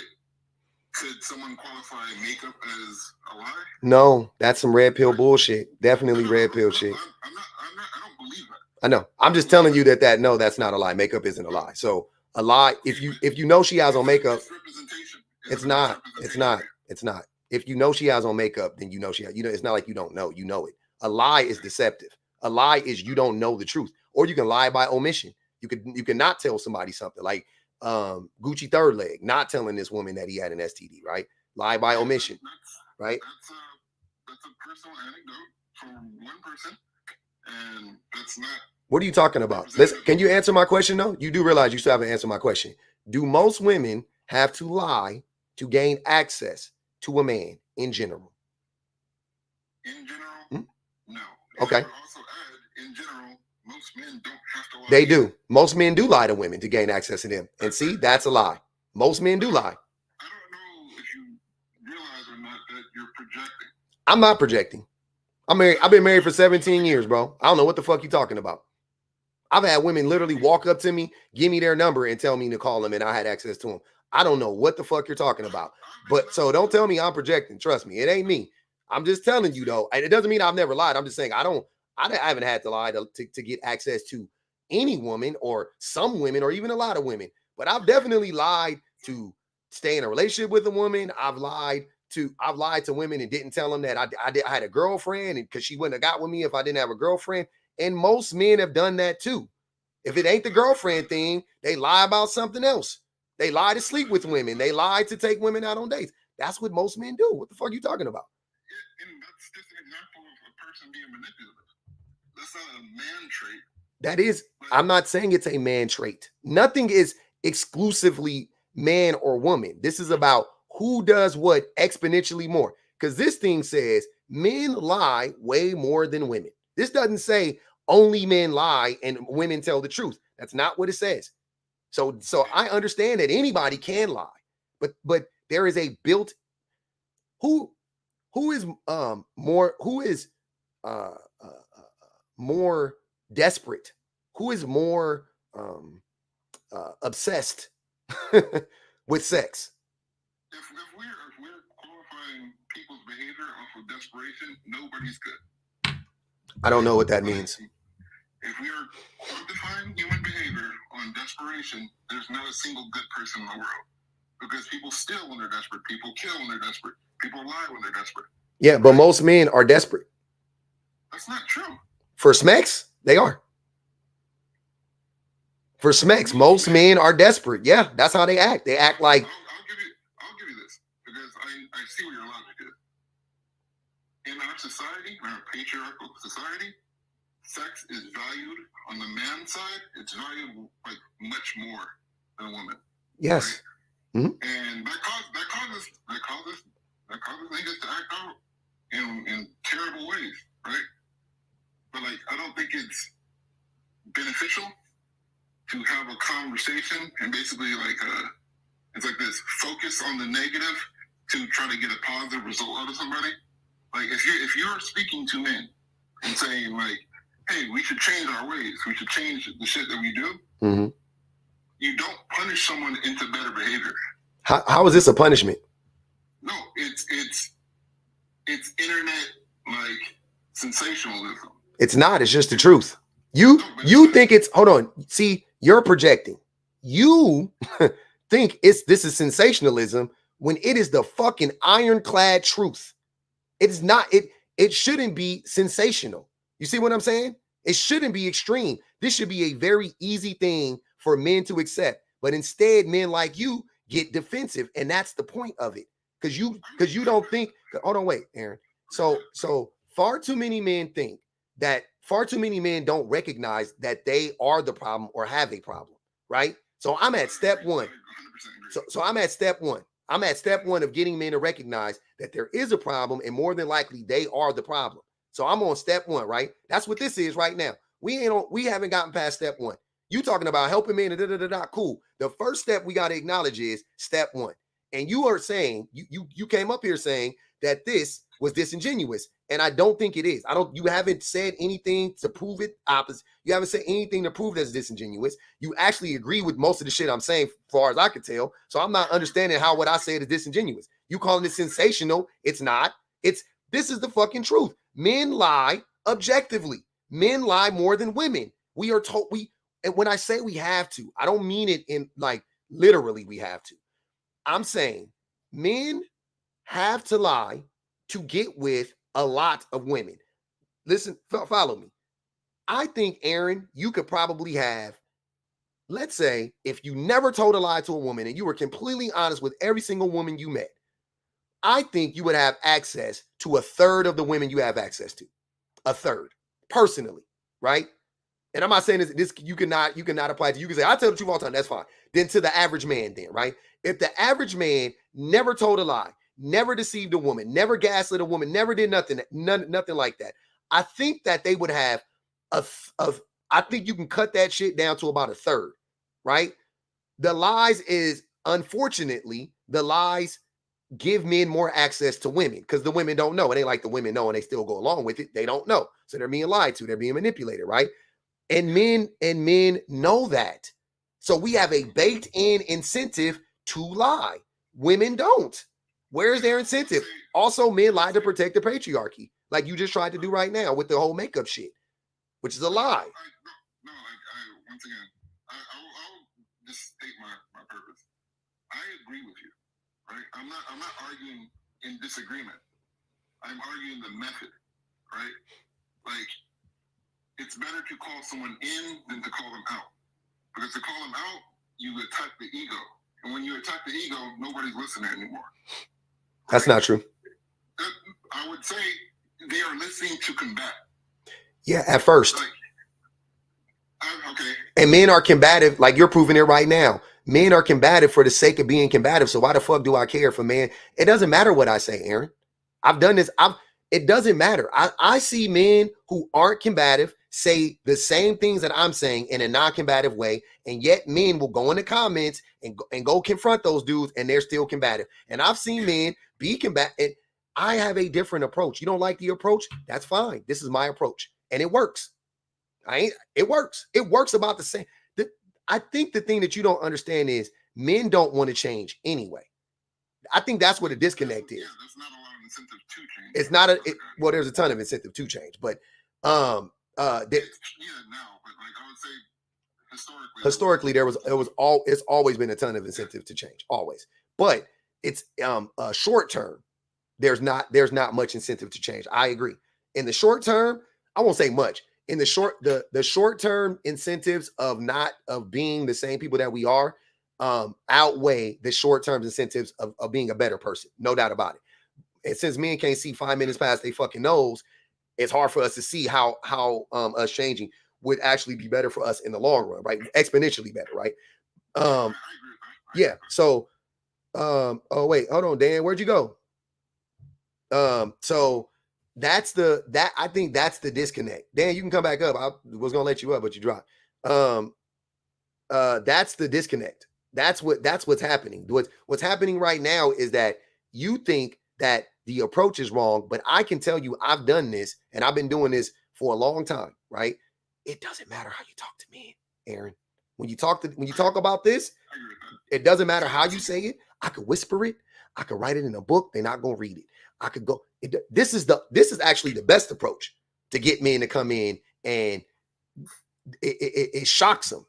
could someone qualify makeup as a lie? No, that's some red pill bullshit. Definitely red pill shit. I don't believe that. I know. I'm just telling you that that's not a lie. Makeup isn't a lie. So a lie, if you know she has on makeup, it's not. If you know she has on makeup, then you know she has, it's not like you don't know, you know it. A lie is deceptive. A lie is you don't know the truth. Or you can lie by omission. You can not tell somebody something like Gucci third leg, not telling this woman that he had an STD, right? Lie by omission, right? That's a personal anecdote from one person, and that's not. What are you talking about? Can you answer my question though? You do realize you still haven't answered my question. Do most women have to lie to gain access to a man in general? In general, no. Okay. I would also add, in general, most men don't have to lie. They do. Most men do lie to women to gain access to them. And see, that's a lie. Most men do lie. I don't know if you realize or not that you're projecting. I'm not projecting. I'm married. I've been married for 17 years, bro. I don't know what the fuck you're talking about. I've had women literally walk up to me, give me their number, and tell me to call them, and I had access to them. I don't know what the fuck you're talking about. But so don't tell me I'm projecting. Trust me, it ain't me. I'm just telling you though, and it doesn't mean I've never lied. I'm just saying I haven't had to lie to get access to any woman or some women or even a lot of women. But I've definitely lied to stay in a relationship with a woman. I've lied to women and didn't tell them that I had a girlfriend, and because she wouldn't have got with me if I didn't have a girlfriend. And most men have done that too. If it ain't the girlfriend thing, they lie about something else. They lie to sleep with women. They lie to take women out on dates. That's what most men do. What the fuck are you talking about? And that's just an example of a person being manipulative. That's not a man trait. That is, I'm not saying it's a man trait. Nothing is exclusively man or woman. This is about who does what exponentially more. Because this thing says men lie way more than women. This doesn't say only men lie and women tell the truth. That's not what it says. So I understand that anybody can lie, but there is a built who is more desperate, who is more obsessed with sex. If we're qualifying people's behavior off of desperation, nobody's good. I don't know what that means. If we are quantifying human behavior on desperation, there's not a single good person in the world. Because people steal when they're desperate. People kill when they're desperate. People lie when they're desperate. Yeah, but most men are desperate. That's not true. For Smex, they are. For Smex, most men are desperate. Yeah, that's how they act. They act like. I'll give you this, because I see where your logic is. In our society, in our patriarchal society, sex is valued on the man's side. It's valued like much more than a woman. Yes. Right? Mm-hmm. And that causes niggas to act out in terrible ways, right? But like, I don't think it's beneficial to have a conversation and basically like it's like this, focus on the negative to try to get a positive result out of somebody. Like if you're speaking to men and saying like, hey, we should change our ways, we should change the shit that we do, mm-hmm. You don't punish someone into better behavior. How is this a punishment? No, it's internet like sensationalism. It's not. It's just the truth. You think it's, hold on. See, you're projecting. You think this is sensationalism when it is the fucking ironclad truth. It is not. It shouldn't be sensational. You see what I'm saying? It shouldn't be extreme. This should be a very easy thing for men to accept. But instead, men like you get defensive, and that's the point of it. Because you don't think, hold on, wait, Aaron. So far too many men think that far too many men don't recognize that they are the problem or have a problem, right? So I'm at step one. So I'm at step one. I'm at step one of getting men to recognize that there is a problem, and more than likely they are the problem. So I'm on step one, right? That's what this is right now. We haven't gotten past step one. You talking about helping men and cool. The first step we got to acknowledge is step one. And you are saying, you came up here saying that this was disingenuous. And I don't think it is. You haven't said anything to prove it opposite. You haven't said anything to prove that's disingenuous. You actually agree with most of the shit I'm saying, as far as I can tell. So I'm not understanding how what I said is disingenuous. You calling it sensational. It's not. This is the fucking truth. Men lie objectively. Men lie more than women. We are told and when I say we have to, I don't mean it in like literally we have to. I'm saying men have to lie to get with a lot of women. Listen, follow me. I think, Aaron, you could probably have, let's say, if you never told a lie to a woman and you were completely honest with every single woman you met, I think you would have access to a third of the women you have access to. A third, personally, right? And I'm not saying this you cannot apply to. You can say, I tell the truth all the time, that's fine. Then to the average man, then, right? If the average man never told a lie, never deceived a woman, never gaslit a woman, never did nothing like that, I think that they would have I think you can cut that shit down to about a third, right? The lies unfortunately, the lies give men more access to women because the women don't know. It ain't like the women know and they still go along with it. They don't know. So they're being lied to. They're being manipulated, right? And men know that. So we have a baked-in incentive to lie. Women don't. Where's their incentive? Also, men lie to protect the patriarchy, like you just tried to do right now with the whole makeup shit, which is a lie. Once again, I'll just state my purpose. I agree with you, right? I'm not arguing in disagreement. I'm arguing the method, right? Like, it's better to call someone in than to call them out. Because to call them out, you attack the ego. And when you attack the ego, nobody's listening anymore. That's not true. I would say they are listening to combat. Yeah, at first. Like, okay. And men are combative, like you're proving it right now. Men are combative for the sake of being combative. So why the fuck do I care if a man? It doesn't matter what I say, Aaron. I've done this. It doesn't matter. I see men who aren't combative say the same things that I'm saying in a non-combative way, and yet men will go in the comments and go confront those dudes, and they're still combative. And I've seen men be combative. I have a different approach. You don't like the approach? That's fine. This is my approach, and it works. It works. It works about the same. I think the thing that you don't understand is men don't want to change anyway. I think that's where the disconnect is. Yeah, there's not a lot of incentive to change. It's not well, there's a ton of incentive to change, but now, but like I would say historically it's always been a ton of incentive to change, always. But it's short term. There's not much incentive to change. I agree. In the short term, I won't say much. In the short term incentives of being the same people that we are outweigh the short term incentives of being a better person. No doubt about it. And since men can't see 5 minutes past their fucking nose, it's hard for us to see how us changing would actually be better for us in the long run, right? Exponentially better, right? Yeah. So, oh wait, hold on, Dan, where'd you go? So I think that's the disconnect. Dan, you can come back up. I was gonna let you up, but you dropped. That's the disconnect. That's what's happening. What's happening right now is that you think that the approach is wrong, but I can tell you I've done this and I've been doing this for a long time, right? It doesn't matter how you talk to me, Aaron. When you talk about this, it doesn't matter how you say it. I could whisper it. I could write it in a book. They're not gonna read it. I could go. This is actually the best approach to get men to come in, and it shocks them,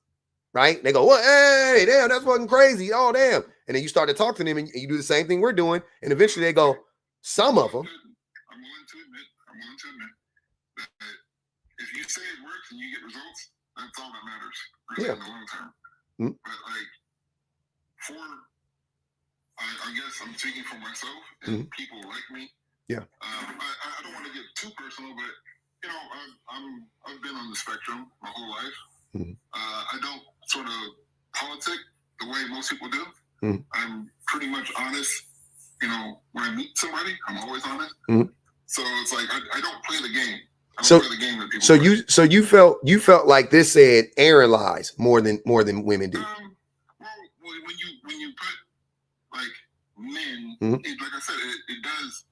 right? They go, "Well, hey, damn, that's fucking crazy. Oh, damn!" And then you start to talk to them, and you do the same thing we're doing, and eventually they go. Some of them. I'm willing to admit that if you say it works and you get results, That's all that matters, really, in the long term. Mm-hmm. But like, I guess I'm speaking for myself and Mm-hmm. people like me. Yeah. I don't want to get too personal, but you know, I've been on the spectrum my whole life. Mm-hmm. I don't sort of politic the way most people do. Mm-hmm. I'm pretty much honest. You know, when I meet somebody, I'm always honest. Mm-hmm. So it's like I don't play the game. I don't So, play the game that people so play. you felt like this said Aaron lies more than women do. Well, when you put like men, Mm-hmm. like I said, it does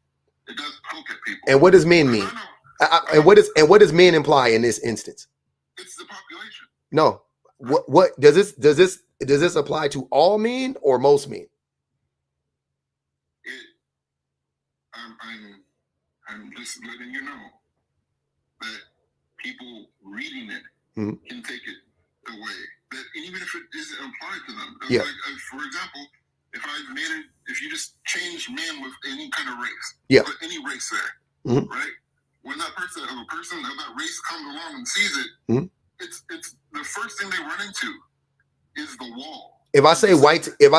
poke at people. And what does men mean? And what does men imply in this instance? It's the population. No. What does this apply to all men or most men? I'm just letting you know that people reading it Mm-hmm. can take it the way that even if it isn't applied to them. Yeah. Like, for example, if you just change men with any kind of race, yeah, put any race there, mm-hmm. right? When a person of that race comes along and sees it, mm-hmm. it's the first thing they run into is the wall. If I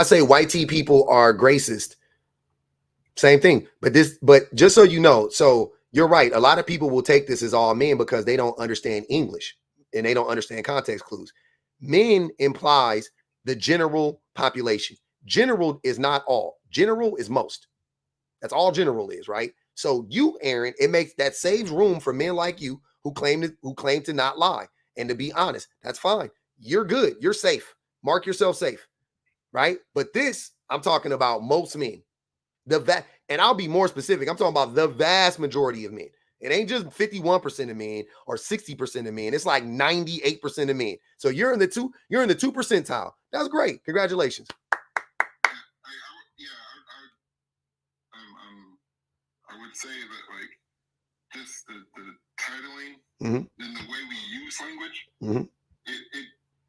say white tea people are racist, same thing. But just so you know, so you're right. A lot of people will take this as all men because they don't understand English and they don't understand context clues. Men implies the general population. General is not all. General is most. That's all general is, right? So you, Aaron, that saves room for men like you who claim to not lie and to be honest. That's fine. You're good. You're safe. Mark yourself safe, right? But this, I'm talking about most men. And I'll be more specific. I'm talking about the vast majority of men. It ain't just 51% of men or 60% of men. It's like 98% of men. So you're in the 2 percentile. That's great. Congratulations. I would say that like just the titling mm-hmm. and the way we use language. Mm-hmm.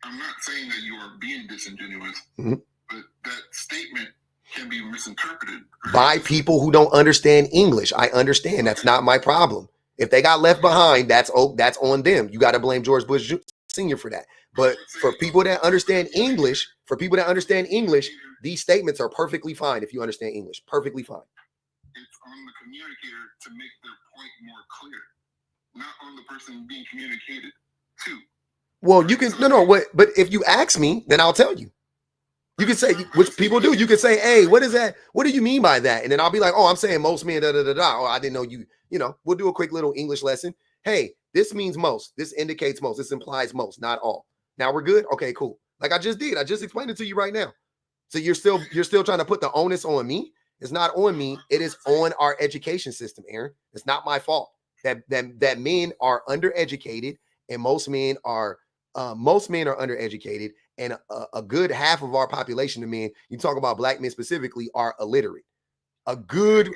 I'm not saying that you are being disingenuous, mm-hmm. but that statement can be misinterpreted by people who don't understand English. I understand. That's not my problem. If they got left behind, that's on them. You got to blame George Bush Sr. for that. But for people that understand English, these statements are perfectly fine if you understand English. Perfectly fine. It's on the communicator to make their point more clear, not on the person being communicated to. Well, you can but if you ask me, then I'll tell you. You can say, which people do. You can say, hey, what is that? What do you mean by that? And then I'll be like, oh, I'm saying most men, da, da, da, da. Oh, I didn't know we'll do a quick little English lesson. Hey, this means most. This indicates most. This implies most, not all. Now we're good? Okay, cool. Like I just did. I just explained it to you right now. So you're still trying to put the onus on me. It's not on me. It is on our education system, Aaron. It's not my fault that men are undereducated and most men are undereducated. And a good half of our population of men, you talk about black men specifically, are illiterate. A good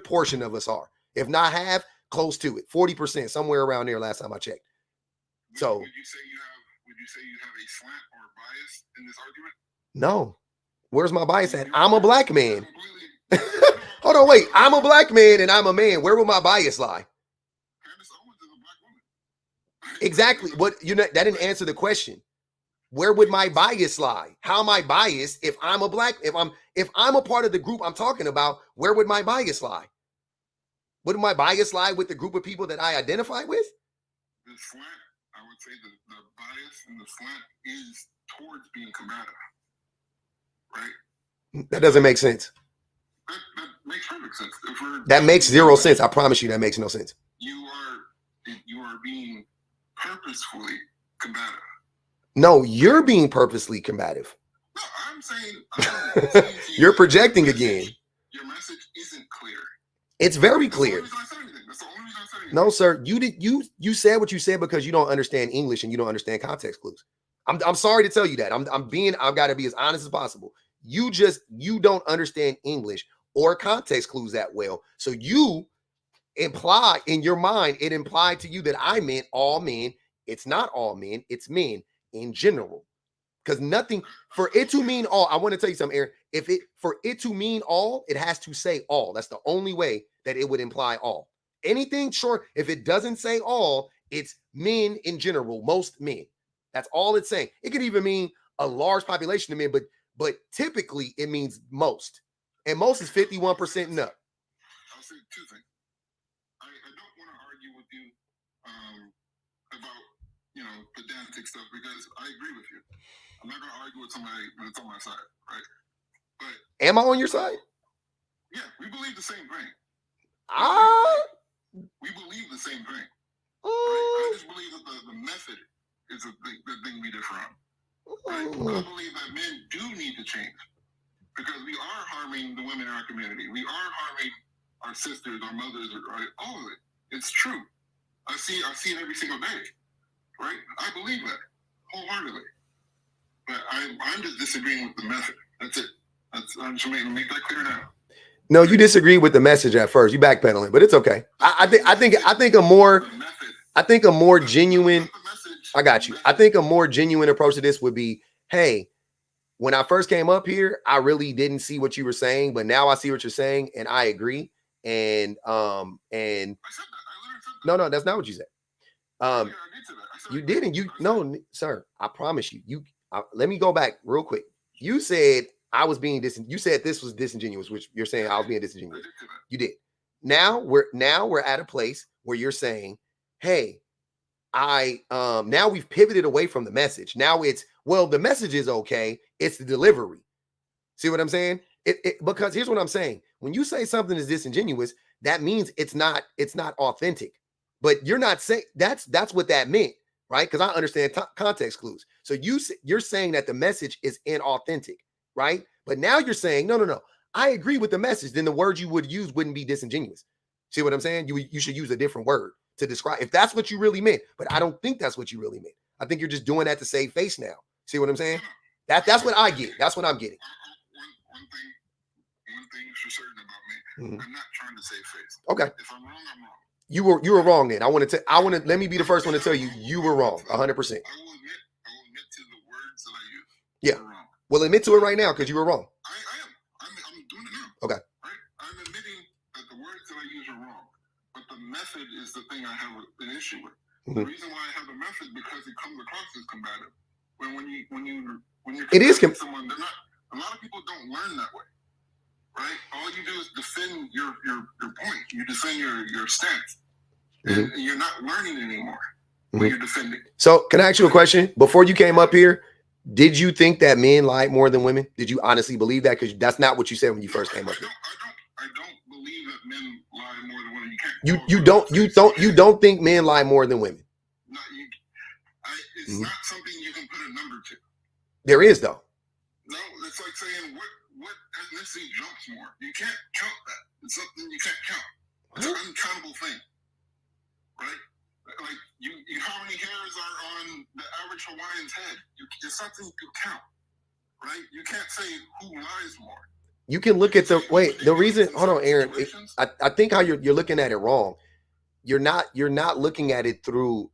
portion of us are, if not half, close to it, 40%, somewhere around there. Last time I checked. So, would you say you have a slant or bias in this argument? No. Where's my bias at? I'm a black man. Hold on, wait. I'm a black man and I'm a man. Where will my bias lie? Exactly. That didn't answer the question. Where would my bias lie? How am I biased if I'm a black? If I'm a part of the group I'm talking about, where would my bias lie? Would my bias lie with the group of people that I identify with? The slant, I would say the bias and the slant is towards being combative, right? That doesn't make sense. That makes perfect sense. That makes zero sense. I promise you, that makes no sense. You are being purposefully combative. No, you're being purposely combative. No, I'm saying you're projecting again. Your message isn't clear. It's very clear. That's the only reason I said anything. No, sir. You said what you said because you don't understand English and you don't understand context clues. I'm sorry to tell you that. I've got to be as honest as possible. You don't understand English or context clues that well. So you imply in your mind, it implied to you that I meant all men. It's not all men, it's men in general. Because nothing for it to mean all. I want to tell you something, Aaron. For it to mean all, it has to say all. That's the only way that it would imply all. Anything short, if it doesn't say all, it's men in general, most men. That's all it's saying. It could even mean a large population of men, but typically it means most. And most is 51% and up. I'll say two things. I don't want to argue with you about, you know, pedantic stuff, because I agree with you. I'm not going to argue with somebody that's on my side, right? But am I on your side? Yeah, we believe the same thing. We believe the same thing. Right? I just believe that the method is the thing we differ on. Right? I believe that men do need to change, because we are harming the women in our community. We are harming our sisters, our mothers, right? All of it. It's true. I see it every single day. Right? I believe that wholeheartedly. But I'm just disagreeing with the method. That's it. I'm just make that clear now. No, you disagree with the message at first. You backpedaling, but it's okay. I think a more genuine. I got you. I think a more genuine approach to this would be, hey, when I first came up here, I really didn't see what you were saying, but now I see what you're saying, and I agree. And no, that's not what you said. You didn't. No, sir. I promise you. Let me go back real quick. You said I was being you said this was disingenuous, which you're saying I was being disingenuous. You did. Now we're at a place where you're saying, hey, now we've pivoted away from the message. Now it's, well, the message is okay. It's the delivery. See what I'm saying? Because here's what I'm saying. When you say something is disingenuous, that means it's not authentic. But you're not saying that's what that meant, right? Because I understand context clues. So you're saying that the message is inauthentic, right? But now you're saying, no. I agree with the message. Then the word you would use wouldn't be disingenuous. See what I'm saying? You should use a different word to describe, if that's what you really meant. But I don't think that's what you really meant. I think you're just doing that to save face now. See what I'm saying? That's what I get. That's what I'm getting. One thing is for certain about me. I'm not trying to save face. Okay. If I'm wrong, I'm wrong. You were wrong then. Let me be the first one to tell you were wrong. 100%. I will admit to the words that I use. Yeah. Wrong. Well, admit to it right now, because you were wrong. I am. I'm doing it now. Okay. Right? I'm admitting that the words that I use are wrong, but the method is the thing I have an issue with. The reason why I have the method, because it comes across as combative. When you're combating someone, they're not. A lot of people don't learn that way. Right? All you do is defend your point. You defend your stance. And you're not learning anymore when you're defending. So can I ask you a question? Before you came up here, did you think that men lied more than women? Did you honestly believe that? Because that's not what you said when you first came up here. I don't believe that men lie more than women. You don't think men lie more than women? No, it's not something you can put a number to. There is, though. No, it's like saying what ethnicity jumps more. You can't count that. It's something you can't count. It's an uncountable thing, right? Like how many hairs are on the average Hawaiian's head? It's something you can count, right? You can't say who lies more. You can look at the reason. Hold on, Aaron. I think how you're looking at it wrong. You're not looking at it through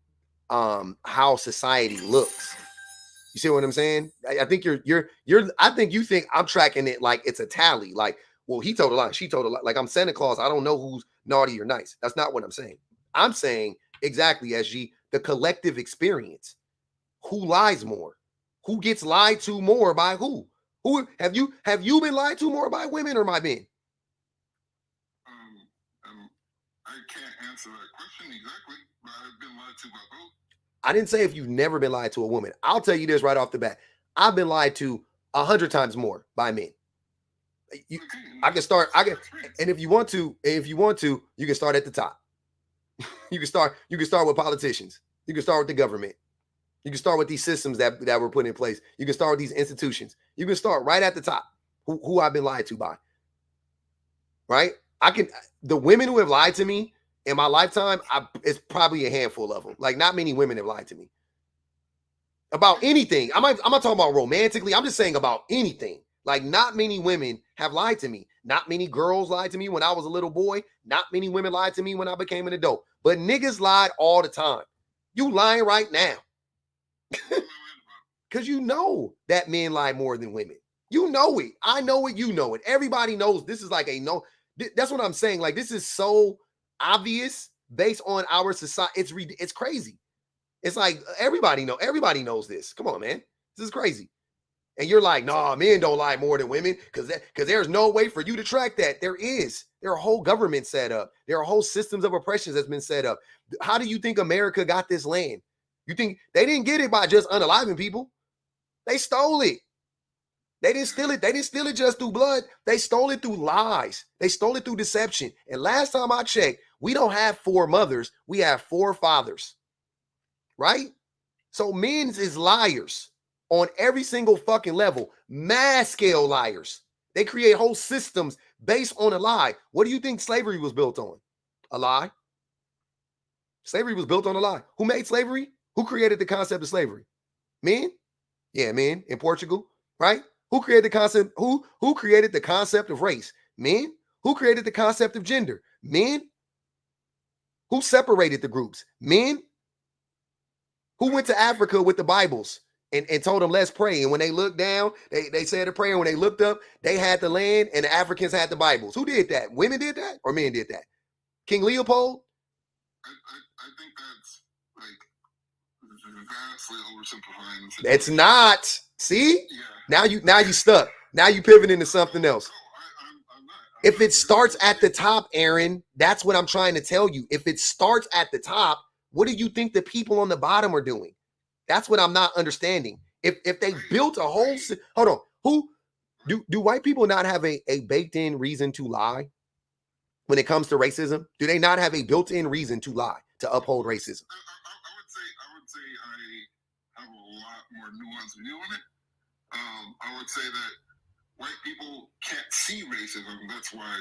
how society looks. You see what I'm saying? I think I think you think I'm tracking it like it's a tally. Like, well, he told a lie, she told a lie. Like I'm Santa Claus. I don't know who's naughty or nice. That's not what I'm saying. I'm saying exactly, SG, the collective experience. Who lies more? Who gets lied to more by who? Who have you been lied to more by women or by men? I can't answer that question exactly, but I've been lied to by both. I didn't say if you've never been lied to a woman. I'll tell you this right off the bat. I've been lied to 100 times more by men. I can start. And if you want to, you can start at the top. You can start with politicians. You can start with the government. You can start with these systems that were put in place. You can start with these institutions. You can start right at the top. Who I've been lied to by. Right? The women who have lied to me in my lifetime, it's probably a handful of them. Like, not many women have lied to me about anything. I'm not talking about romantically. I'm just saying about anything. Like, not many women have lied to me. Not many girls lied to me when I was a little boy. Not many women lied to me when I became an adult. But niggas lied all the time. You lying right now. Because you know that men lie more than women. You know it. I know it. You know it. Everybody knows this is like a no. That's what I'm saying. Like, this is so obvious based on our society. It's crazy. It's like everybody knows this. Come on, man. This is crazy. And you're like, nah, men don't lie more than women because there's no way for you to track that. There is. There are whole governments set up. There are whole systems of oppressions that's been set up. How do you think America got this land? You think they didn't get it by just unaliving people? They stole it. They didn't steal it. They didn't steal it just through blood. They stole it through lies. They stole it through deception. And last time I checked, we don't have 4 mothers. We have 4 fathers. Right? So men is liars on every single fucking level. Mass scale liars. They create whole systems based on a lie. What do you think slavery was built on? A lie. Slavery was built on a lie. Who made slavery? Who created the concept of slavery? Men? Yeah, men in Portugal, right? Who created the concept? Who created the concept of race? Men. Who created the concept of gender? Men. Who separated the groups? Men. Who went to Africa with the Bibles and told them, let's pray? And when they looked down, they said a prayer. When they looked up, they had the land and the Africans had the Bibles. Who did that? Women did that or men did that? King Leopold? I think that's like vastly oversimplifying. That's not. See? Yeah. Now you stuck. Now you pivot into something else. I'm not. If it starts at the top, Aaron, that's what I'm trying to tell you. If it starts at the top, what do you think the people on the bottom are doing? That's what I'm not understanding. If they built a whole, hold on, who do white people not have a baked-in reason to lie when it comes to racism? Do they not have a built-in reason to lie, to uphold racism? I would say I have a lot more nuance view on it. I would say that white people can't see racism. That's why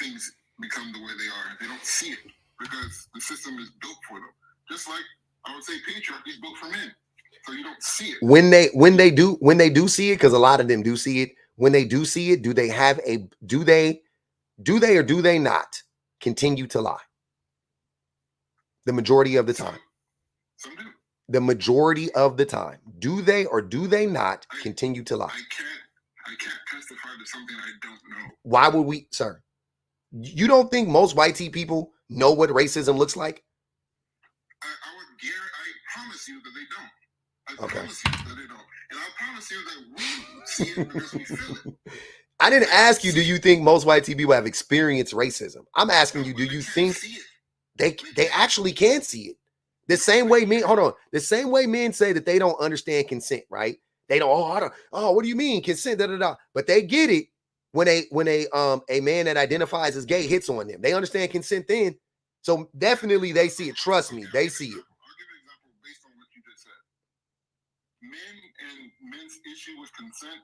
things become the way they are. They don't see it because the system is built for them. Just like I would say patriarchy is built for men, so you don't see it. When they do see it, because a lot of them do see it. When they do see it, do they or do they not continue to lie? The majority of the time. Some do. The majority of the time. Do they or do they not continue to lie? I can't testify to something I don't know. Why would we, sir? You don't think most white people know what racism looks like? I promise you that they don't. I promise you that they don't. And I promise you that we see it because we feel it. I didn't ask you, do you think most white people have experienced racism? I'm asking you, do you think they actually can see it? The same way men say that they don't understand consent, right? They don't, what do you mean consent? But they get it when a man that identifies as gay hits on them. They understand consent then. So definitely they see it. Trust me, they see it. I'll give an example based on what you just said. Men's issue with consent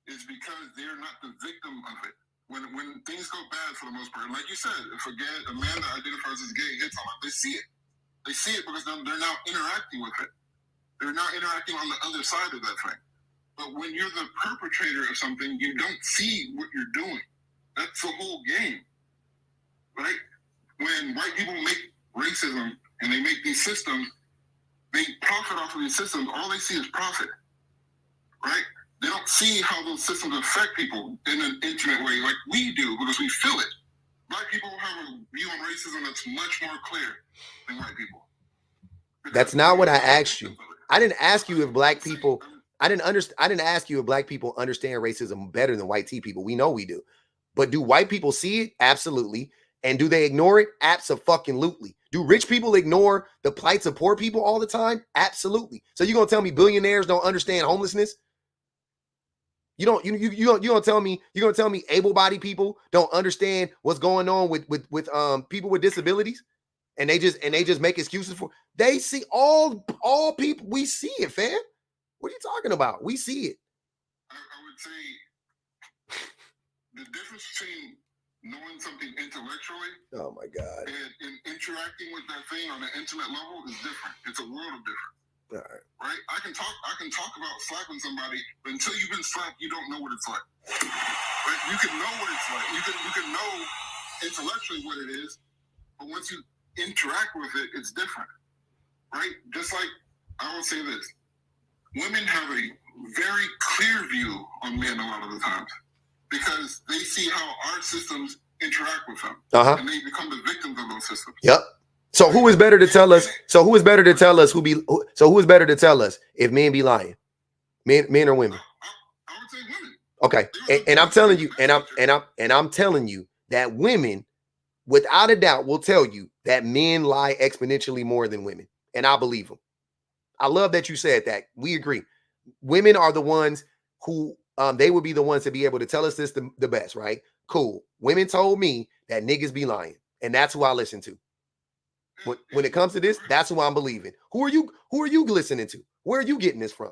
is because they're not the victim of it. When things go bad for the most part, like you said, if a man that identifies as gay hits on them, they see it. They see it because they're now interacting with it. They're now interacting on the other side of that thing. But when you're the perpetrator of something, you don't see what you're doing. That's the whole game, right? When white people make racism and they make these systems, they profit off of these systems. All they see is profit, right? They don't see how those systems affect people in an intimate way like we do because we feel it. Black people have a view on racism that's much more clear than white people. That's not what I asked you. I didn't ask you if black people. I didn't ask you if black people understand racism better than white people. We know we do. But do white people see it? Absolutely. And do they ignore it? Abso-fucking-lutely. Do rich people ignore the plights of poor people all the time? Absolutely. So you're gonna tell me billionaires don't understand homelessness? You're gonna tell me able-bodied people don't understand what's going on with people with disabilities? And they just make excuses for. They see all people. We see it, fam. What are you talking about? We see it. I would say the difference between knowing something intellectually, oh my God, and interacting with that thing on an intimate level is different. It's a world of difference. All right. Right? I can talk about slapping somebody, but until you've been slapped, you don't know what it's like. Right? You can know what it's like. You can know intellectually what it is, but once you interact with it, it's different. Right? Just like I will say this. Women have a very clear view on men a lot of the times because they see how our systems interact with them. And they become the victims of those systems. Yep. So who is better to tell us? So who is better to tell us who is better to tell us if men be lying? Men or women? I would say women. Okay. And I'm telling you, and I'm telling you that women, without a doubt, will tell you that men lie exponentially more than women. And I believe them. I love that you said that. We agree. Women are the ones who they would be the ones to be able to tell us this the best, right? Cool. Women told me that niggas be lying, and that's who I listen to. When it comes to this, that's who I'm believing. Who are you listening to? Where are you getting this from?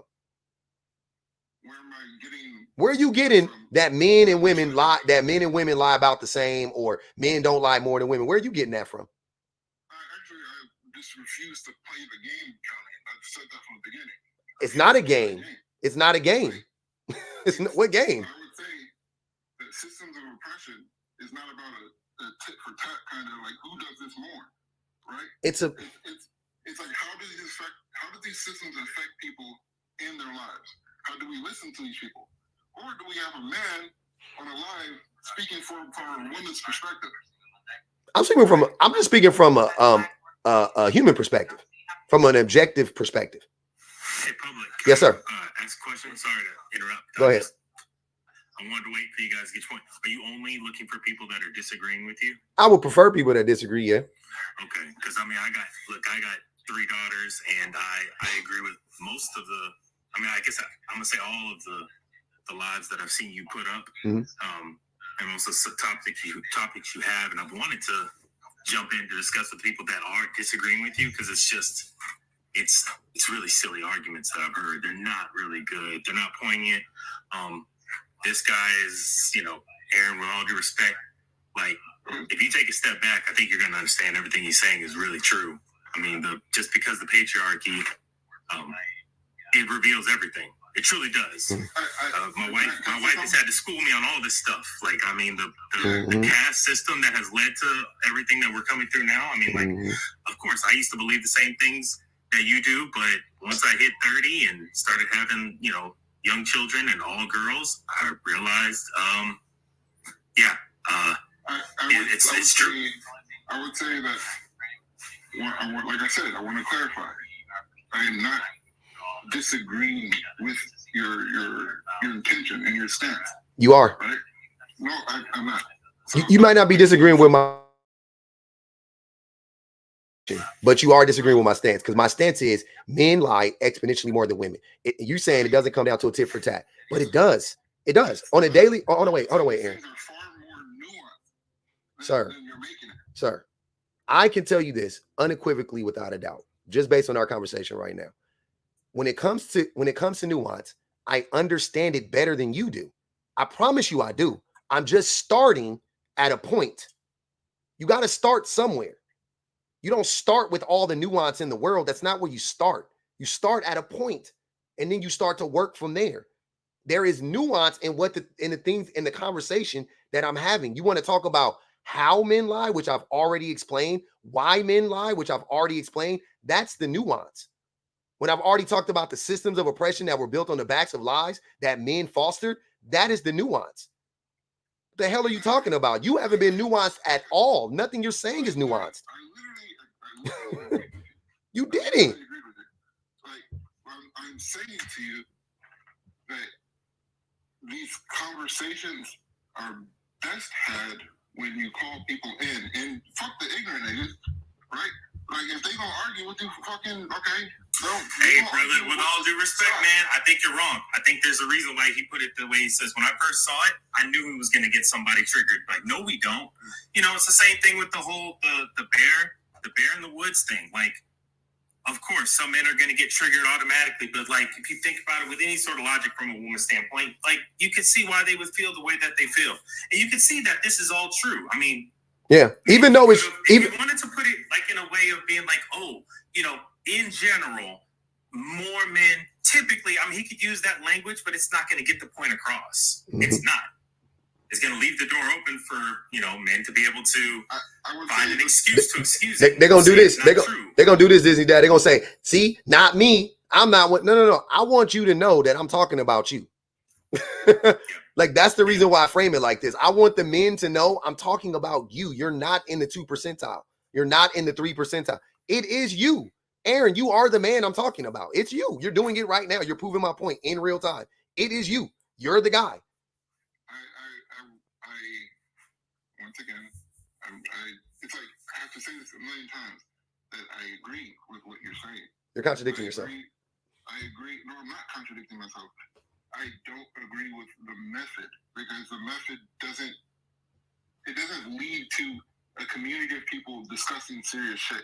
Where am I getting? Where are you getting that men and women lie? That men and women lie about the same, or men don't lie more than women? Where are you getting that from? I just refuse to play the game, Charlie. I've said that from the beginning. It's not a game. It's not a game. It's not, what game? I would say that systems of oppression is not about a tit for tat kind of like who does this more, right? It's like how do these systems affect people in their lives? How do we listen to these people? Or do we have a man on a live speaking from a woman's perspective? I'm just speaking from a human perspective, from an objective perspective. Hey, Public. Yes, sir. Ask a question. Sorry to interrupt. Go ahead. I wanted to wait for you guys to get your point. Are you only looking for people that are disagreeing with you? I would prefer people that disagree, yeah. Okay, because I mean, I got 3 daughters, and I agree with most of the. I mean, I guess I'm gonna say all of the lives that I've seen you put up, and most of the topics you have, and I've wanted to jump in to discuss with people that are disagreeing with you because it's really silly arguments that I've heard. They're not really good. They're not poignant. This guy is, Aaron, with all due respect, like, if you take a step back, I think you're going to understand everything he's saying is really true. I mean, just because the patriarchy, it reveals everything. It truly does. My wife has had to school me on all this stuff. Like, I mean, the caste system that has led to everything that we're coming through now. I mean, like, of course, I used to believe the same things that you do, but once I hit 30 and started having, young children and all girls, I realized, it's true. I would say that, like I said, I want to clarify. I am not disagreeing with your intention and your stance. You are. Right? No, I'm not. So, you might not be disagreeing with my, but you are disagreeing with my stance, because my stance is men lie exponentially more than women. You're saying it doesn't come down to a tit for tat, but it does. It does on a daily. Hold on, wait, Aaron. Sir, I can tell you this unequivocally, without a doubt, just based on our conversation right now. When it comes to nuance, I understand it better than you do. I promise you I do. I'm just starting at a point. You got to start somewhere. You don't start with all the nuance in the world. That's not where you start. You start at a point, and then you start to work from there. There is nuance in the things in the conversation that I'm having. You want to talk about how men lie, which I've already explained, why men lie, which I've already explained. That's the nuance. When I've already talked about the systems of oppression that were built on the backs of lies that men fostered, that is the nuance. What the hell are you talking about? You haven't been nuanced at all. Nothing you're saying is nuanced. You didn't. I'm saying to you that these conversations are best had when you call people in, and fuck the ignorant niggas, right? Like, if they gonna argue with you, fucking, okay. Hey, brother, with all due respect, man, I think you're wrong. I think there's a reason why he put it the way he says. When I first saw it, I knew he was going to get somebody triggered. Like, no, we don't. It's the same thing with the whole, the bear in the woods thing. Like, of course, some men are going to get triggered automatically. But, like, if you think about it with any sort of logic from a woman's standpoint, like, you can see why they would feel the way that they feel. And you can see that this is all true. I mean, yeah, even though it's if you wanted to put it like in a way of being like, in general, more men typically, I mean, he could use that language, but it's not going to get the point across. It's not. It's going to leave the door open for, men to be able to find an excuse to excuse it. They're going to do this. They're going to do this, Disney Dad. They're going to say, see, not me. I'm not what. No. I want you to know that I'm talking about you. Like, that's the reason why I frame it like this. I want the men to know I'm talking about you. You're not in the 2 percentile. You're not in the 3 percentile. It is you. Aaron, you are the man I'm talking about. It's you. You're doing it right now. You're proving my point in real time. It is you. You're the guy. Once again, it's like I have to say this a million times that I agree with what you're saying. You're contradicting yourself. I agree. No, I'm not contradicting myself. I don't agree with the method because the method doesn't lead to a community of people discussing serious shit.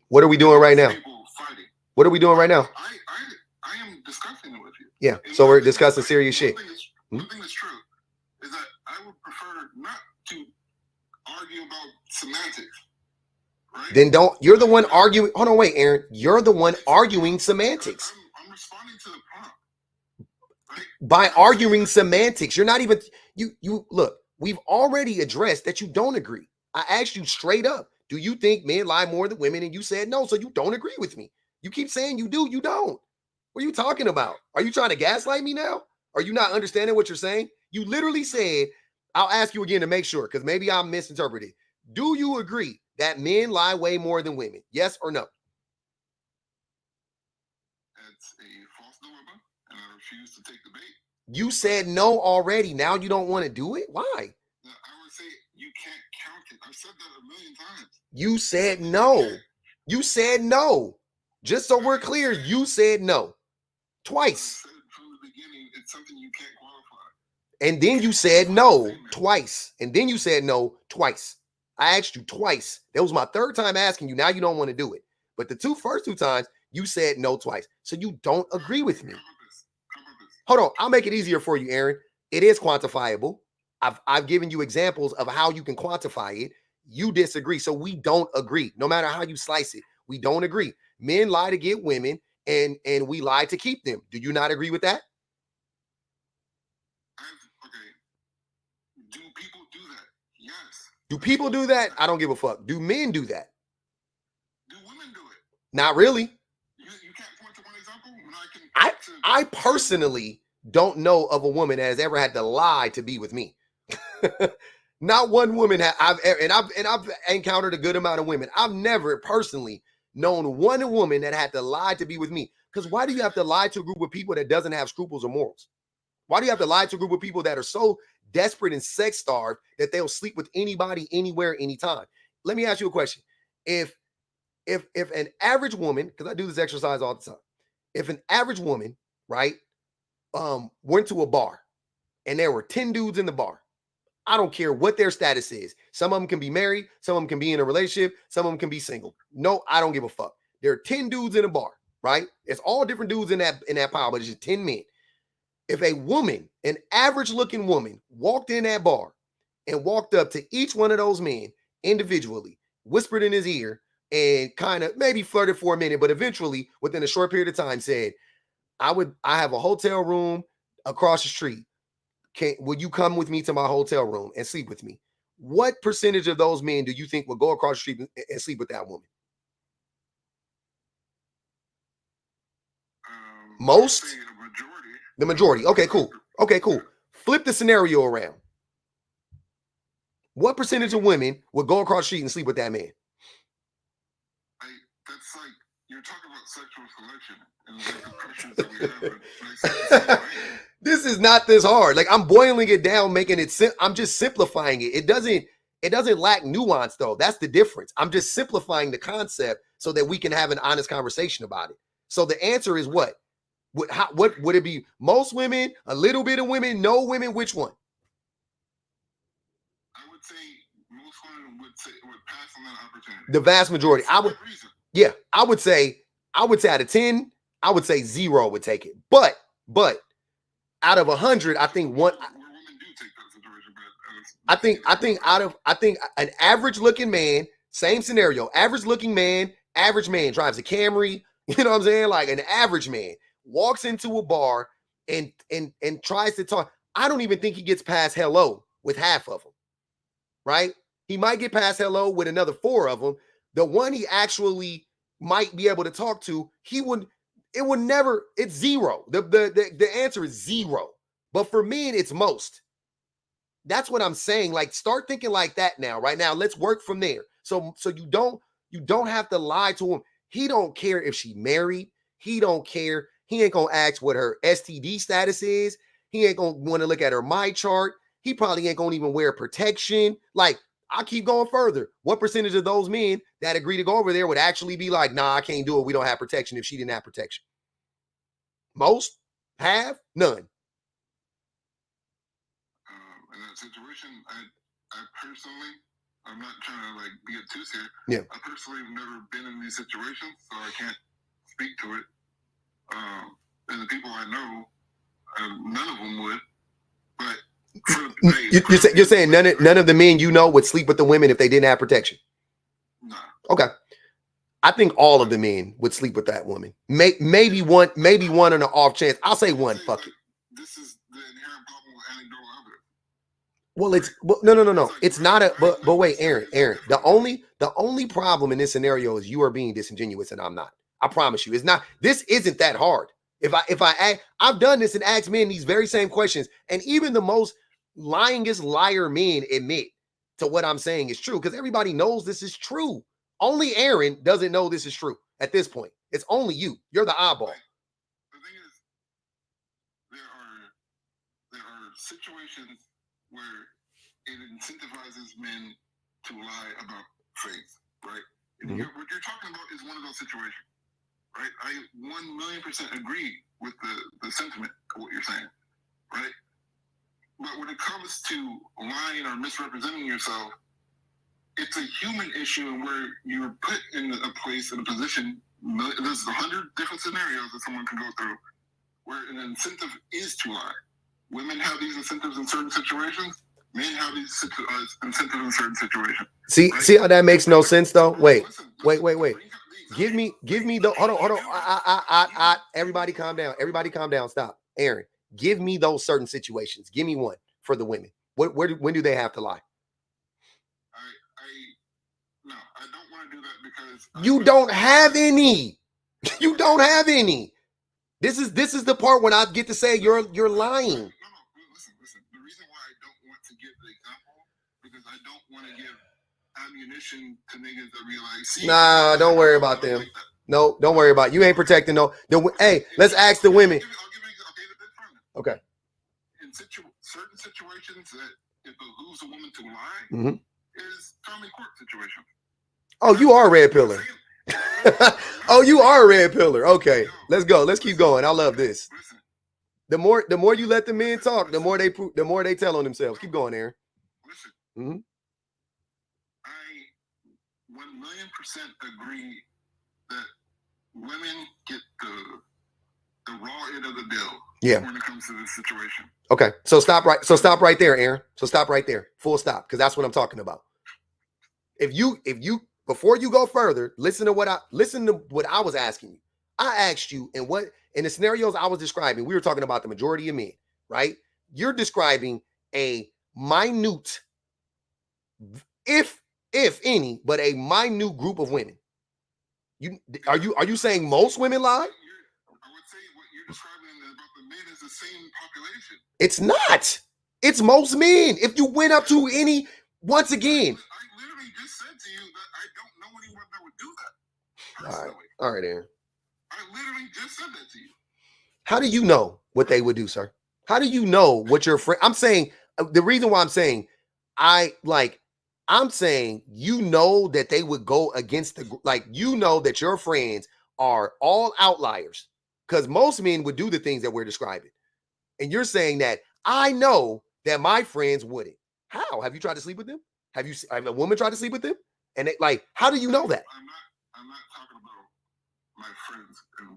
What are we doing right now? People fighting. What are we doing right now? I am discussing it with you. Yeah. So we're discussing serious shit. One thing that's true is that I would prefer not to argue about semantics. Right? Then don't. You're the one arguing. Hold on, wait, Aaron. You're the one arguing semantics. I'm responding to the prompt. Right? By arguing semantics, you're not even. You look. We've already addressed that you don't agree. I asked you straight up. Do you think men lie more than women? And you said no. So you don't agree with me. You keep saying you do. You don't. What are you talking about? Are you trying to gaslight me now? Are you not understanding what you're saying? You literally said, I'll ask you again to make sure, because maybe I misinterpreted. Do you agree that men lie way more than women? Yes or no? That's a false dilemma, and I refuse to take the bait. You said no already. Now you don't want to do it? Why? I would say you can't count it. I've said that a million times. You said no. You said no. Just so we're clear, you said no. Twice. I said from the beginning, it's something you can't qualify. And then you said no twice. And then you said no twice. I asked you twice. That was my third time asking you. Now you don't want to do it. But the first two times, you said no twice. So you don't agree with me. How about this? Hold on. I'll make it easier for you, Aaron. It is quantifiable. I've given you examples of how you can quantify it. You disagree. So we don't agree. No matter how you slice it, we don't agree. Men lie to get women, and we lie to keep them. Do you not agree with that? Okay. Do people do that? Yes. Do people do that? I don't give a fuck. Do men do that? Do women do it? Not really. You can't point to one example when I can. I personally don't know of a woman that has ever had to lie to be with me. Not one woman I've encountered a good amount of women. I've never personally known one woman that had to lie to be with me. Because why do you have to lie to a group of people that doesn't have scruples or morals? Why do you have to lie to a group of people that are so desperate and sex starved that they'll sleep with anybody, anywhere, anytime? Let me ask you a question. If an average woman, because I do this exercise all the time, if an average woman, right, went to a bar and there were 10 dudes in the bar, I don't care what their status is. Some of them can be married. Some of them can be in a relationship. Some of them can be single. No, I don't give a fuck. There are 10 dudes in a bar, right? It's all different dudes in that pile, but it's just 10 men. If a woman, an average looking woman, walked in that bar and walked up to each one of those men individually, whispered in his ear, and kind of maybe flirted for a minute, but eventually within a short period of time said, I have a hotel room across the street. Would you come with me to my hotel room and sleep with me? What percentage of those men do you think will go across the street and sleep with that woman? Most? The majority. Okay, cool. Okay, cool. Flip the scenario around. What percentage of women would go across the street and sleep with that man? That's like, you're talking about sexual selection and like the pressures that we have. This is not this hard. Like, I'm boiling it down, making it I'm just simplifying it. It doesn't lack nuance though. That's the difference. I'm just simplifying the concept so that we can have an honest conversation about it. So the answer is what? What would it be? Most women, a little bit of women, no women, which one? I would say most women would pass on that opportunity. The vast majority. I would say out of 10, I would say 0 would take it. But out of 100, I think one. I think an average looking man, same scenario, average looking man, average man drives a Camry. You know what I'm saying? Like an average man walks into a bar and tries to talk. I don't even think he gets past hello with half of them, right? He might get past hello with another 4 of them. The one he actually might be able to talk to, it's 0. The answer is 0. But for men, it's most. That's what I'm saying. Like, start thinking like that now. Right now, let's work from there. So you don't have to lie to him. He don't care if she married. He don't care. He ain't gonna ask what her STD status is. He ain't gonna want to look at her my chart. He probably ain't gonna even wear protection. Like, I keep going further. What percentage of those men that agree to go over there would actually be like, nah, I can't do it. We don't have protection if she didn't have protection? Most have none. In that situation, I personally, I'm not trying to like be obtuse here. Yeah. I personally have never been in these situations, so I can't speak to it. And the people I know, none of them would. But you're saying none of the men you know would sleep with the women if they didn't have protection? Nah. Okay. I think all of the men would sleep with that woman. Maybe one on an off chance. I'll say one. Fuck it. This is the inherent problem with anecdotal evidence. Well, no. It's not a. But wait, Aaron. The only problem in this scenario is you are being disingenuous and I'm not. I promise you, it's not. This isn't that hard. I've done this and asked men these very same questions, and even the most lyingest liar men admit to what I'm saying is true because everybody knows this is true. Only Aaron doesn't know this is true at this point. It's only you. You're the eyeball. The thing is, there are situations where it incentivizes men to lie about faith, right? Mm-hmm. What you're talking about is one of those situations, right? I 1,000,000% agree with the sentiment of what you're saying, right? But when it comes to lying or misrepresenting yourself, it's a human issue where you're put in a place, in a position. There's 100 different scenarios that someone can go through where an incentive is to lie. Women have these incentives in certain situations. Men have these incentives in certain situations. See how that makes no sense though? Wait. Give me the hold on. I everybody calm down. Stop. Aaron, give me those certain situations. Give me one for the women. When do they have to lie? No, I don't want to do that because you don't have any. You don't have any. This is the part when I get to say you're lying. No, listen. The reason why I don't want to give the example because I don't want to give ammunition to niggas that realize. Nah, don't worry about them. Like no, don't worry about it. You ain't protecting no. Hey, let's ask the women. I'll give you okay. In certain situations that it behooves a woman to lie is family court situation. Oh, you are a red pillar. Oh, you are a red pillar. Okay, let's go. Let's keep going. I love this. The more you let the men talk, the more they tell on themselves. Keep going, Aaron. Listen. I 1,000,000% agree that women get the raw end of the deal. Yeah. When it comes to this situation. Okay. So stop right there, Aaron. So stop right there. Full stop. Because that's what I'm talking about. If you before you go further, listen to what I was asking you. I asked you in the scenarios I was describing, we were talking about the majority of men, right? You're describing a minute, if any, but a minute group of women. Are you saying most women lie? I would say what you're describing about the men is the same population. It's not. It's most men. If you went up to any, once again. I literally just said to you that I don't know anyone that would do that. All right, Aaron. I literally just said that to you. How do you know what they would do, sir? How do you know what your friend? I'm saying the reason why I'm saying I'm saying you know that they would go against that your friends are all outliers because most men would do the things that we're describing. And you're saying that I know that my friends wouldn't. How? Have you tried to sleep with them? Have a woman tried to sleep with them? And how do you know that? I'm not talking about my friends. I'm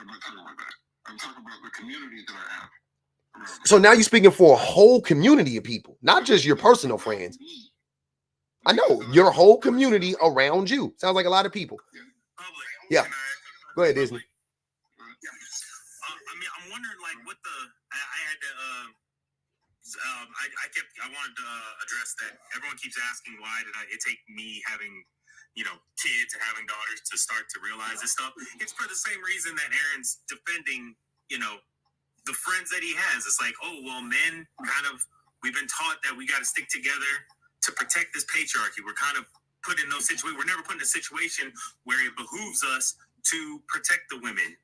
not talking about that. I'm talking about the community that I have. So now you're speaking for a whole community of people, not just your personal friends. I know your whole community around you. Sounds like a lot of people. Yeah. Go ahead, Disney. I'm wondering, what I wanted to address that. Everyone keeps asking why did it take me having, kids and having daughters to start to realize this stuff. It's for the same reason that Aaron's defending, the friends that he has. It's like, oh, well, men we've been taught that we got to stick together to protect this patriarchy. We're kind of put in those situations. We're never put in a situation where it behooves us to protect the women.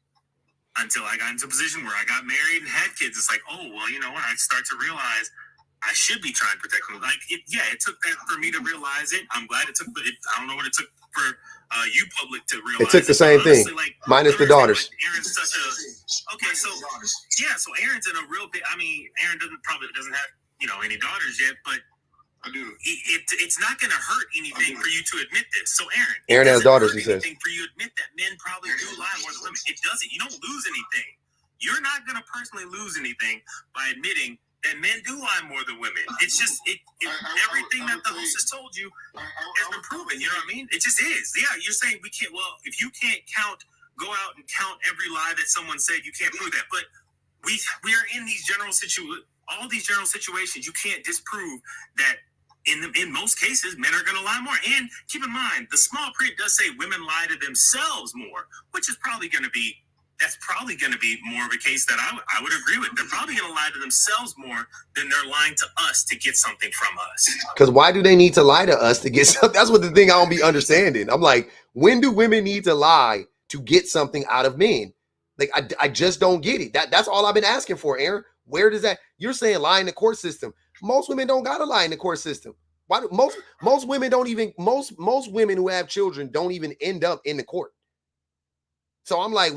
Until I got into a position where I got married and had kids, it's like, oh, well, you know what? I start to realize I should be trying to protect them. Like, it took that for me to realize it. I'm glad it took, but I don't know what it took for you public to realize. It took the same thing, like, minus the daughters. Aaron's such a, okay, so, yeah, so Aaron's in a real big, I mean, Aaron probably doesn't have, any daughters yet, but I do. It's not going to hurt anything for you to admit this. So, Aaron has daughters, he says. For you to admit that men probably do lie more than women. It doesn't. You don't lose anything. You're not going to personally lose anything by admitting that men do lie more than women. It's just everything that the host has told you has been proven. You know what I mean? It just is. Yeah, you're saying we can't. Well, if you can't go out and count every lie that someone said, you can't prove that. But we are in these all these general situations. You can't disprove that. In most cases, men are going to lie more. And keep in mind, the small print does say women lie to themselves more, which is probably going to be more of a case that I would agree with. They're probably going to lie to themselves more than they're lying to us to get something from us. Because why do they need to lie to us to get something? That's what the thing I don't be understanding. I'm like, when do women need to lie to get something out of men? Like, I just don't get it. That's all I've been asking for, Aaron. Where does that? You're saying lie in the court system. Most women don't gotta lie in the court system. Why? Most women don't even. Most women who have children don't even end up in the court. So I'm like,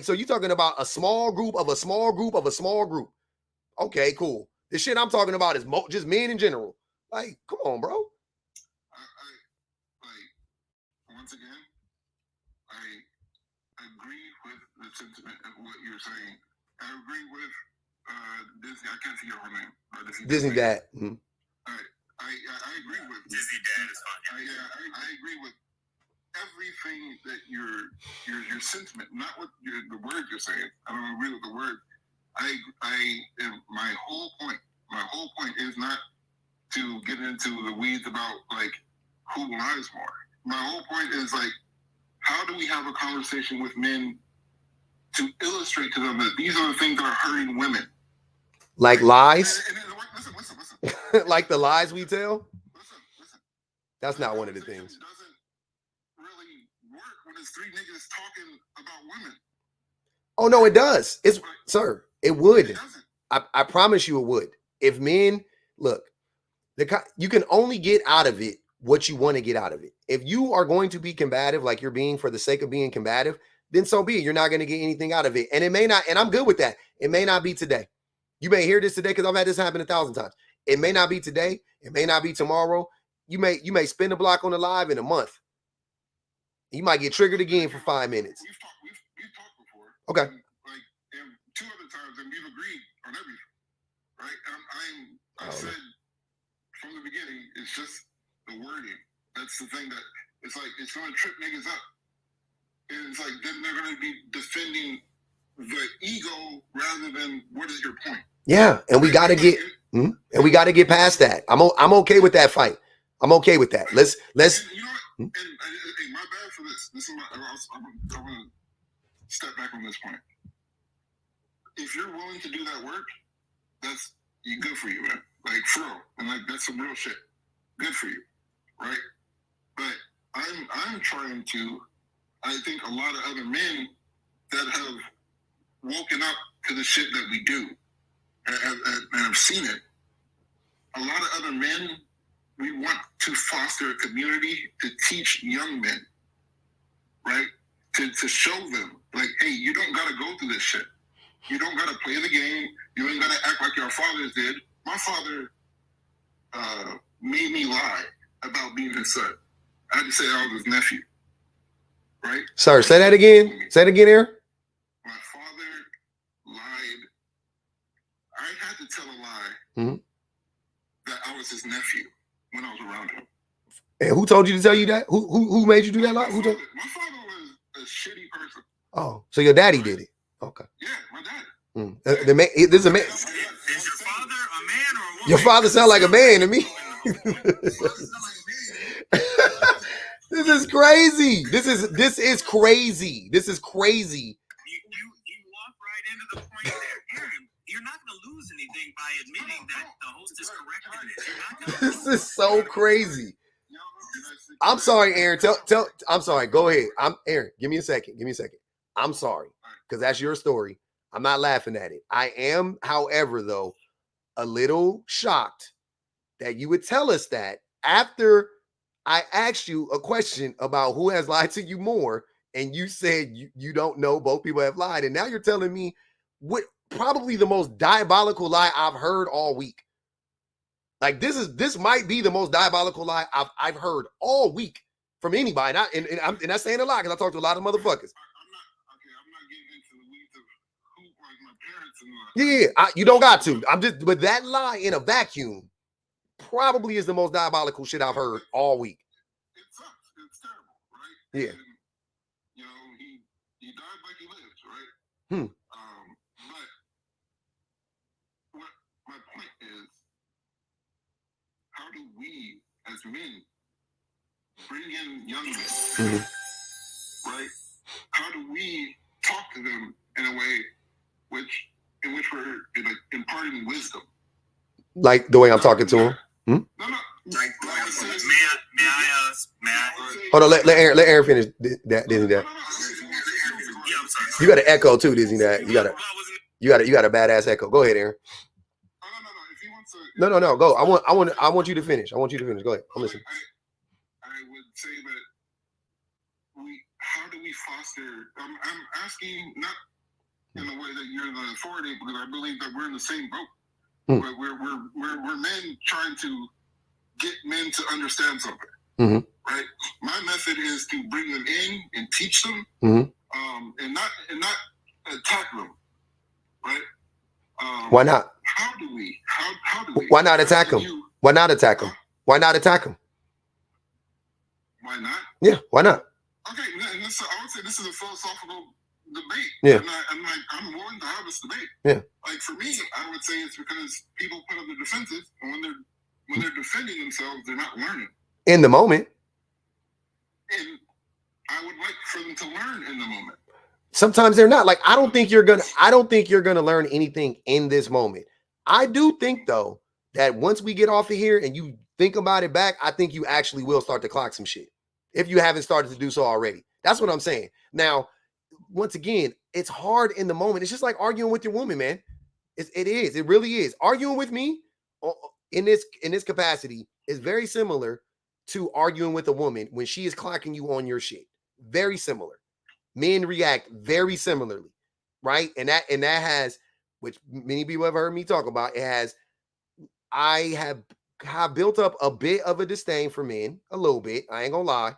so you're talking about a small group of a small group of a small group. Okay, cool. The shit I'm talking about is just men in general. Like, come on, bro. Once again, I agree with the sentiment of what you're saying. I agree with Disney. I can't see your name. Disney Dad. Mm-hmm. I agree with Disney Dad is fine. I agree with everything that your sentiment, not what the words you're saying. I don't agree with the word. My whole point is not to get into the weeds about like who lies more. My whole point is like, how do we have a conversation with men to illustrate to them that these are the things that are hurting women? Like lies? Listen. Like the lies we tell? Listen. That's not one of the things. It doesn't really work when it's three niggas talking about women. Oh, no, it does. Sir, it would. It doesn't. I promise you it would. If men, look, you can only get out of it what you want to get out of it. If you are going to be combative, like you're being for the sake of being combative, then so be it. You're not going to get anything out of it. And it may not, and I'm good with that. It may not be today. You may hear this today because I've had this happen 1,000 times. It may not be today. It may not be tomorrow. You may spin the block on the live in a month. You might get triggered again for 5 minutes. We've talked before. Okay. And 2 other times, and we've agreed on everything, right? I've said from the beginning, it's just the wording. That's the thing that it's like it's going to trip niggas up, and it's like then they're going to be defending the ego rather than what is your point. Yeah, and we got to get past that. I'm okay with that fight. I'm okay with that. Let's. And you know what? And my bad for this. This is I'm going to step back on this point. If you're willing to do that work, that's good for you, man. Like for real, and like that's some real shit. Good for you, right? But I'm trying to. I think a lot of other men that have woken up to the shit that we do and have seen it. A lot of other men, we want to foster a community to teach young men, right? To show them, like, hey, you don't got to go through this shit. You don't got to play the game. You ain't got to act like your fathers did. My father made me lie about being his son. I had to say I was his nephew, right? Sir, say that again. Say it again, Aaron. My father lied. I had to tell a lie that I was his nephew when I was around him. And who told you to tell you that? Who made you do that lie? My father was a shitty person. Oh, so your daddy did it. Okay. Yeah, my dad. This is a man. Is your father a man or a woman? Your father sound like a man to me. This is crazy. This is crazy. This is crazy. You walk right into the point there, Aaron. You're not going to lose anything by admitting that the host is correct in this. You're not going to This is so crazy. I'm sorry, Aaron. Tell. I'm sorry. Go ahead. I'm Aaron. Give me a second. I'm sorry because that's your story. I'm not laughing at it. I am, however, though, a little shocked that you would tell us that after I asked you a question about who has lied to you more, and you said you don't know, both people have lied, and now you're telling me what probably the most diabolical lie I've heard all week. Like this might be the most diabolical lie I've heard all week from anybody. And I'm not saying a lot because I talked to a lot of motherfuckers. Yeah, you don't got to. But that lie in a vacuum probably is the most diabolical shit I've heard all week. It sucks. It's terrible, right? Yeah. And, he died like he lives, right? But what my point is, how do we as men bring in young men, right? How do we talk to them in a way in which we're like imparting wisdom? Like the way I'm talking to him? No. Like, may I? Hold on, let Aaron finish that, Disney. That. Yeah, I'm sorry. You got an echo too, Disney. That you got a badass echo. Go ahead, Aaron. If he wants to, no. Go. I want you to finish. Go ahead. I'm listening. I would say that how do we foster? I'm asking not in the way that you're the authority, because I believe that we're in the same boat. But we're men trying to get men to understand something, right? My method is to bring them in and teach them, and not attack them, right? Why not? How do we? Why not attack them? Why not attack them? Why not attack them? Why not? Yeah, why not? Okay, and I would say this is a philosophical debate. Yeah, I'm willing to have this debate. Yeah, like for me, I would say it's because people put up the defenses, and when they're defending themselves, they're not learning in the moment. And I would like for them to learn in the moment. Sometimes they're not. Like I don't think you're gonna learn anything in this moment. I do think though that once we get off of here and you think about it back, I think you actually will start to clock some shit if you haven't started to do so already. That's what I'm saying. Now, once again, it's hard in the moment. It's just like arguing with your woman, man. It really is. Arguing with me in this capacity is very similar to arguing with a woman when she is clocking you on your shit. Very similar. Men react very similarly, right? And that has, which many people have heard me talk about, I have built up a bit of a disdain for men, a little bit. I ain't gonna lie,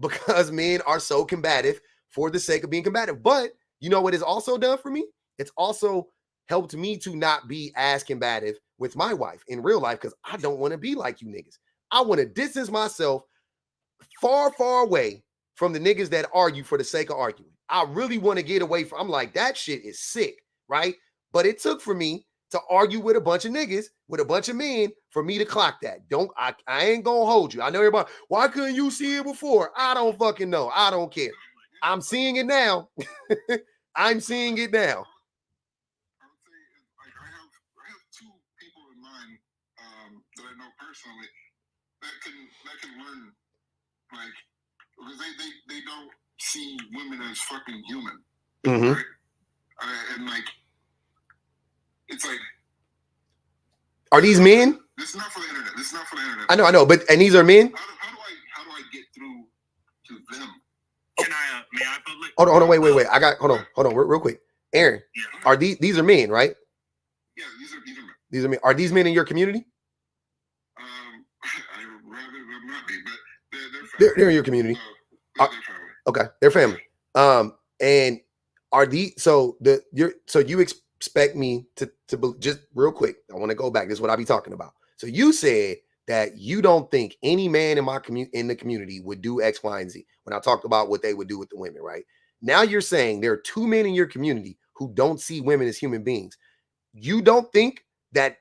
because men are so combative for the sake of being combative. But you know what it's also done for me? It's also helped me to not be as combative with my wife in real life, because I don't want to be like you niggas. I want to distance myself far, far away from the niggas that argue for the sake of arguing. I really want to get away from, I'm like, that shit is sick, right? But it took for me to argue with a bunch of niggas, with a bunch of men, for me to clock that. I ain't gonna hold you. I know everybody, why couldn't you see it before? I don't fucking know. I don't care. I'm seeing it now. I'm seeing it now. I would say, like, I have two people in mind that I know personally that can learn, like, because they don't see women as fucking human, right? And like, it's like, are these men? This is not for the internet. I know, but and these are men. How do I get through to them? Can I? May I public? Hold on, wait. Hold on, real quick. Aaron, are these are men, right? Yeah, these are men. These are men. Are these men in your community? I would rather them not be, but they're in your community. They're family. Okay, they're family. And are these so you expect me to just real quick? I want to go back. This is what I be talking about. So you said that you don't think any man in the community would do X, Y, and Z when I talked about what they would do with the women, right? Now you're saying there are two men in your community who don't see women as human beings. You don't think that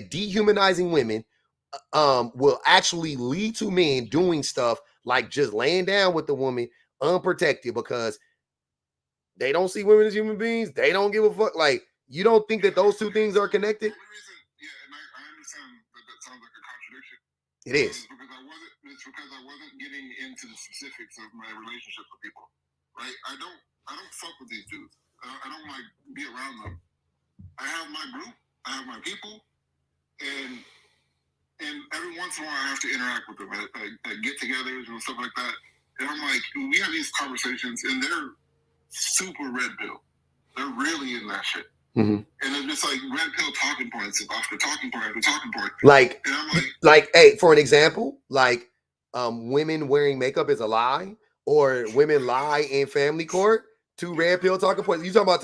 dehumanizing women will actually lead to men doing stuff like just laying down with the woman unprotected because they don't see women as human beings? They don't give a fuck. Like, you don't think that those two things are connected? Yeah, and I understand that sounds like a contradiction. It is. Because I because I wasn't getting into the specifics of my relationships with people. Right? I don't fuck with these dudes. I don't like be around them. I have my group, I have my people, and every once in a while I have to interact with them at get-togethers and stuff like that. And I'm like, we have these conversations, and they're super red pill. They're really in that shit. And they're just like red pill talking points after talking point after talking point. Like, and I'm like, hey, for an example, like, women wearing makeup is a lie, or women lie in family court. 2 red pill talking points. You talking about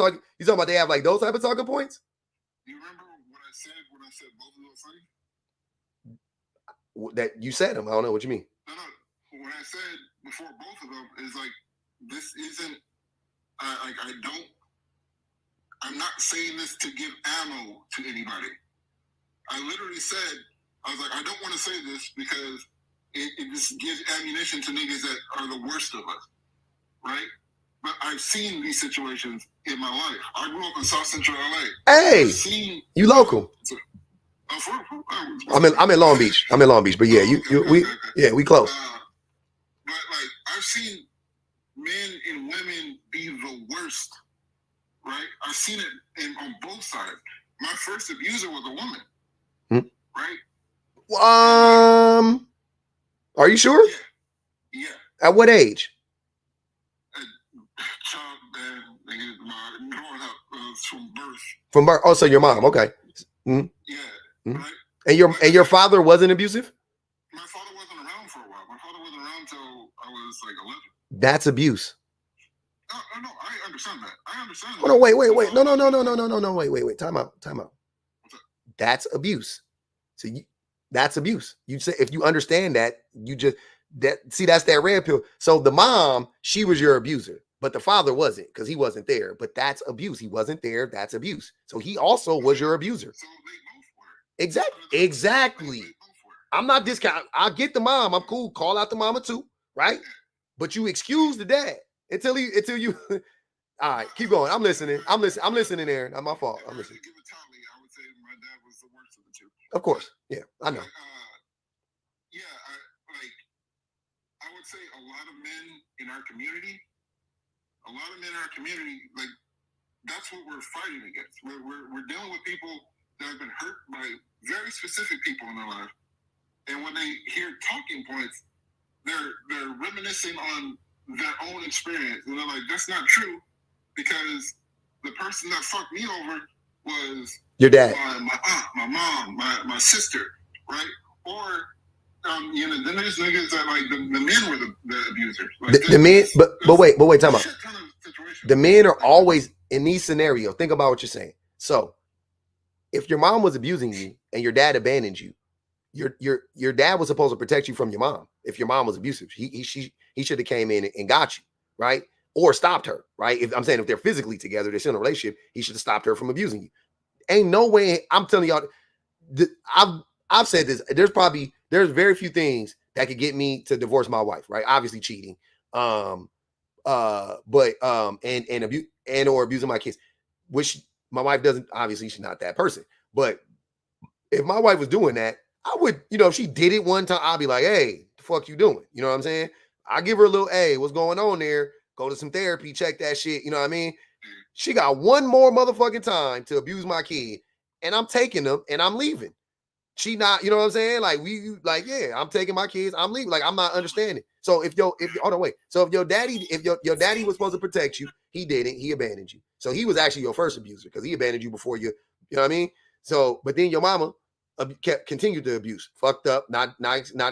they have like those type of talking points? You remember what I said when I said both of those things? That you said them. I don't know what you mean. No. What I said before both of them is like, this isn't. I'm not saying this to give ammo to anybody. I literally said, I was like, I don't want to say this because it just gives ammunition to niggas that are the worst of us, right? But I've seen these situations in my life. I grew up in South Central LA. Hey, you local? I'm in Long Beach. But yeah, we close. But like, I've seen men and women be the worst. Right, I've seen it on both sides. My first abuser was a woman. Right. Are you sure? Yeah. At what age? Child, growing up from birth. From birth. Oh, so your mom? Okay. Yeah. Right. And your father wasn't abusive? My father wasn't around for a while. My father wasn't around until I was like 11. That's abuse. No, I understand that. Oh, no, wait. No, wait. Time out. That's abuse. So that's abuse. You say, if you understand that, that's that red pill. So the mom, she was your abuser, but the father wasn't, because he wasn't there. But that's abuse. He wasn't there. That's abuse. So he also was your abuser. So they both were. Exactly. I'm not discounting. I get the mom. I'm cool. Call out the mama too, right? But you excuse the dad until you. All right, keep going. I'm listening. I'm listening, Aaron. Not my fault. I'm listening. I would say my dad was the worst of the two. Of course. Yeah, I know. I would say a lot of men in our community, like, that's what we're fighting against. We're dealing with people that have been hurt by very specific people in their life. And when they hear talking points, they're reminiscing on their own experience. And they're like, that's not true, because the person that fucked me over was your dad, my aunt, my mom, my sister, right? Or then there's niggas that like the men were the abusers. Like, the men, but wait, time out. The men are always in these scenarios. Think about what you're saying. So, if your mom was abusing you and your dad abandoned you, your dad was supposed to protect you from your mom. If your mom was abusive, he should have came in and got you, right? Or stopped her, right? If they're physically together, they're still in a relationship, he should have stopped her from abusing you. Ain't no way. I'm telling y'all, I've said this. There's very few things that could get me to divorce my wife, right? Obviously cheating, and abuse or abusing my kids, which my wife doesn't. Obviously, she's not that person. But if my wife was doing that, I would, if she did it one time, I'd be like, hey, the fuck you doing? You know what I'm saying? I give her a little, hey, what's going on there? Go to some therapy, check that shit. You know what I mean? She got one more motherfucking time to abuse my kid, and I'm taking them and I'm leaving. She not, you know what I'm saying? Like, yeah, I'm taking my kids, I'm leaving. Like, I'm not understanding. So if your daddy was supposed to protect you, he didn't. He abandoned you. So he was actually your first abuser, because he abandoned you before you know what I mean? So, but then your mama continued to abuse, fucked up, not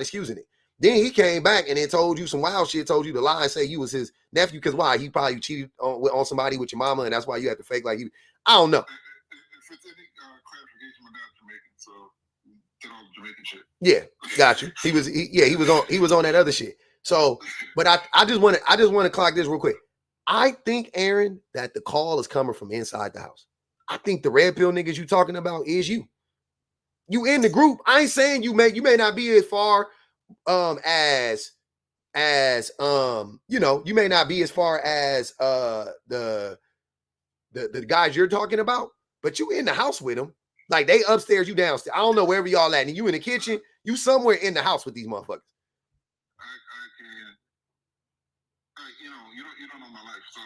excusing it. Then he came back and then told you some wild shit, told you to lie and say you was his nephew, because why? He probably cheated on somebody with your mama, and that's why you had to fake like he. I don't know. If it's any clarification, my dad's Jamaican, so get all the Jamaican shit. Yeah, got you. He was on that other shit. So, but I just want to clock this real quick. I think, Aaron, that the call is coming from inside the house. I think the red pill niggas you talking about is you. You in the group. I ain't saying you may not be as far as you may not be as far as the guys you're talking about, but you in the house with them. Like, they upstairs, you downstairs. I don't know wherever y'all at, and you in the kitchen, you somewhere in the house with these motherfuckers. in my life. So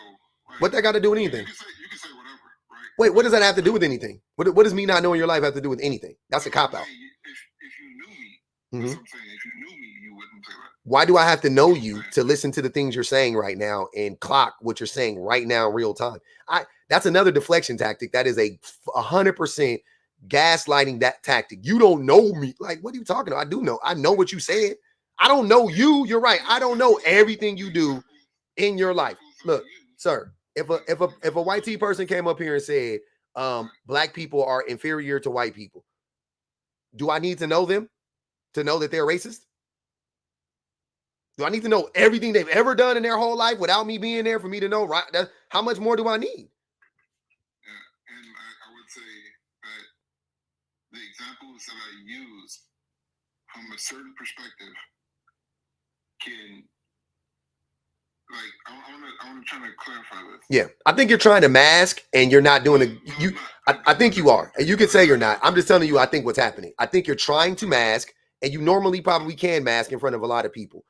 like, what that got to do with anything? You can say whatever, right? Wait, what does that have to do with anything? What does me not knowing your life have to do with anything? That's a cop out. If you knew me, that's what I'm saying. If you knew me, you wouldn't say that. Why do I have to know you to listen to the things you're saying right now and clock what you're saying right now in real time? That's another deflection tactic. That is 100% gaslighting that tactic. You don't know me. Like, what are you talking about? I do know. I know what you said. I don't know you. You're right. I don't know everything you do in your life. Look, sir, if a white T person came up here and said, black people are inferior to white people, do I need to know them to know that they're racist? Do I need to know everything they've ever done in their whole life without me being there for me to know? Right? How much more do I need? Yeah, and I would say that the examples that I use from a certain perspective can, like, I want to try to clarify this. Yeah, I think you're trying to mask, and you're not doing it. I think you are, and you can say you're not. I'm just telling you, I think what's happening. I think you're trying to mask, and you normally probably can mask in front of a lot of people.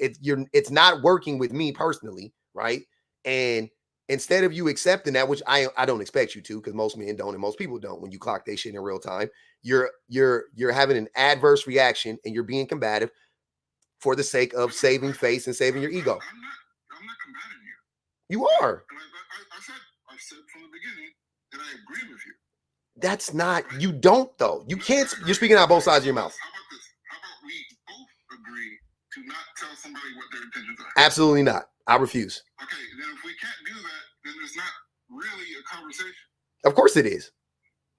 It's not working with me personally, right? And instead of you accepting that, which I don't expect you to, because most men don't and most people don't when you clock their shit in real time, you're having an adverse reaction and you're being combative for the sake of saving face and saving your ego. I'm not combating you. You are. I said from the beginning that I agree with you. That's not, you don't though. You can't, you're speaking out both sides of your mouth. How about this? How about we both agree to not tell somebody what their intentions are? Absolutely not. I refuse. Okay, then if we can't do that, then it's not really a conversation. Of course it is.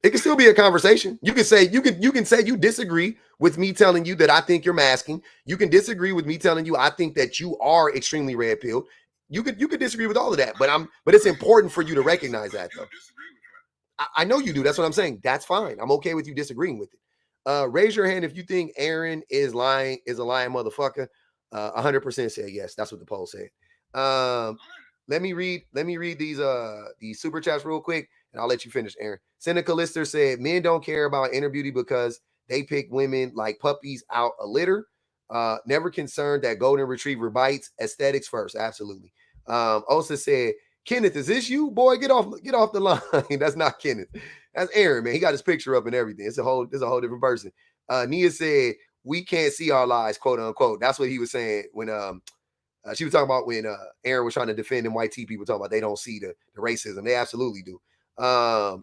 It can still be a conversation. You can say you disagree with me telling you that I think you're masking. You can disagree with me telling you I think that you are extremely red pilled. You could disagree with all of that, but it's important for you to recognize that though. I know you do. That's what I'm saying. That's fine. I'm okay with you disagreeing with it. Raise your hand if you think Aaron is a lying motherfucker. 100% say yes. That's what the poll said. Let me read these super chats real quick, and I'll let you finish, Aaron. Seneca Lister said, men don't care about inner beauty because they pick women like puppies out a litter. Never concerned that golden retriever bites. Aesthetics first. Absolutely. Osa said, Kenneth, is this you? Boy, get off the line. That's not Kenneth. That's Aaron, man. He got his picture up and everything. It's a whole different person. Nia said, we can't see our lies, quote unquote. That's what he was saying when she was talking about when Aaron was trying to defend them white T people, talking about they don't see the racism. They absolutely do.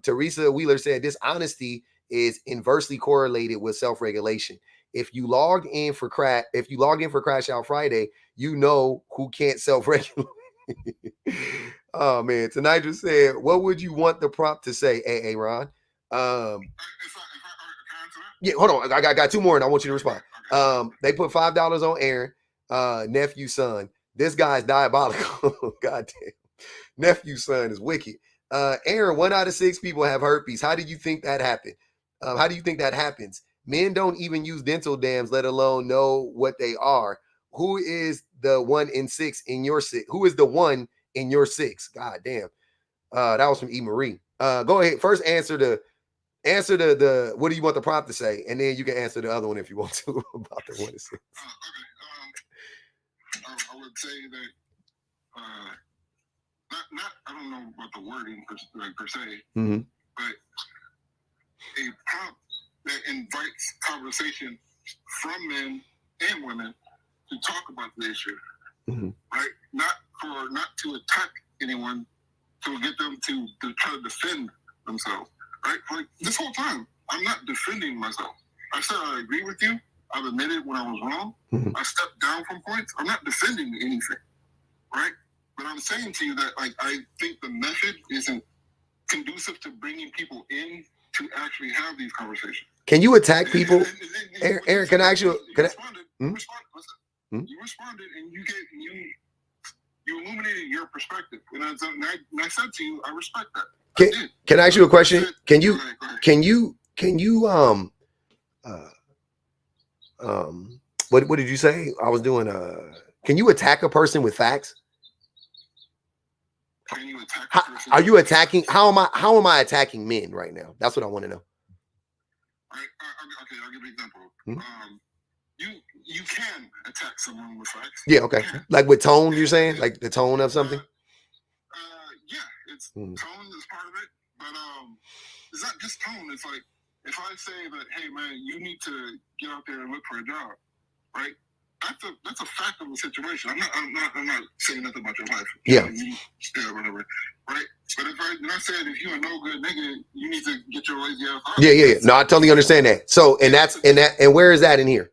Teresa Wheeler said, dishonesty is inversely correlated with self-regulation. If you log in for Crash Out Friday, you know who can't self-regulate. Oh man, tonight just said, what would you want the prompt to say, AA Ron? Yeah, hold on. I got two more and I want you to respond. They put $5 on Aaron, nephew, son. This guy's diabolical. Goddamn. Nephew, son is wicked. Aaron, 1 out of 6 people have herpes. How do you think that happened? How do you think that happens? Men don't even use dental dams, let alone know what they are. Who is the 1 in 6 in your 6? Who is the 1 in your 6? God damn. That was from E. Marie. Go ahead. First answer the what do you want the prompt to say? And then you can answer the other one if you want to about the 1 in 6. I would say that not I don't know about the wording per se, but a prompt that invites conversation from men and women to talk about the issue, right? Not to attack anyone, to get them to try to defend themselves, right? Like this whole time, I'm not defending myself. I said I agree with you. I've admitted when I was wrong. I stepped down from points. I'm not defending anything, right? But I'm saying to you that like I think the method isn't conducive to bringing people in to actually have these conversations. Can you attack people? Aaron, can I ask you? You responded and you illuminated your perspective. And I said to you, I respect that. Can I ask you a question? Can you what did you say? I was doing can you attack a person with facts? Can you attack a person? Are you attacking? How am I attacking men right now? That's what I want to know. Okay, I'll give you an example. You can attack someone with facts. Yeah, okay. Like with tone, you're saying? Like the tone of something? it's tone is part of it, but it's not just tone. It's like if I say that, hey man, you need to get out there and look for a job, right? That's a fact of the situation. I'm not saying nothing about your life. Yeah. Whatever. Right? But if I said if you a no good nigga, you need to get your lazy ass out. Yeah. No, I totally understand that. So and where is that in here?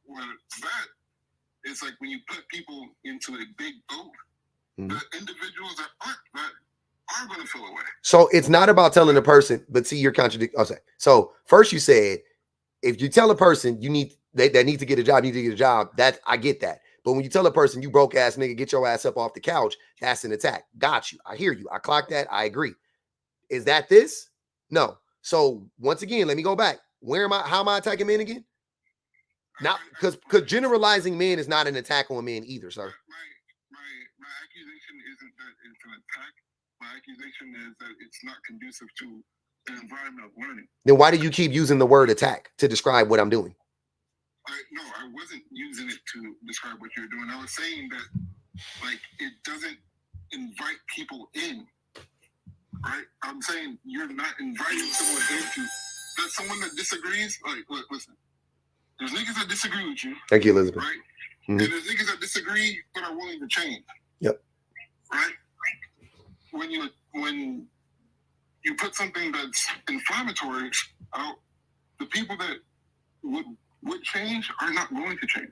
Well, that is like when you put people into a big boat, the individuals that are going to feel away. So it's not about telling a person, but see, you're contradicting. Okay. So first you said, if you tell a person they need to get a job, you need to get a job. That I get that. But when you tell a person, you broke ass nigga, get your ass up off the couch, that's an attack. Got you. I hear you. I clock that. I agree. Is that this? No. So once again, let me go back. How am I attacking men again? Not because generalizing men is not an attack on men either, sir. My accusation isn't that it's an attack. My accusation is that it's not conducive to an environment of learning. Then why do you keep using the word attack to describe what I'm doing? No, I wasn't using it to describe what you're doing. I was saying that, like, it doesn't invite people in, right? I'm saying you're not inviting someone into. That's someone that disagrees. Like, look, listen. There's niggas that disagree with you. Thank you, Elizabeth. Right? And there's niggas that disagree but are willing to change. Yep. Right? When you put something that's inflammatory out, the people that would change are not going to change.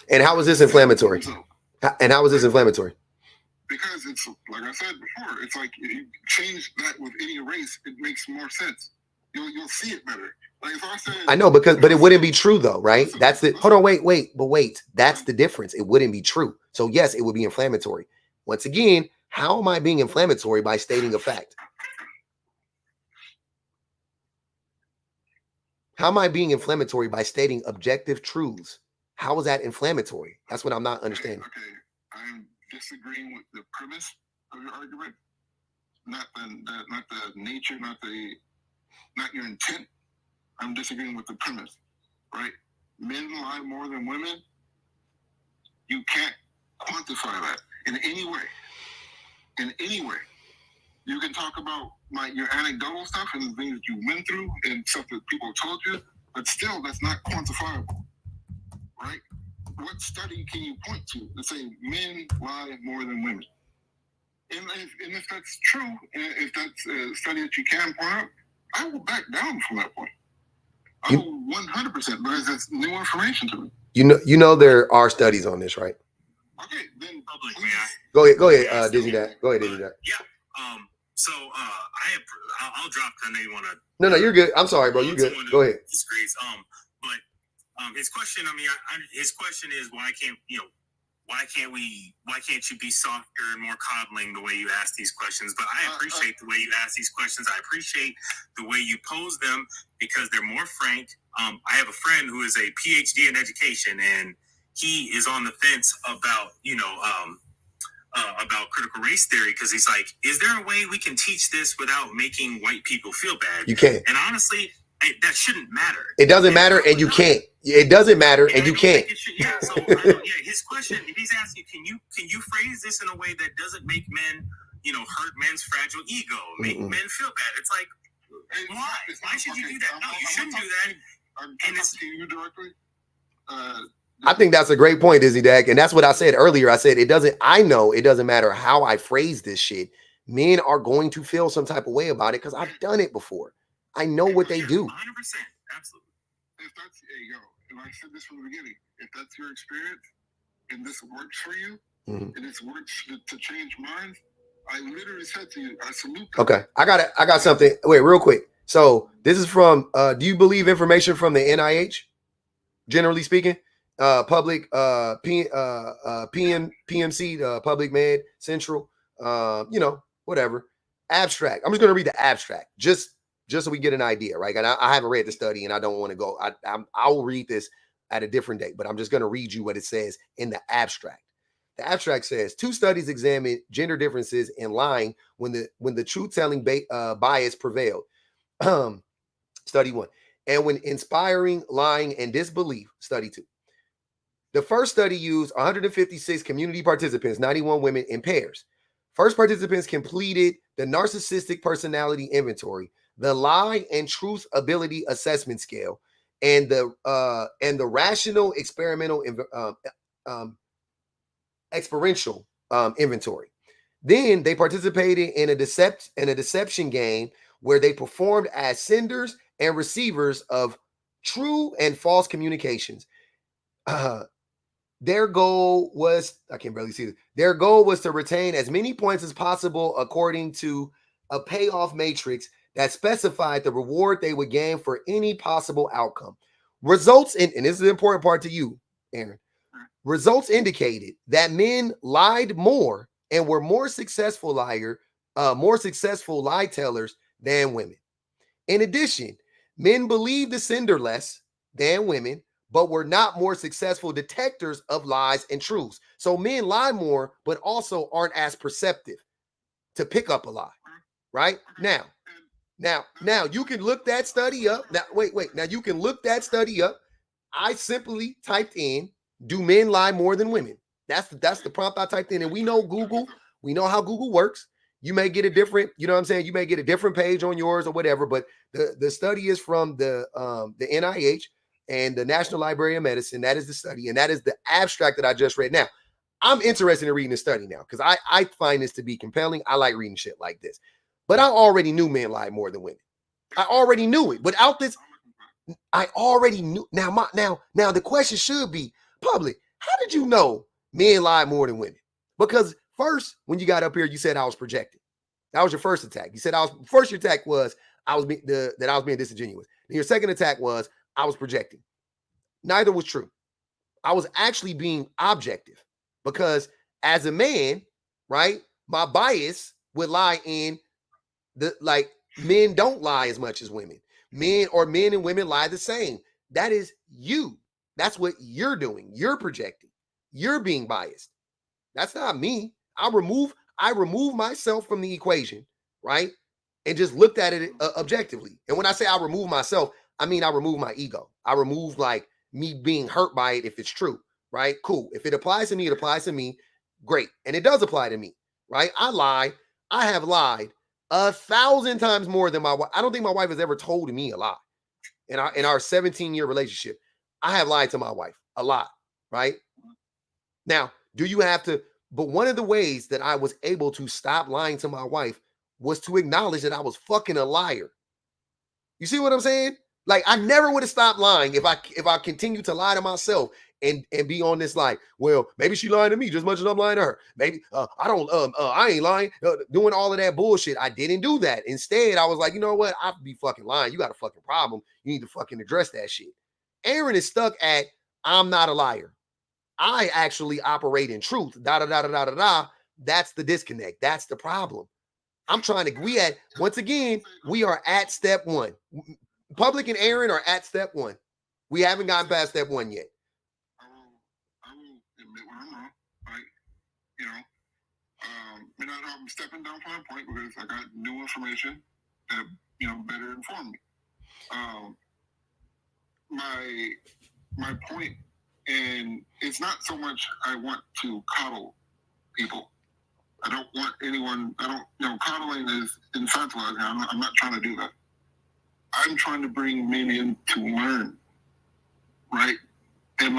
And how is this inflammatory? And how is this inflammatory? Because it's, like I said before, it's like if you change that with any race, it makes more sense. You'll see it better. Like if I said, I know, but it wouldn't be true though, right? That's it. Hold on, wait. That's the difference. It wouldn't be true. So yes, it would be inflammatory. Once again, how am I being inflammatory by stating a fact? How am I being inflammatory by stating objective truths? How is that inflammatory? That's what I'm not understanding. Okay, I'm disagreeing with the premise of your argument, not the nature, not your intent. I'm disagreeing with the premise, right? Men lie more than women. You can't quantify that in any way. In any way. You can talk about your anecdotal stuff and the things that you went through and stuff that people told you, but still, that's not quantifiable, right? What study can you point to that say men lie more than women? And if that's true, and if that's a study that you can point out, I will back down from that point. I will 100% because it's new information to me. You know there are studies on this, right? Okay, then Public, Go ahead, Dizzy Dad. Go ahead, Dizzy Dad. Yeah. So I'll drop because I know you want to. No, you're good. I'm sorry, bro. You're good. Go ahead. Disagrees. But his question. I mean, his question is why can't you be softer and more coddling the way you ask these questions? But I appreciate the way you ask these questions. I appreciate the way you pose them because they're more frank. I have a friend who is a PhD in education, and he is on the fence about about critical race theory because he's like, is there a way we can teach this without making white people feel bad? You can't. And honestly, that shouldn't matter. It doesn't matter, and you can't. It doesn't matter, and you can't. So his question, if he's asking, can you phrase this in a way that doesn't make men, hurt men's fragile ego, make men feel bad? It's like, why? Why should you do that? No, you shouldn't do that. And it's to you directly. I think that's a great point, Dizzy Dag. And that's what I said earlier. I said, I know it doesn't matter how I phrase this shit. Men are going to feel some type of way about it because I've done it before. I know what they do. 100%. Absolutely. If that's, and I said this from the beginning, if that's your experience and this works for you and it works to change minds, I literally said to you, I salute that. Okay. I got something. Wait, real quick. So this is from, do you believe information from the NIH? Generally speaking? Public PMC, Public Med Central, whatever. Abstract. I'm just going to read the abstract just so we get an idea, right? And I haven't read the study and I don't want to go. I will read this at a different date, but I'm just going to read you what it says in the abstract. The abstract says 2 studies examined gender differences in lying when the truth-telling bias prevailed. Study 1. And when inspiring lying and disbelief, study 2. The first study used 156 community participants, 91 women in pairs. First participants completed the narcissistic personality inventory, the lie and truth ability assessment scale, and the rational experimental experiential inventory. Then they participated in a deception game where they performed as senders and receivers of true and false communications. Their goal was, I can barely see this. Their goal was to retain as many points as possible according to a payoff matrix that specified the reward they would gain for any possible outcome. Results in, and this is the important part to you, Aaron. Results indicated that men lied more and were more successful lie tellers than women. In addition, men believed the sender less than women, but were not more successful detectors of lies and truths. So men lie more, but also aren't as perceptive to pick up a lie. Right? Now you can look that study up. Now, wait. Now you can look that study up. I simply typed in, do men lie more than women? That's the prompt I typed in. And we know Google, we know how Google works. You may get a different, you know what I'm saying? You may get a different page on yours or whatever, but the study is from the NIH and the National Library of Medicine. That is the study, and that is the abstract that I just read. Now, I'm interested in reading the study now because I find this to be compelling. I like reading shit like this. But I already knew men lie more than women. I already knew it. Without this, I already knew. Now the question should be, public, how did you know men lie more than women? Because first, when you got up here, you said I was projecting. That was your first attack. You said your attack was I was being disingenuous. And your second attack was I was projecting. Neither was true. I was actually being objective because as a man, right, my bias would lie in men don't lie as much as women. Men and women lie the same. That is you. That's what you're doing. You're projecting. You're being biased. That's not me. I remove myself from the equation, right? And just looked at it objectively. And when I say I remove myself, I mean I remove my ego. I remove like me being hurt by it if it's true, right? Cool. If it applies to me, it applies to me. Great. And it does apply to me, right? I lie. I have lied 1,000 times more than my wife. I don't think my wife has ever told me a lie in our 17-year relationship. I have lied to my wife a lot, right? Now, do you have to? But one of the ways that I was able to stop lying to my wife was to acknowledge that I was fucking a liar. You see what I'm saying? Like I never would have stopped lying if I continued to lie to myself and be on this like, well, maybe she lying to me just as much as I'm lying to her. Maybe I ain't lying, doing all of that bullshit. I didn't do that. Instead, I was like, you know what? I be fucking lying. You got a fucking problem. You need to fucking address that shit. Aaron is stuck at I'm not a liar. I actually operate in truth. That's the disconnect. That's the problem. We are at step one. Public and Aaron are at step one. We haven't gotten past step one yet. I will admit when I'm wrong. I'm stepping down from that point because I got new information that better informed me. My point, and it's not so much I want to coddle people. I don't want anyone. Coddling is infantilizing. I'm not trying to do that. I'm trying to bring men in to learn, right? And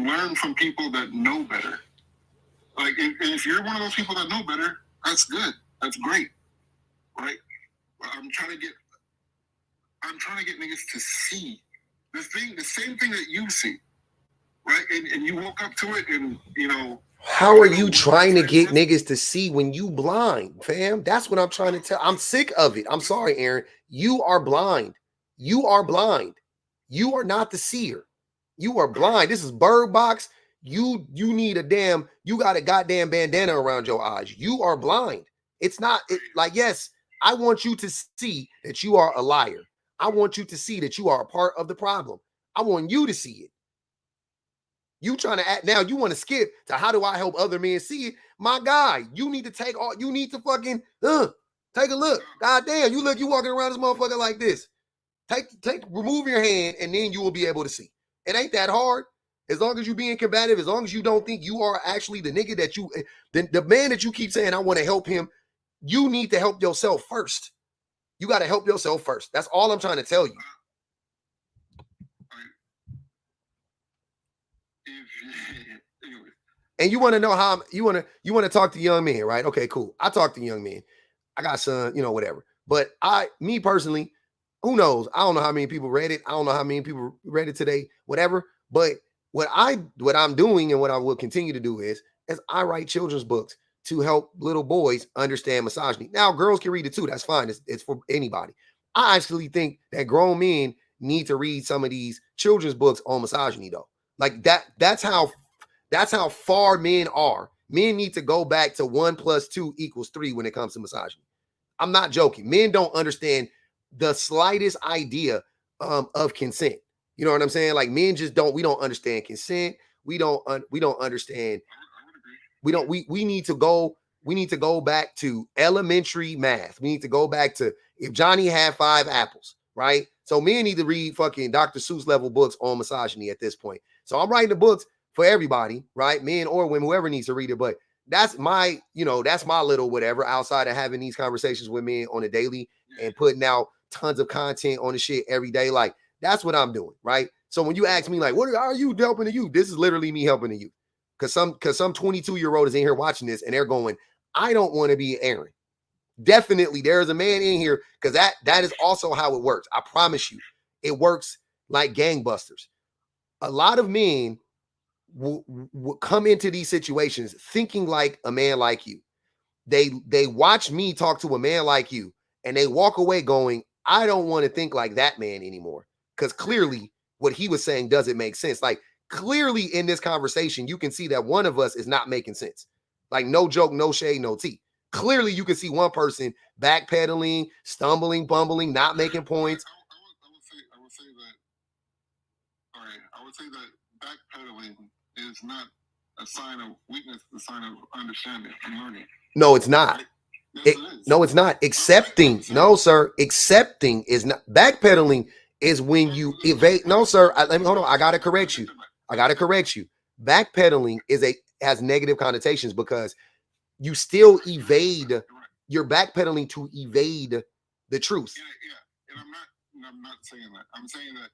learn from people that know better. Like, if you're one of those people that know better, that's good. That's great, right? I'm trying to get niggas to see the same thing that you see, right? And you woke up to it, and How are you trying to get niggas to see when you blind, fam? That's what I'm trying to tell. I'm sick of it. I'm sorry, Aaron. You are blind. You are blind. You are not the seer. You are blind. This is Bird Box. You need you got a goddamn bandana around your eyes. You are blind. It's not yes, I want you to see that you are a liar. I want you to see that you are a part of the problem. I want you to see it. You trying to act now, you want to skip to how do I help other men see it? My guy, you need to fucking take a look. God damn, you walking around this motherfucker like this. Remove your hand and then you will be able to see. It ain't that hard. As long as you being combative, as long as you don't think you are actually the nigga that you, the man that you keep saying, I want to help him, you need to help yourself first. You got to help yourself first. That's all I'm trying to tell you. And you want to know how you want to talk to young men, right? Okay, cool. I talk to young men. I got son, whatever. But me personally, who knows? I don't know how many people read it. I don't know how many people read it today, whatever. But what I'm doing and what I will continue to do is I write children's books to help little boys understand misogyny. Now, girls can read it too. That's fine. It's for anybody. I actually think that grown men need to read some of these children's books on misogyny, though. Like that's how far men are. Men need to go back to 1 + 2 = 3 when it comes to misogyny. I'm not joking. Men don't understand the slightest idea of consent. You know what I'm saying? Like men just don't. We don't understand consent. We don't understand. We need to go back to elementary math. We need to go back to if Johnny had 5 apples, right? So men need to read fucking Dr. Seuss level books on misogyny at this point. So I'm writing the books for everybody, right? Men or women, whoever needs to read it. But that's my little whatever outside of having these conversations with men on a daily and putting out tons of content on the shit every day. Like that's what I'm doing, right? So when you ask me like, what are you helping the youth? This is literally me helping the youth. Because some 22-year-old is in here watching this and they're going, I don't want to be Aaron. Definitely there's a man in here because that is also how it works. I promise you, it works like gangbusters. A lot of men will come into these situations thinking like a man like you. They watch me talk to a man like you and they walk away going, I don't want to think like that man anymore. Because clearly what he was saying doesn't make sense. Like clearly in this conversation, you can see that one of us is not making sense. Like no joke, no shade, no tea. Clearly you can see one person backpedaling, stumbling, bumbling, not making points. I would say that backpedaling is not a sign of weakness, it's a sign of understanding and learning. No, it's not. Right? Yes, it is. No, it's not. Accepting. No, sir. Accepting is not. Backpedaling is when you evade. No, sir. Hold on. I gotta correct you. Backpedaling has negative connotations because you still evade. You're backpedaling to evade the truth. Yeah. And I'm not saying that. I'm saying that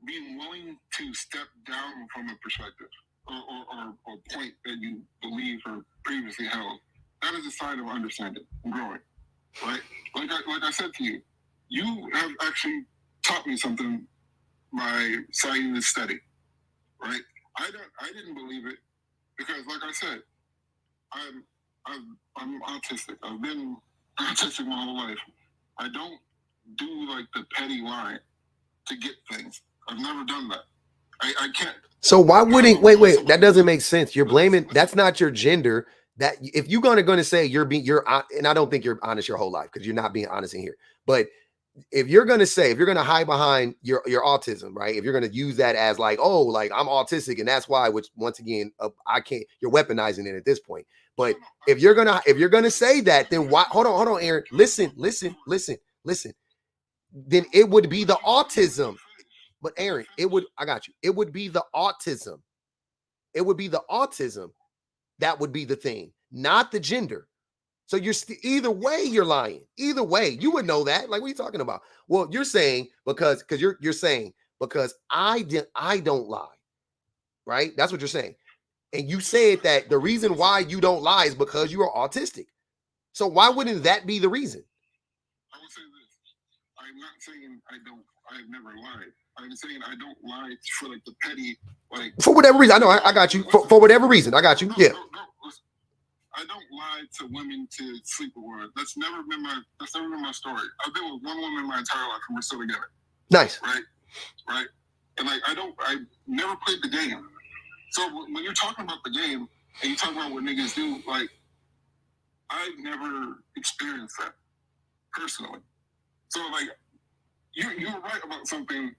being willing to step down from a perspective or point that you believe or previously held, that is a sign of understanding and growing, right? Like I said to you, you have actually taught me something by citing this study, right? I didn't believe it because, like I said, I'm autistic. I've been autistic my whole life. I don't do like the petty line to get things. I've never done that. I can't. So why wouldn't wait? That doesn't make sense. You're blaming. That's not your gender. That if you're gonna say you're and I don't think you're honest your whole life because you're not being honest in here. But if you're gonna hide behind your autism, right? If you're gonna use that as like, oh, like I'm autistic and that's why, which once again, I can't. You're weaponizing it at this point. But if you're gonna say that, then why? Hold on, Aaron. Listen. Then it would be the autism. But Aaron, I got you. It would be the autism. It would be the autism. That would be the thing, not the gender. So you're either way, you're lying. Either way, you would know that. Like, what are you talking about? Well, you're saying because you're saying because I don't lie, right? That's what you're saying. And you said that the reason why you don't lie is because you are autistic. So why wouldn't that be the reason? I would say this. I'm not saying I've never lied. I'm saying I don't lie for like the petty, like for whatever reason. I know I got you. For whatever reason, I got you. Yeah. I don't lie to women to sleep with women. That's never been my story. I've been with one woman my entire life and we're still together. Nice. Right. And like I never played the game. So when you're talking about the game and you talk about what niggas do, like I've never experienced that personally. So like you're right about something.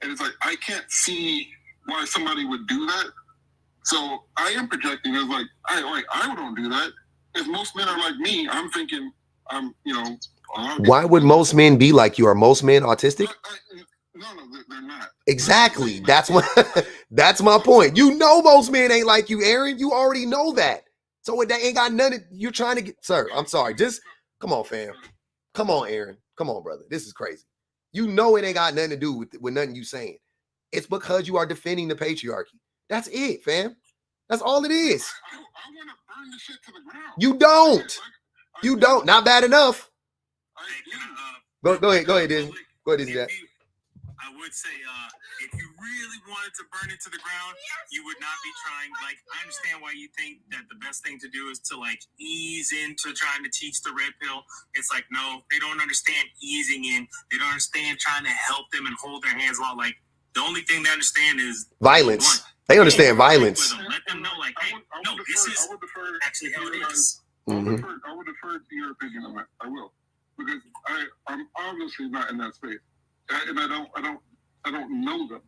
And it's like, I can't see why somebody would do that. So I am projecting as like, I don't do that. If most men are like me, I'm thinking, why would most men be like you? Are most men autistic? No, No, they're not. Exactly. That's my point. You know most men ain't like you, Aaron. You already know that. So that ain't got nothing. You're trying to get, sir. I'm sorry. Just come on, fam. Come on, Aaron. Come on, brother. This is crazy. You know it ain't got nothing to do with nothing you saying. It's because you are defending the patriarchy. That's it, fam. That's all it is. I want to burn the shit to the ground. You don't. You don't. Not bad enough. Go ahead, Disney. Go ahead, Disney. I would say, if you really wanted to burn it to the ground, you would not be trying. Like, I understand why you think that the best thing to do is to like ease into trying to teach the red pill. It's like, no, they don't understand easing in. They don't understand trying to help them and hold their hands while like the only thing they understand is violence. They understand violence. Let them know, like, hey, no, this is actually how it is. I would defer to your opinion on that. I will, because I'm obviously not in that space, and I don't know them,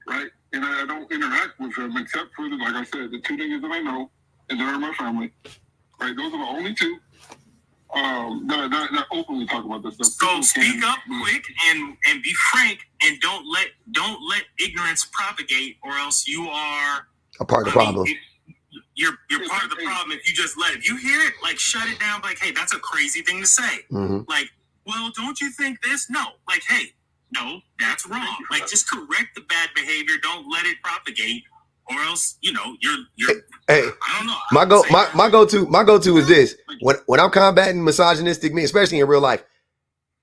right? And I don't interact with them except for like I said, the two niggas that I know, and they're my family, right? Those are the only two that openly talk about this stuff. So speak up quick and be frank, and don't let ignorance propagate, or else you are a part of the problem. You're part of the problem if you just let it. If you hear it, like, shut it down. Like, hey, that's a crazy thing to say. Mm-hmm. Like, well, don't you think this? No. Like, hey, no, that's wrong. Like, just correct the bad behavior. Don't let it propagate, or else, you know, you're. Hey, I don't know. My go-to is this. When I'm combating misogynistic men, especially in real life,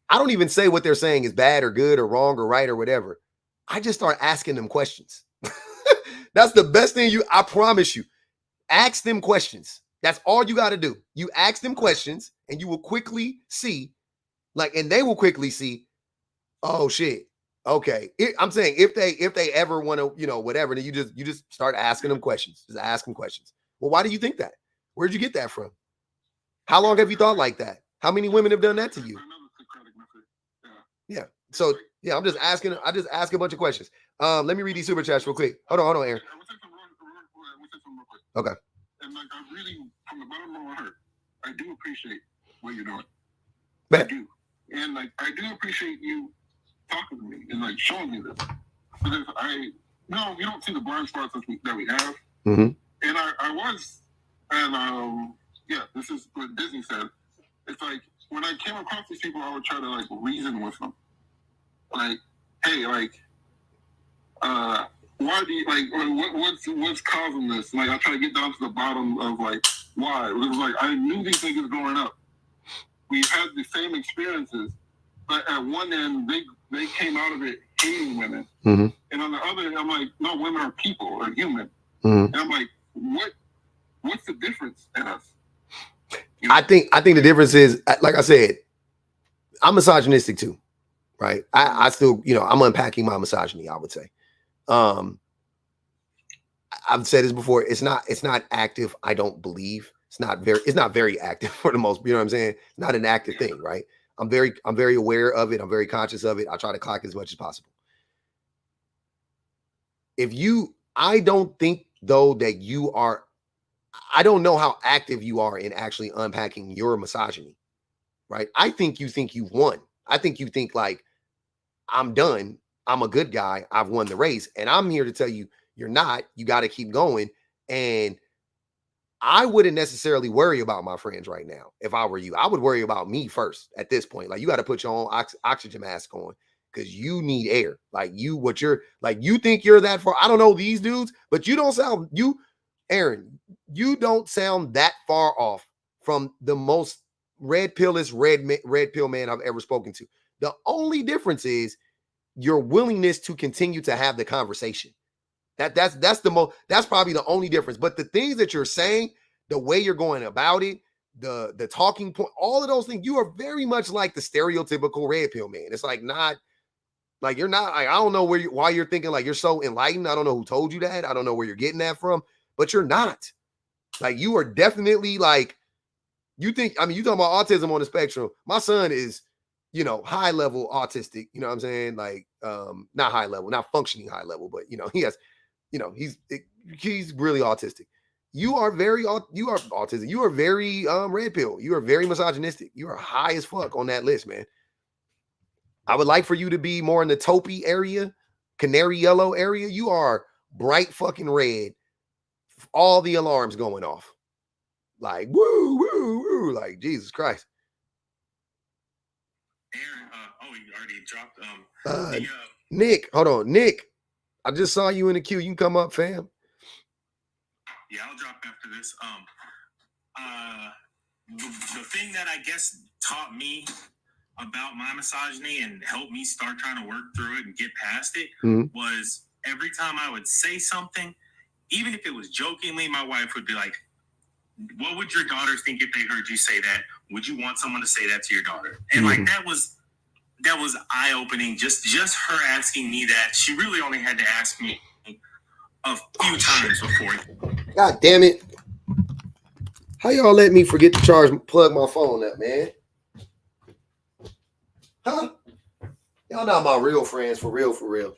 I don't even say what they're saying is bad or good or wrong or right or whatever. I just start asking them questions. That's the best thing I promise you. Ask them questions. That's all you got to do. You ask them questions and you will quickly see, and they will quickly see, oh shit. Okay. I'm saying if they ever want to, whatever, then you just start asking them questions. Just ask them questions. Well, why do you think that? Where'd you get that from? How long have you thought like that? How many women have done that to you? Yeah. So yeah, I just ask a bunch of questions. Let me read these super chats real quick. Hold on, Aaron. Okay. And like, I really, from the bottom of my heart, I do appreciate what you're doing. Man. I do. And like, I do appreciate you talking to me and like showing me this. Because you don't see the blind spots that we have. Mm-hmm. And I was, and this is what Disney said. It's like, when I came across these people, I would try to like reason with them. Like, hey, like, why do you what's causing this? Like, I try to get down to the bottom of like why. It was like I knew these niggas growing up. We had the same experiences, but at one end they came out of it hating women, mm-hmm. and on the other end, I'm like, no, women are people, are human, mm-hmm. and I'm like, what's the difference in us? I think the difference is, like I said, I'm misogynistic too, right? I still, I'm unpacking my misogyny, I would say. I've said this before. It's not active. I don't believe it's not very active for the most. You know what I'm saying? It's not an active thing, right? I'm very aware of it. I'm very conscious of it. I try to clock as much as possible. I don't think though that you are. I don't know how active you are in actually unpacking your misogyny, right? I think you think you've won. I think you think like, I'm done. I'm a good guy. I've won the race. And I'm here to tell you, you're not. You got to keep going. And I wouldn't necessarily worry about my friends right now. If I were you, I would worry about me first at this point. Like, you got to put your own oxygen mask on because you need air. Like, you think you're that far. I don't know these dudes, but you don't sound, Aaron, you don't sound that far off from the most red pill man I've ever spoken to. The only difference is your willingness to continue to have the conversation. That's probably the only difference. But the things that you're saying, the way you're going about it, the talking point, all of those things, you are very much like the stereotypical red pill man. It's like not like you're not. Like, I don't know why you're thinking like you're so enlightened. I don't know who told you that. I don't know where you're getting that from. But you're not. Like, you are definitely like, you think. I mean, you talking about autism on the spectrum. My son is, high level autistic. You know what I'm saying? Like, not high level, not functioning high level, but he has. He's really autistic. You are autistic. You are very red pill. You are very misogynistic. You are high as fuck on that list, man. I would like for you to be more in the taupey area, canary yellow area. You are bright fucking red. All the alarms going off. Like, woo, woo, woo. Like, Jesus Christ. Aaron, you already dropped Nick, hold on. Nick, I just saw you in the queue. You can come up, fam. Yeah, I'll drop after this. The thing that I guess taught me about my misogyny and helped me start trying to work through it and get past it was every time I would say something, even if it was jokingly, my wife would be like, what would your daughters think if they heard you say that? Would you want someone to say that to your daughter? And like that was eye-opening. Just her asking me that. She really only had to ask me a few times before. God damn it. How y'all let me forget to plug my phone up, man? Huh? Y'all not my real friends, for real, for real.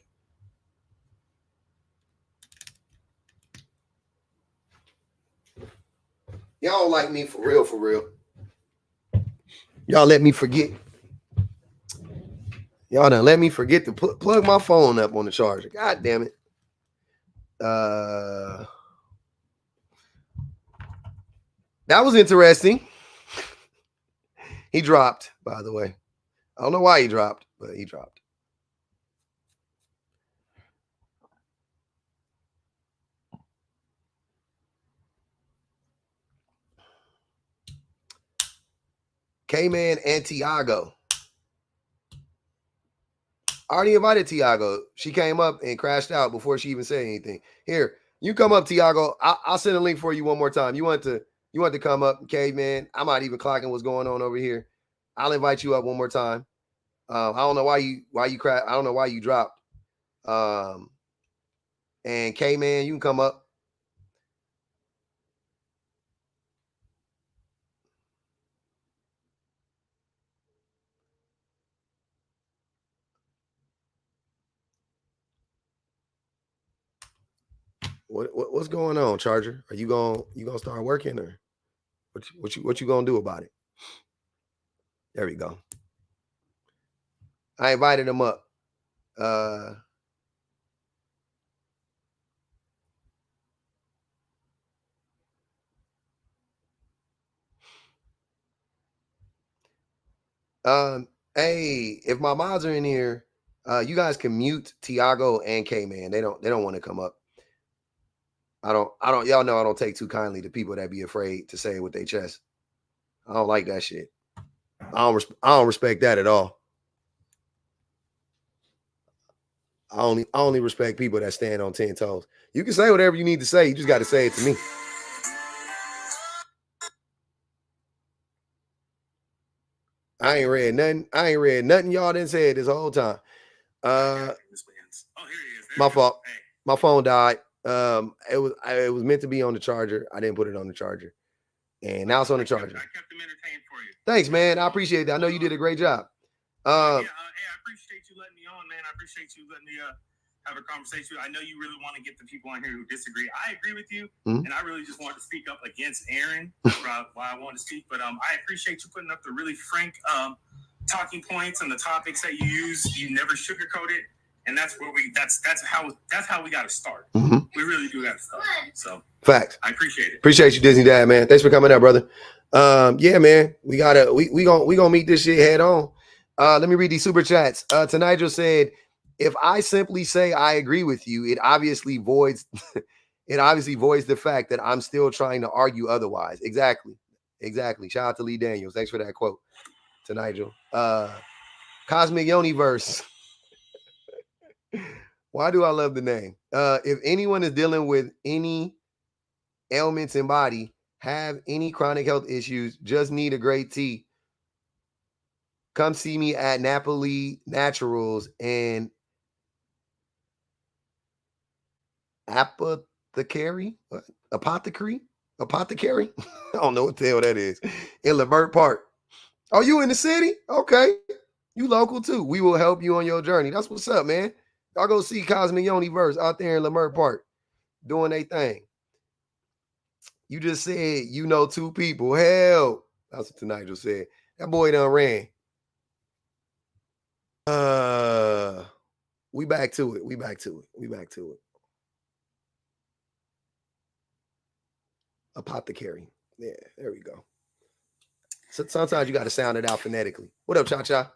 Y'all like me for real, for real. Y'all let me forget. Y'all done let me forget to plug my phone up on the charger. God damn it. That was interesting. He dropped, by the way. I don't know why he dropped, but he dropped. K-Man and Tiago. I already invited Tiago. She came up and crashed out before she even said anything. Here, you come up, Tiago. I'll send a link for you one more time. You want to come up, K-Man? I'm not even clocking what's going on over here. I'll invite you up one more time. I don't know why you crash. I don't know why you dropped. And K-Man, you can come up. What's going on, Charger? Are you gonna start working, or what you gonna do about it? There we go. I invited him up. Hey, if my mods are in here, you guys can mute Tiago and K-Man. They don't want to come up. I don't, y'all know I don't take too kindly to people that be afraid to say it with their chest. I don't like that shit. I don't respect that at all. I only respect people that stand on 10 toes. You can say whatever you need to say. You just got to say it to me. I ain't read nothing y'all didn't say it this whole time. My fault. My phone died. It was meant to be on the charger. I didn't put it on the charger. And now it's on the charger. I kept them entertained for you. Thanks, man. I appreciate that. I know you did a great job. Hey, I appreciate you letting me on, man. I appreciate you letting me have a conversation. I know you really want to get the people on here who disagree. I agree with you, and I really just wanted to speak up against Aaron. That's why I wanted to speak. But I appreciate you putting up the really frank talking points and the topics that you use. You never sugarcoat it, and that's where that's how we got to start. We really do got to start. So facts. I appreciate it. Appreciate you, Disney Dad, man. Thanks for coming up, brother. Yeah, man. We gonna meet this shit head on. Let me read these super chats. Nigel said, if I simply say I agree with you, it obviously voids the fact that I'm still trying to argue otherwise. Exactly. Shout out to Lee Daniels. Thanks for that quote to Nigel. Cosmic Universe. Why do I love the name? If anyone is dealing with any ailments in body, have any chronic health issues, just need a great tea, come see me at Napoli Naturals and Apothecary. I don't know what the hell that is. In Lamert Park. Oh, you in the city? Okay. You local too. We will help you on your journey. That's what's up, man. Y'all go see Cosmic Universe out there in Lamert Park doing their thing. You just said you know two people. Hell, that's what Nigel said. That boy done ran. We back to it. We back to it. We back to it. Apothecary. Yeah, there we go. So sometimes you got to sound it out phonetically. What up, Cha Cha?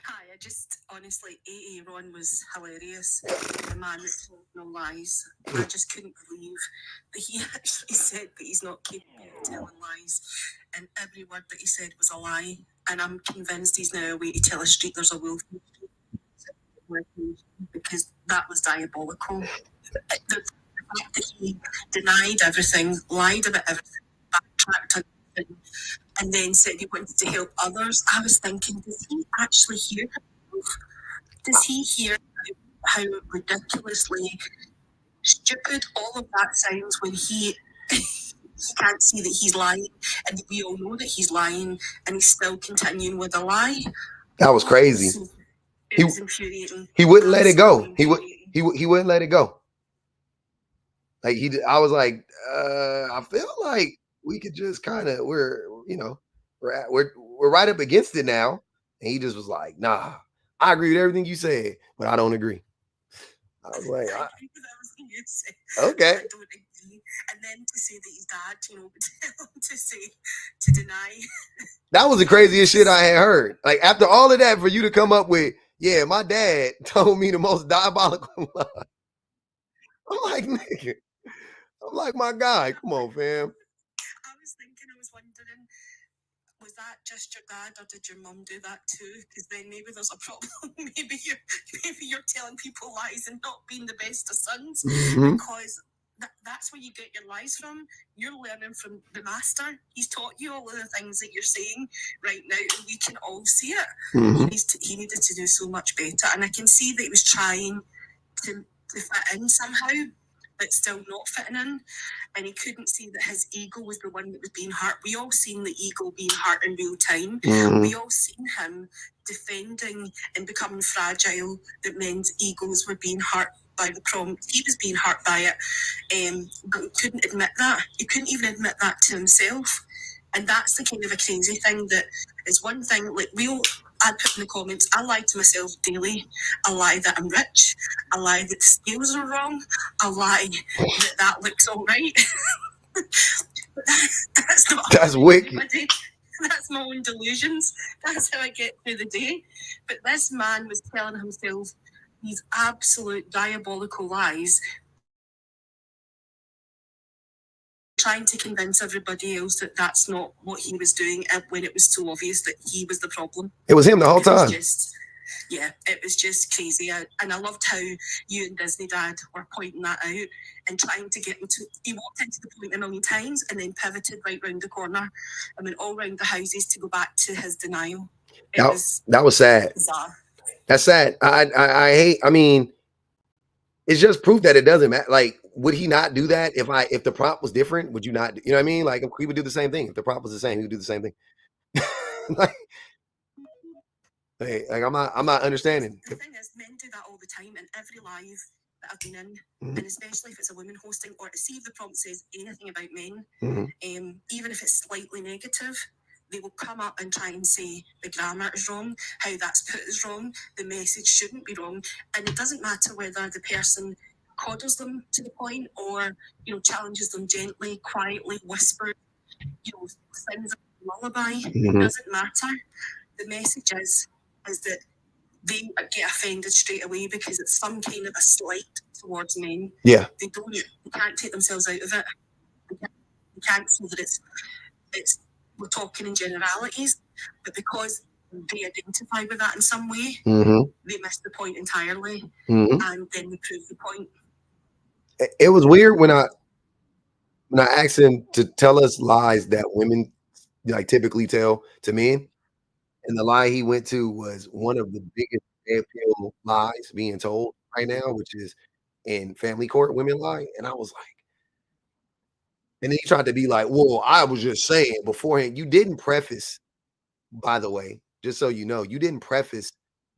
Hi, I just honestly, Ron was hilarious. The man that told no lies. I just couldn't believe that he actually said that he's not capable of telling lies, and every word that he said was a lie. And I'm convinced he's now a way to tell a street there's a wolf in the street, because that was diabolical. The fact that he denied everything, lied about everything, backtracked on everything, and then said he wanted to help others. I was thinking, does he actually hear himself? Does he hear how ridiculously stupid all of that sounds when he can't see that he's lying, and we all know that he's lying, and he's still continuing with a lie? That was crazy. It was infuriating. He wouldn't let it go. He wouldn't let it go. Like I was like, I feel like we could just kind of we're right up against it now. And he just was like, nah, I agree with everything you said, but I don't agree. I was like, okay. I don't agree. And then to say that his dad, to deny. That was the craziest shit I had heard. Like after all of that, for you to come up with, yeah, my dad told me the most diabolical lie. I'm like, nigga. I'm like, my guy, come on, fam. I was wondering, was that just your dad, or did your mum do that too? Because then maybe there's a problem. maybe you're telling people lies and not being the best of sons, because that's where you get your lies from. You're learning from the master. He's taught you all of the things that you're saying right now, and we can all see it. He needed to do so much better, and I can see that he was trying to fit in somehow, but still not fitting in. And he couldn't see that his ego was the one that was being hurt. We all seen the ego being hurt in real time. We all seen him defending and becoming fragile, that men's egos were being hurt by the prompt. He was being hurt by it, but he couldn't admit that. He couldn't even admit that to himself. And that's the kind of a crazy thing, that is one thing, like I'd put in the comments, I lie to myself daily. I lie that I'm rich. I lie that the scales are wrong. I lie that looks all right. That's not. That's wicked. That's my own delusions. That's how I get through the day. But this man was telling himself these absolute diabolical lies, trying to convince everybody else that that's not what he was doing, when it was so obvious that he was the problem. It was him the whole time. It was just crazy. And I loved how you and Disney Dad were pointing that out and trying to get him to. He walked into the point a million times and then pivoted right round the corner and went all round the houses to go back to his denial. That was sad. Bizarre. That's sad. I hate. I mean, it's just proof that it doesn't matter. Like, would he not do that if the prompt was different? Would you not? You know what I mean? Like, he would do the same thing if the prompt was the same. He would do the same thing. I'm not understanding. The thing is, men do that all the time in every live that I've been in, and especially if it's a woman hosting, or to see if the prompt says anything about men, even if it's slightly negative, they will come up and try and say the grammar is wrong, how that's put is wrong, the message shouldn't be wrong, and it doesn't matter whether the person coddles them to the point, or challenges them gently, quietly, whispers, sings a lullaby. It doesn't matter. The message is that they get offended straight away because it's some kind of a slight towards men. Yeah. They can't take themselves out of it. They can't see that it's we're talking in generalities, but because they identify with that in some way, they miss the point entirely, and then they prove the point. It was weird when I asked him to tell us lies that women typically tell to men. And the lie he went to was one of the biggest red pill lies being told right now, which is in family court, women lie. And I was like, and then he tried to be like, well, I was just saying beforehand. You didn't preface, by the way, just so you know, you didn't preface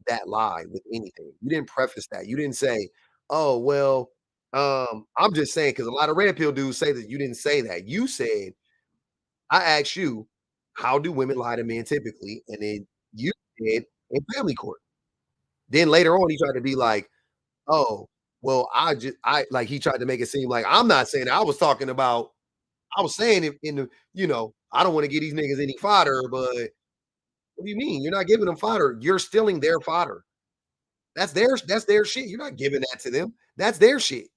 that lie with anything. You didn't preface that. You didn't say, oh, well, I'm just saying, because a lot of red pill dudes say that. You didn't say that. You said, I asked you, how do women lie to men typically? And then you said, in family court. Then later on, he tried to be like, oh, well, he tried to make it seem like I'm not saying that. I was talking about, I was saying it in the, I don't want to get these niggas any fodder, but what do you mean? You're not giving them fodder. You're stealing their fodder. That's their shit. You're not giving that to them. That's their shit.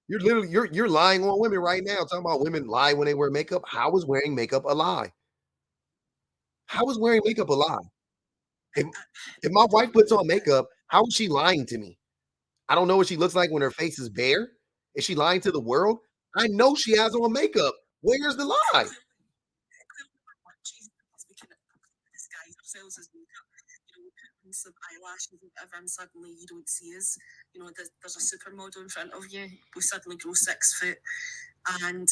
You're literally you're lying on women right now, talking about women lie when they wear makeup. How is wearing makeup a lie? How is wearing makeup a lie? If my wife puts on makeup, how is she lying to me? I don't know what she looks like when her face is bare. Is she lying to the world? I know she has on makeup. Where's the lie? Of eyelashes and whatever, and suddenly you don't see us. There's a supermodel in front of you. We suddenly grow 6 foot and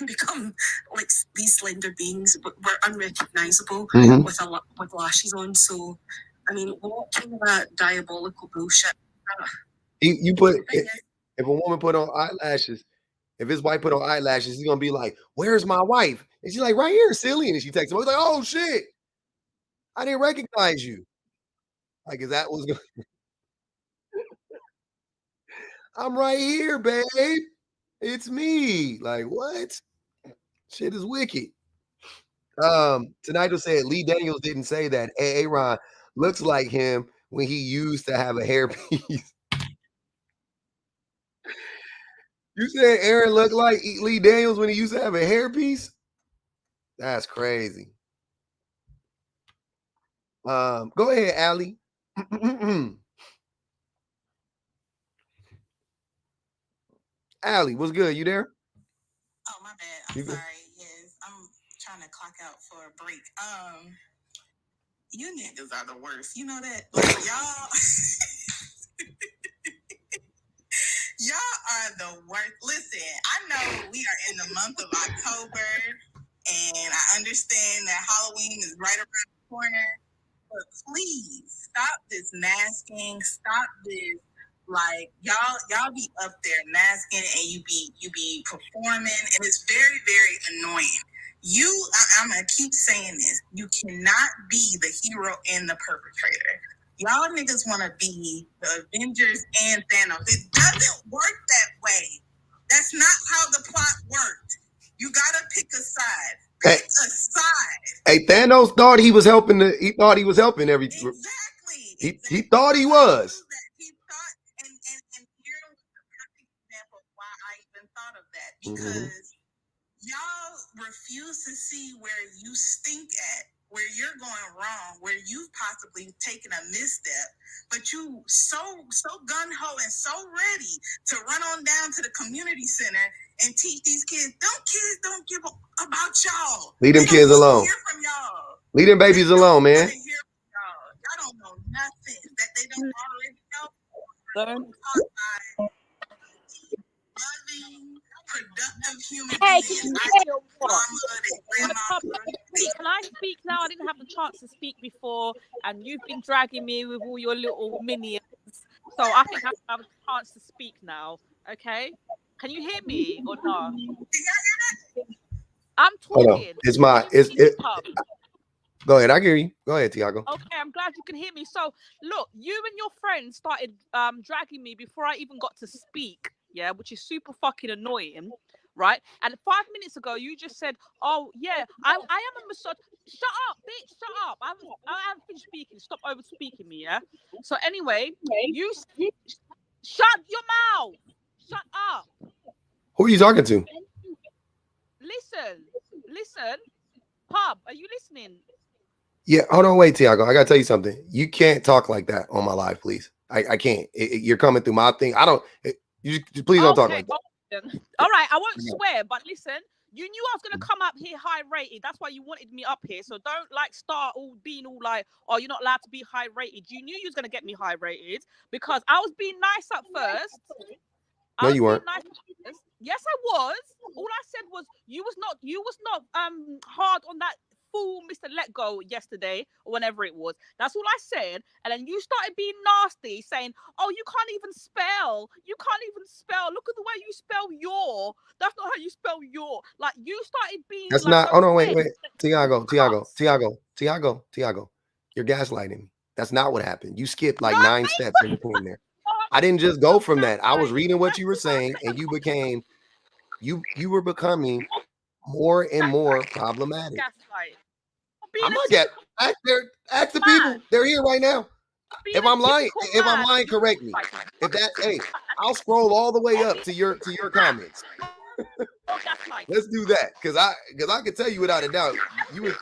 become like these slender beings, but we're unrecognizable with lashes on. So, I mean, what kind of that diabolical bullshit? You put if a woman put on eyelashes, if his wife put on eyelashes, he's gonna be like, "Where's my wife?" And she's like, "Right here, silly." And she texts him. He's like, "Oh shit, I didn't recognize you." Like, is that what's going? I'm right here, babe. It's me. Like, what? Shit is wicked. Tonight will say Lee Daniels didn't say that Aaron looks like him when he used to have a hairpiece. You said Aaron looked like Lee Daniels when he used to have a hairpiece? That's crazy. Go ahead, Allie. Allie, what's good? You there? Oh, my bad. I'm sorry. Yes, I'm trying to clock out for a break. You niggas are the worst. You know that? Like, y'all. Y'all are the worst. Listen, I know we are in the month of October, and I understand that Halloween is right around the corner, but please stop this masking. Stop this. Like, y'all be up there masking, and you be performing, and it's very, very annoying. I'm gonna keep saying this. You cannot be the hero and the perpetrator. Y'all niggas want to be the Avengers and Thanos. It doesn't work that way. That's not how the plot worked. You gotta pick a side. Pick a side. Hey, Thanos thought he was helping. He thought he was helping every. Exactly. He thought he was. He thought, and here's the perfect example of why I even thought of that, because y'all refuse to see where you stink at, where you're going wrong, where you've possibly taken a misstep, but you so gun-ho and so ready to run on down to the community center and teach these kids. Kids don't give about y'all. Leave them kids alone. Hear from y'all. Leave them babies alone, man. Y'all don't know nothing that they don't already know. Don't. Loving, productive human Hey, beings. can I speak now? I didn't have the chance to speak before, and you've been dragging me with all your little minions. So I think I have a chance to speak now. Okay? Can you hear me or not? I'm talking. Go ahead. I hear you. Go ahead, Tiago. Okay, I'm glad you can hear me. So, look, you and your friends started dragging me before I even got to speak, yeah, which is super fucking annoying, right? And 5 minutes ago, you just said, "Oh yeah, I am a misogynist." Shut up, bitch! Shut up! I haven't finished speaking. Stop over speaking me, yeah. So anyway, you shut your mouth. Shut up. Who are you talking to? Listen, Pub, are you listening? Yeah, hold on, wait, Tiago. I gotta tell you something. You can't talk like that on my live, please. I can't. You're coming through my thing. I don't. You please don't talk like that. All right, I won't swear, but listen. You knew I was gonna come up here high rated. That's why you wanted me up here. So don't start being all like, "Oh, you're not allowed to be high rated." You knew you was gonna get me high rated because I was being nice at first. No, you weren't. Yes, I was. All I said was you was not hard on that fool Mr. Let Go yesterday or whenever it was. That's all I said. And then you started being nasty, saying, "Oh, you can't even spell. You can't even spell. Look at the way you spell your. That's not how you spell your." Like you started being. That's like, not. Hold on, wait. Tiago. You're gaslighting me. That's not what happened. You skipped like No, 9 steps in between there. I didn't just go from that. I was reading what you were saying, and you were becoming more and more problematic. gaslight. I'm not ask the people. They're here right now. If I'm lying, correct me. I'll scroll all the way up to your comments. Let's do that, because I can tell you without a doubt, you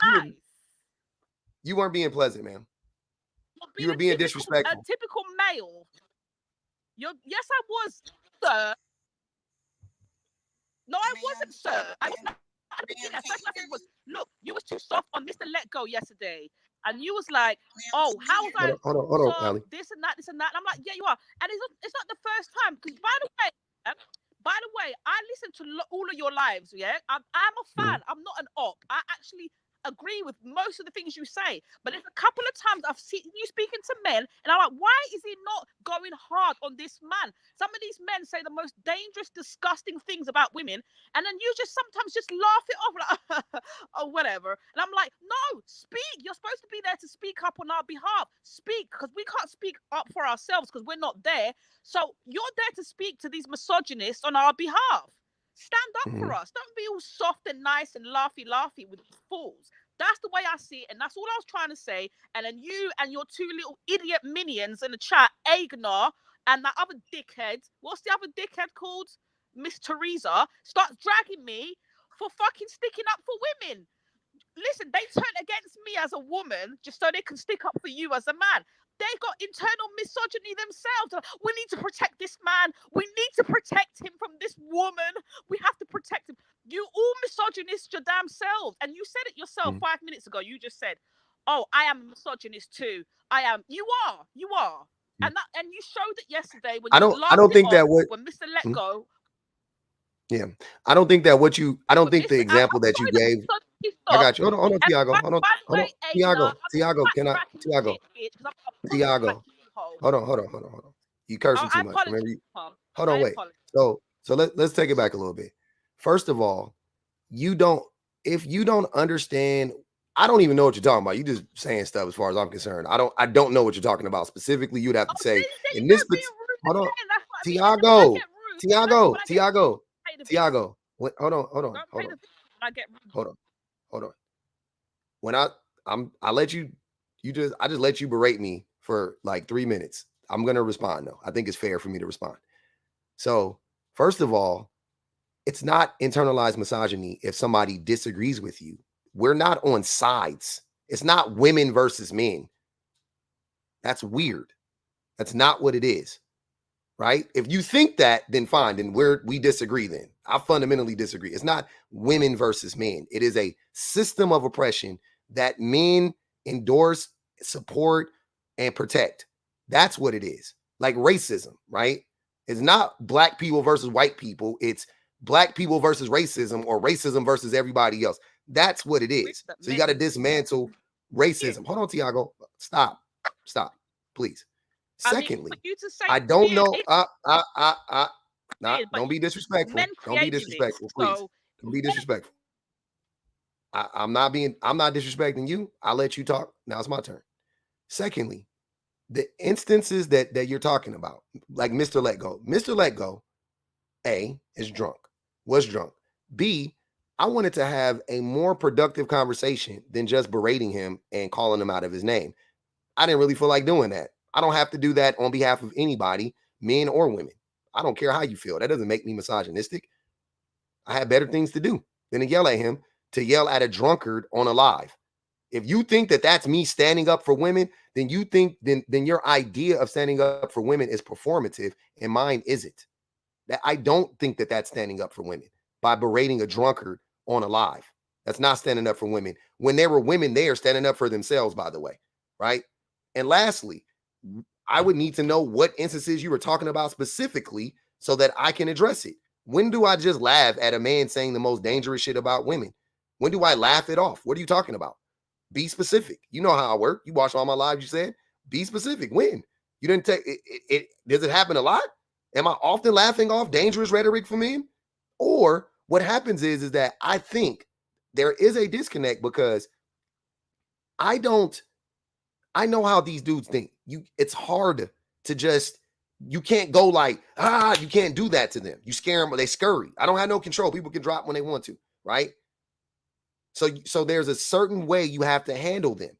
weren't being pleasant, man. You were being disrespectful. A typical male. Yes, I was, sir. No, I wasn't, sir. First I said was, look, you was too soft on Mr. Let Go yesterday. And you was like, oh, how was I hold on, Allie. this and that. And I'm like, yeah, you are. And it's not the first time. Because by the way, I listen to all of your lives, yeah? I'm a fan. I'm not an op. I actually agree with most of the things you say, but there's a couple of times I've seen you speaking to men and I'm like, why is he not going hard on this man? Some of these men say the most dangerous, disgusting things about women, and then you just sometimes just laugh it off like or whatever, and I'm like, no, speak. You're supposed to be there to speak up on our behalf. Speak, because we can't speak up for ourselves because we're not there. So you're there to speak to these misogynists on our behalf. Stand up for us. Don't be all soft and nice and laughy with fools. That's the way I see it, and that's all I was trying to say. And then you and your two little idiot minions in the chat, Agnar and that other dickhead, what's the other dickhead called? Miss Teresa, starts dragging me for fucking sticking up for women. Listen, they turn against me as a woman just so they can stick up for you as a man. They got internal misogyny themselves. We need to protect this man. We need to protect him from this woman. We have to protect him. You all misogynist your damn selves. And you said it yourself 5 minutes ago. You just said, oh, I am a misogynist too. I am. You are. And you showed it yesterday when you I don't think that when Mr. Let Go. Yeah. I don't think the example that you gave. I got you. Hold on, Tiago. Hold on. Tiago, Tiago. Hold on. You cursing too much. Remember you. Hold on, wait. So let's take it back a little bit. First of all, if you don't understand, I don't even know what you're talking about. You just saying stuff as far as I'm concerned. I don't know what you're talking about specifically. You'd have to say in this. Hold on, Tiago. Hold on. When I let you, I just let you berate me for like 3 minutes. I'm going to respond though. I think it's fair for me to respond. So first of all, it's not internalized misogyny if somebody disagrees with you. We're not on sides. It's not women versus men. That's weird. That's not what it is. Right? If you think that, then fine. Then we disagree then. I fundamentally disagree. It's not women versus men. It is a system of oppression that men endorse, support, and protect. That's what it is. Like racism, right? It's not black people versus white people. It's black people versus racism, or racism versus everybody else. That's what it is. So you got to dismantle racism. Hold on, Tiago. Stop, please. Secondly, I don't know. Don't be disrespectful. Don't be disrespectful, please. Don't be disrespectful. I'm not disrespecting you. I'll let you talk. Now it's my turn. Secondly, the instances that you're talking about, like Mr. Let Go. Mr. Let Go, A, is drunk. Was drunk. B, I wanted to have a more productive conversation than just berating him and calling him out of his name. I didn't really feel like doing that. I don't have to do that on behalf of anybody, men or women. I don't care how you feel. That doesn't make me misogynistic. I had better things to do than to yell at him, to yell at a drunkard on a live. If you think that that's me standing up for women, then you think then your idea of standing up for women is performative, and mine isn't. That I don't think that that's standing up for women by berating a drunkard on a live. That's not standing up for women. When there were women there standing up for themselves, by the way, right? And lastly, I would need to know what instances you were talking about specifically so that I can address it. When do I just laugh at a man saying the most dangerous shit about women? When do I laugh it off? What are you talking about? Be specific. You know how I work. You watch all my lives, you said. Be specific. When? You didn't take it. Does it happen a lot? Am I often laughing off dangerous rhetoric for men? Or what happens is that I think there is a disconnect because I don't I know how these dudes think. It's hard to just, you can't go like, you can't do that to them. You scare them, they scurry. I don't have no control. People can drop when they want to, right? So there's a certain way you have to handle them.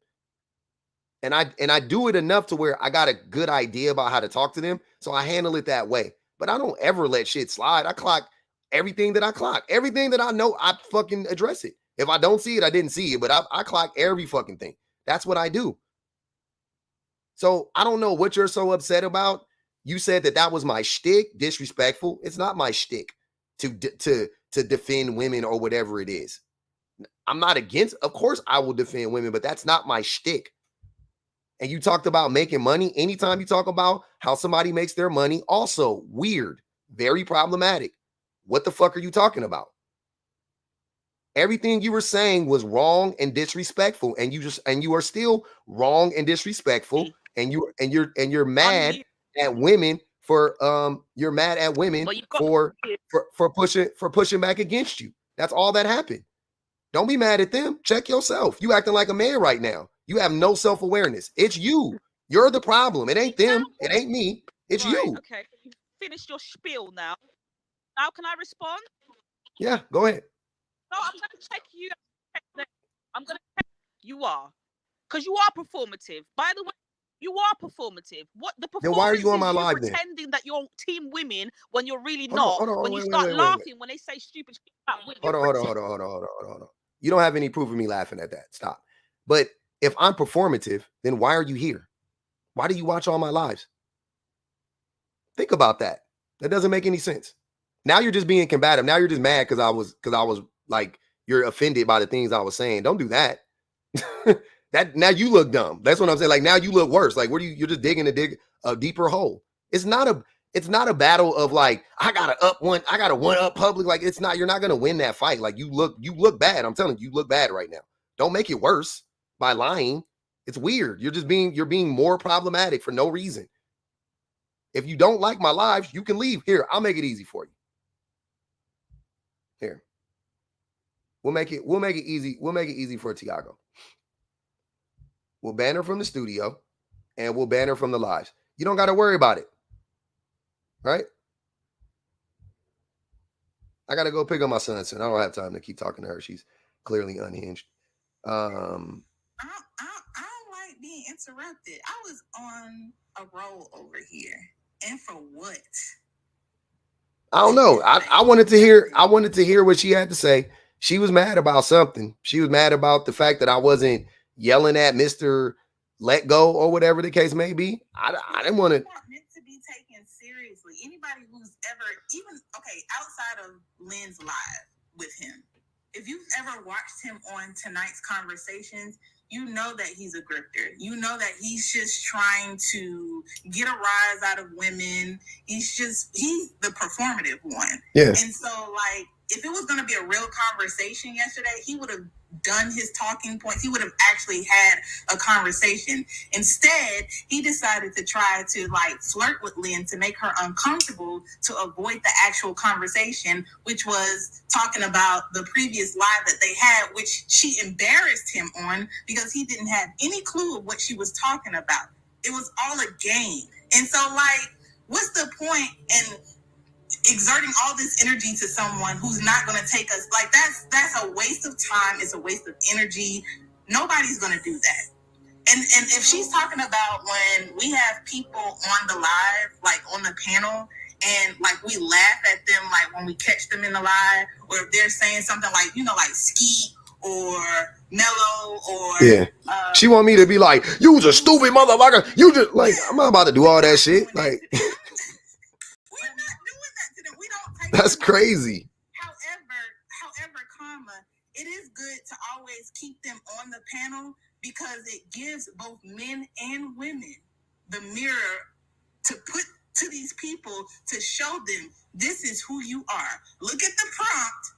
And I do it enough to where I got a good idea about how to talk to them. So I handle it that way. But I don't ever let shit slide. I clock everything that I clock. Everything that I know, I fucking address it. If I don't see it, I didn't see it. But I clock every fucking thing. That's what I do. So I don't know what you're so upset about. You said that was my shtick, disrespectful. It's not my shtick to defend women or whatever it is. I'm not against, of course I will defend women, but that's not my shtick. And you talked about making money. Anytime you talk about how somebody makes their money, also weird, very problematic. What the fuck are you talking about? Everything you were saying was wrong and disrespectful, and you are still wrong and disrespectful, and you're mad at women for pushing back against you. That's all that happened. Don't be mad at them. Check yourself. You acting like a man right now. You have no self-awareness. It's you. You're the problem. It ain't them. It ain't me. It's you. Okay. You finished your spiel now. Now can I respond? Yeah, go ahead. No, I'm going to check you. I'm going to check you are. Because you are performative. By the way, you are performative. What the performance then why are you on my is live pretending that you're team women when you're really hold not. on, when wait, you start wait, laughing when they say stupid shit about women. Hold on. You don't have any proof of me laughing at that. Stop. But if I'm performative, then why are you here? Why do you watch all my lives? Think about that. That doesn't make any sense. Now you're just being combative. Now you're just mad because I was like, you're offended by the things I was saying. Don't do that. That now you look dumb. That's what I'm saying. Like now you look worse. Like you're just digging a deeper hole. It's not a battle of like, I gotta one up public. Like it's not, you're not gonna win that fight. Like you look bad. I'm telling you look bad right now. Don't make it worse by lying. It's weird. You're being more problematic for no reason. If you don't like my lives, you can leave. Here, I'll make it easy for you. Here. We'll make it easy. We'll make it easy for Tiago. We'll ban her from the studio and we'll ban her from the lives. You don't got to worry about it. Right? I got to go pick up my son soon. I don't have time to keep talking to her. She's clearly unhinged. I don't like being interrupted. I was on a roll over here. And for what? I don't know. I wanted to hear what she had to say. She was mad about something. She was mad about the fact that I wasn't yelling at Mr. Let Go or whatever the case may be. I didn't want to. Meant to be taken seriously. Anybody who's ever, even outside of Lynn's live with him, if you've ever watched him on tonight's conversations, you know that he's a grifter. You know that he's just trying to get a rise out of women. He's the performative one. Yeah. And so, like, if it was going to be a real conversation yesterday, he would have done his talking points. He would have actually had a conversation. Instead, he decided to try to like flirt with Lynn to make her uncomfortable to avoid the actual conversation, which was talking about the previous live that they had, which she embarrassed him on because he didn't have any clue of what she was talking about. It was all a game. And so, like, what's the point in exerting all this energy to someone who's not going to take us? Like, that's a waste of time. It's a waste of energy. Nobody's going to do that. And if she's talking about when we have people on the live, like on the panel, and like we laugh at them, like when we catch them in the live, or if they're saying something like, you know, like Skeet or Mellow or she want me to be like, you was a stupid motherfucker. You just like, I'm not about to do all that shit. Like, we're not doing that to them. We don't take that's crazy. However, it is good to always keep them on the panel because it gives both men and women the mirror to put to these people to show them this is who you are. Look at the prompt.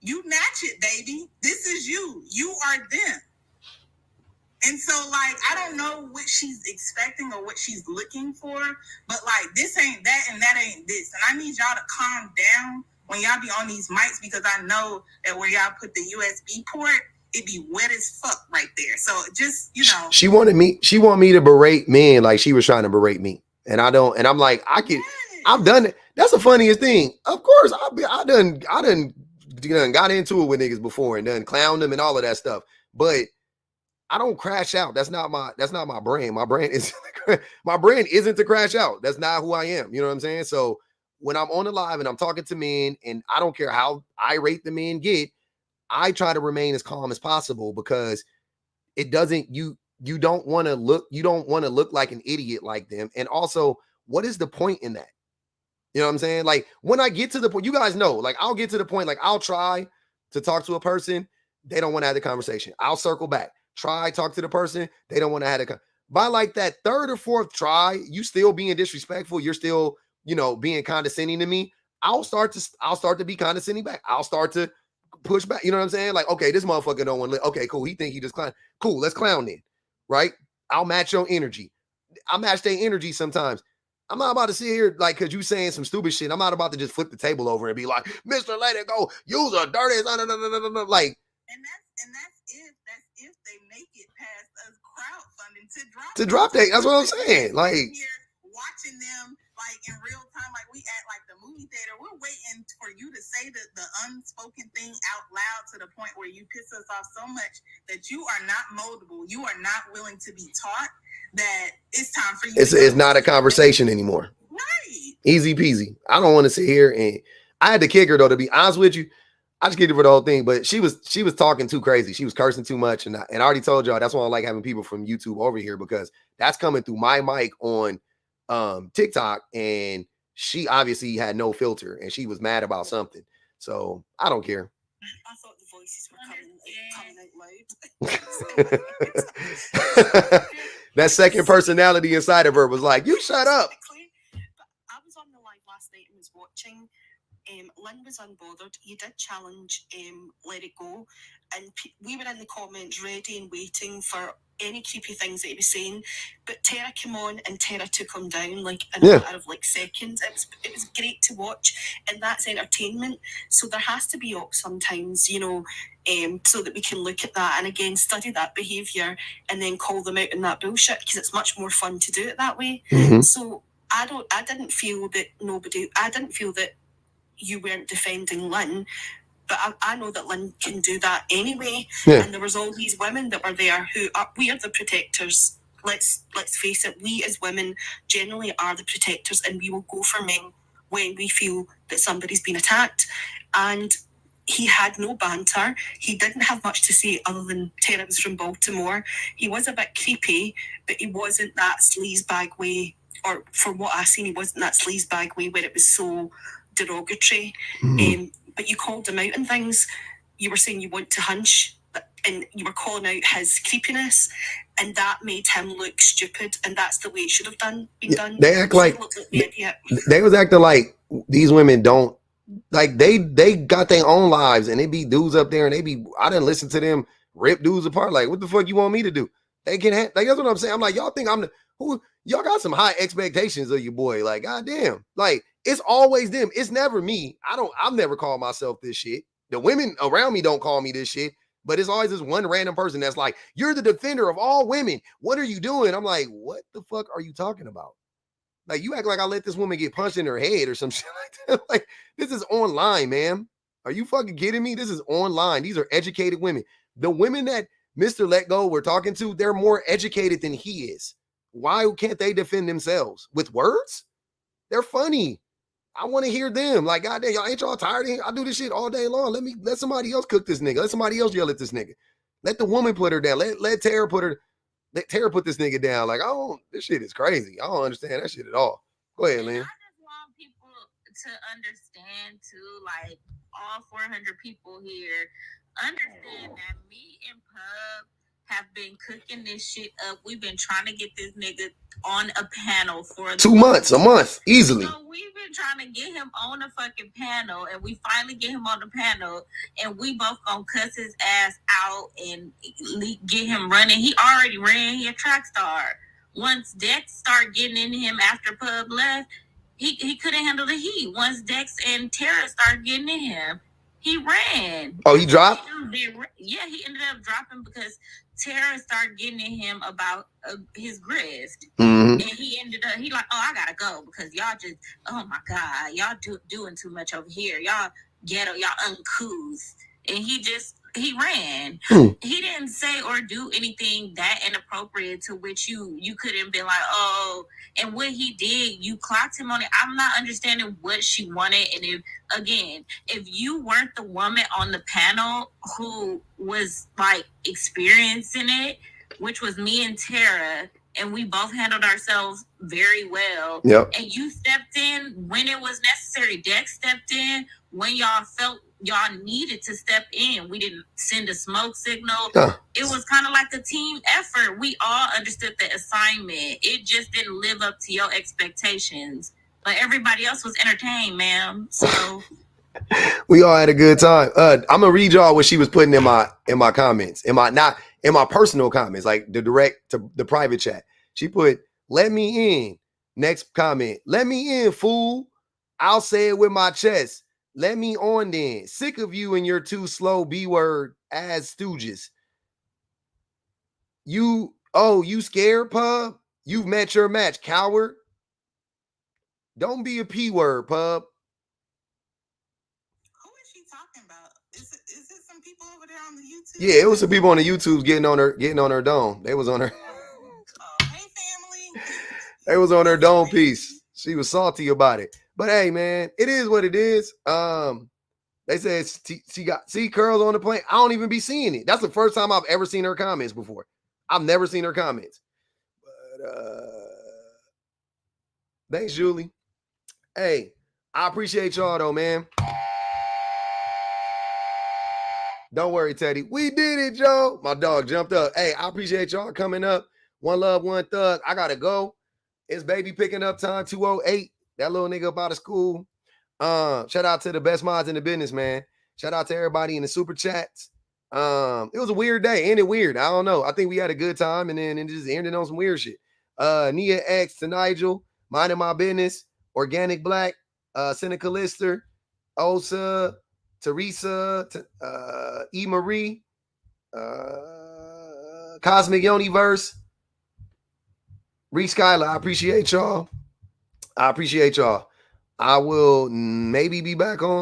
You match it, baby. This is you. You are them. And so, like, I don't know what she's expecting or what she's looking for, but, like, this ain't that and that ain't this. And I need y'all to calm down when y'all be on these mics because I know that where y'all put the USB port it'd be wet as fuck right there. So just, you know. She wanted me to berate men like she was trying to berate me. And I don't, and I'm like, I've done it. That's the funniest thing. Of course, I done got into it with niggas before and done clowned them and all of that stuff. But I don't crash out. That's not my brand. My brand isn't to crash out. That's not who I am. You know what I'm saying? So when I'm on the live and I'm talking to men, and I don't care how irate the men get, I try to remain as calm as possible, because it doesn't, you don't want to look like an idiot like them. And also, what is the point in that? You know what I'm saying? Like, when I get to the point, you guys know, like, I'll get to the point, like, I'll try to talk to a person. They don't want to have the conversation. I'll circle back, talk to the person. They don't want to have the by like that third or fourth try, you still being disrespectful. You're still, being condescending to me. I'll start to be condescending back. I'll start to push back. You know what I'm saying? Like, okay, this motherfucker don't want to, okay, cool. He think he just clown. Cool. Let's clown then. Right. I'll match your energy. I match their energy sometimes. I'm not about to sit here, like, because you saying some stupid shit. I'm not about to just flip the table over and be like, Mr. Let It Go, use a dirty, like. And that's if they make it past us crowdfunding to drop that. That's what I'm saying. Like, here watching them, like, in real time, like we at like the movie theater. We're waiting for you to say the unspoken thing out loud to the point where you piss us off so much that you are not moldable. You are not willing to be taught. That it's time for you. It's not a conversation anymore. Right. Easy peasy. I don't want to sit here, and I had to kick her, though, to be honest with you. I just kicked her for the whole thing, but she was talking too crazy. She was cursing too much, and I already told y'all that's why I like having people from YouTube over here, because that's coming through my mic on TikTok, and she obviously had no filter, and she was mad about something. So I don't care. I thought the voices were coming out loud. That second personality inside of her was like, you shut up. I was on the live last night and was watching. Lynn was unbothered. You did challenge Let It Go. And we were in the comments ready and waiting for any creepy things that he was saying. But Tara came on and Tara took him down like in a matter of like seconds. It was great to watch, and that's entertainment. So there has to be ops sometimes, so that we can look at that and again study that behaviour and then call them out in that bullshit, because it's much more fun to do it that way. Mm-hmm. So I didn't feel that you weren't defending Lynn, but I know that Lynn can do that anyway. Yeah. And there was all these women that were there we are the protectors. Let's face it, we as women generally are the protectors, and we will go for men when we feel that somebody's been attacked. And he had no banter. He didn't have much to say other than Tara was from Baltimore. He was a bit creepy, but he wasn't that sleazebag way, or for what I've seen, he wasn't that sleazebag way where it was so derogatory. Mm-hmm. But you called him out and things. You were saying you want to hunch, and you were calling out his creepiness, and that made him look stupid, and that's the way it should have done. They act like they was acting like these women don't, like they got their own lives, and they be dudes up there, and I didn't listen to them rip dudes apart. Like, what the fuck you want me to do? They can like, that's what I'm saying. I'm like, y'all think y'all got some high expectations of your boy. Like, goddamn, like it's always them. It's never me. I've never called myself this shit. The women around me don't call me this shit, but it's always this one random person that's like, you're the defender of all women. What are you doing? I'm like, what the fuck are you talking about? Like, you act like I let this woman get punched in her head or some shit like that. Like, this is online, man. Are you fucking kidding me? This is online. These are educated women. The women that Mr. Let Go we're talking to, they're more educated than he is. Why can't they defend themselves? With words? They're funny. I want to hear them. Like, goddamn, y'all ain't y'all tired? I do this shit all day long. Let somebody else cook this nigga. Let somebody else yell at this nigga. Let the woman put her down. Let Tara put this nigga down. Like, this shit is crazy. I don't understand that shit at all. Go ahead, Lynn. I just want people to understand too, like all 400 people here, understand that me and Pub have been cooking this shit up. We've been trying to get this nigga on a panel for 2 months, a month, easily. So we've been trying to get him on a fucking panel, and we finally get him on the panel, and we both gonna cuss his ass out and get him running. He already ran. He a track star. Once Dex started getting in him after Pub left, he couldn't handle the heat. Once Dex and Tara started getting in him, He ran. Oh, he dropped? Yeah, he ended up dropping because Tara started getting at him about his grift. And he ended up, he like, oh, I gotta go because y'all just, oh my God, y'all doing too much over here. Y'all ghetto, y'all uncouth. And he ran. He didn't say or do anything that inappropriate to which you couldn't be like, oh, and what he did, you clocked him on it. I'm not understanding what she wanted. And if you weren't the woman on the panel who was like experiencing it, which was me and Tara, and we both handled ourselves very well. Yep. And you stepped in when it was necessary. Dex stepped in when y'all felt y'all needed to step in. We didn't send a smoke signal. It was kind of like a team effort. We all understood the assignment. It just didn't live up to your expectations. But everybody else was entertained, ma'am. So we all had a good time. I'm gonna read y'all what she was putting in my comments, in my personal comments, like the direct to the private chat. She put, "Let me in." Next comment, "Let me in, fool. I'll say it with my chest. Let me on then. Sick of you and your too slow B-word ass stooges. You scared, pub? You've met your match, coward. Don't be a P-word, pub." Who is she talking about? Is it some people over there on the YouTube? Yeah, it was some people on the YouTube getting on her dome. They was on her. Oh, hey family. They was on her dome piece. She was salty about it. But hey, man, it is what it is. They said she got curls on the plane. I don't even be seeing it. That's the first time I've ever seen her comments before. I've never seen her comments. But thanks, Julie. Hey, I appreciate y'all though, man. Don't worry, Teddy. We did it, Joe. My dog jumped up. Hey, I appreciate y'all coming up. One love, one thug. I gotta go. It's baby picking up time, 2:08. That little nigga up out of school. Shout out to the best mods in the business, man. Shout out to everybody in the super chats. It was a weird day. Ended weird. I don't know. I think we had a good time, and then it just ended on some weird shit. Nia X to Nigel, minding my business. Organic Black, Seneca Lister, Osa, Teresa, E. Marie, Cosmic Universe, Reese Skylar. I appreciate y'all. I will maybe be back on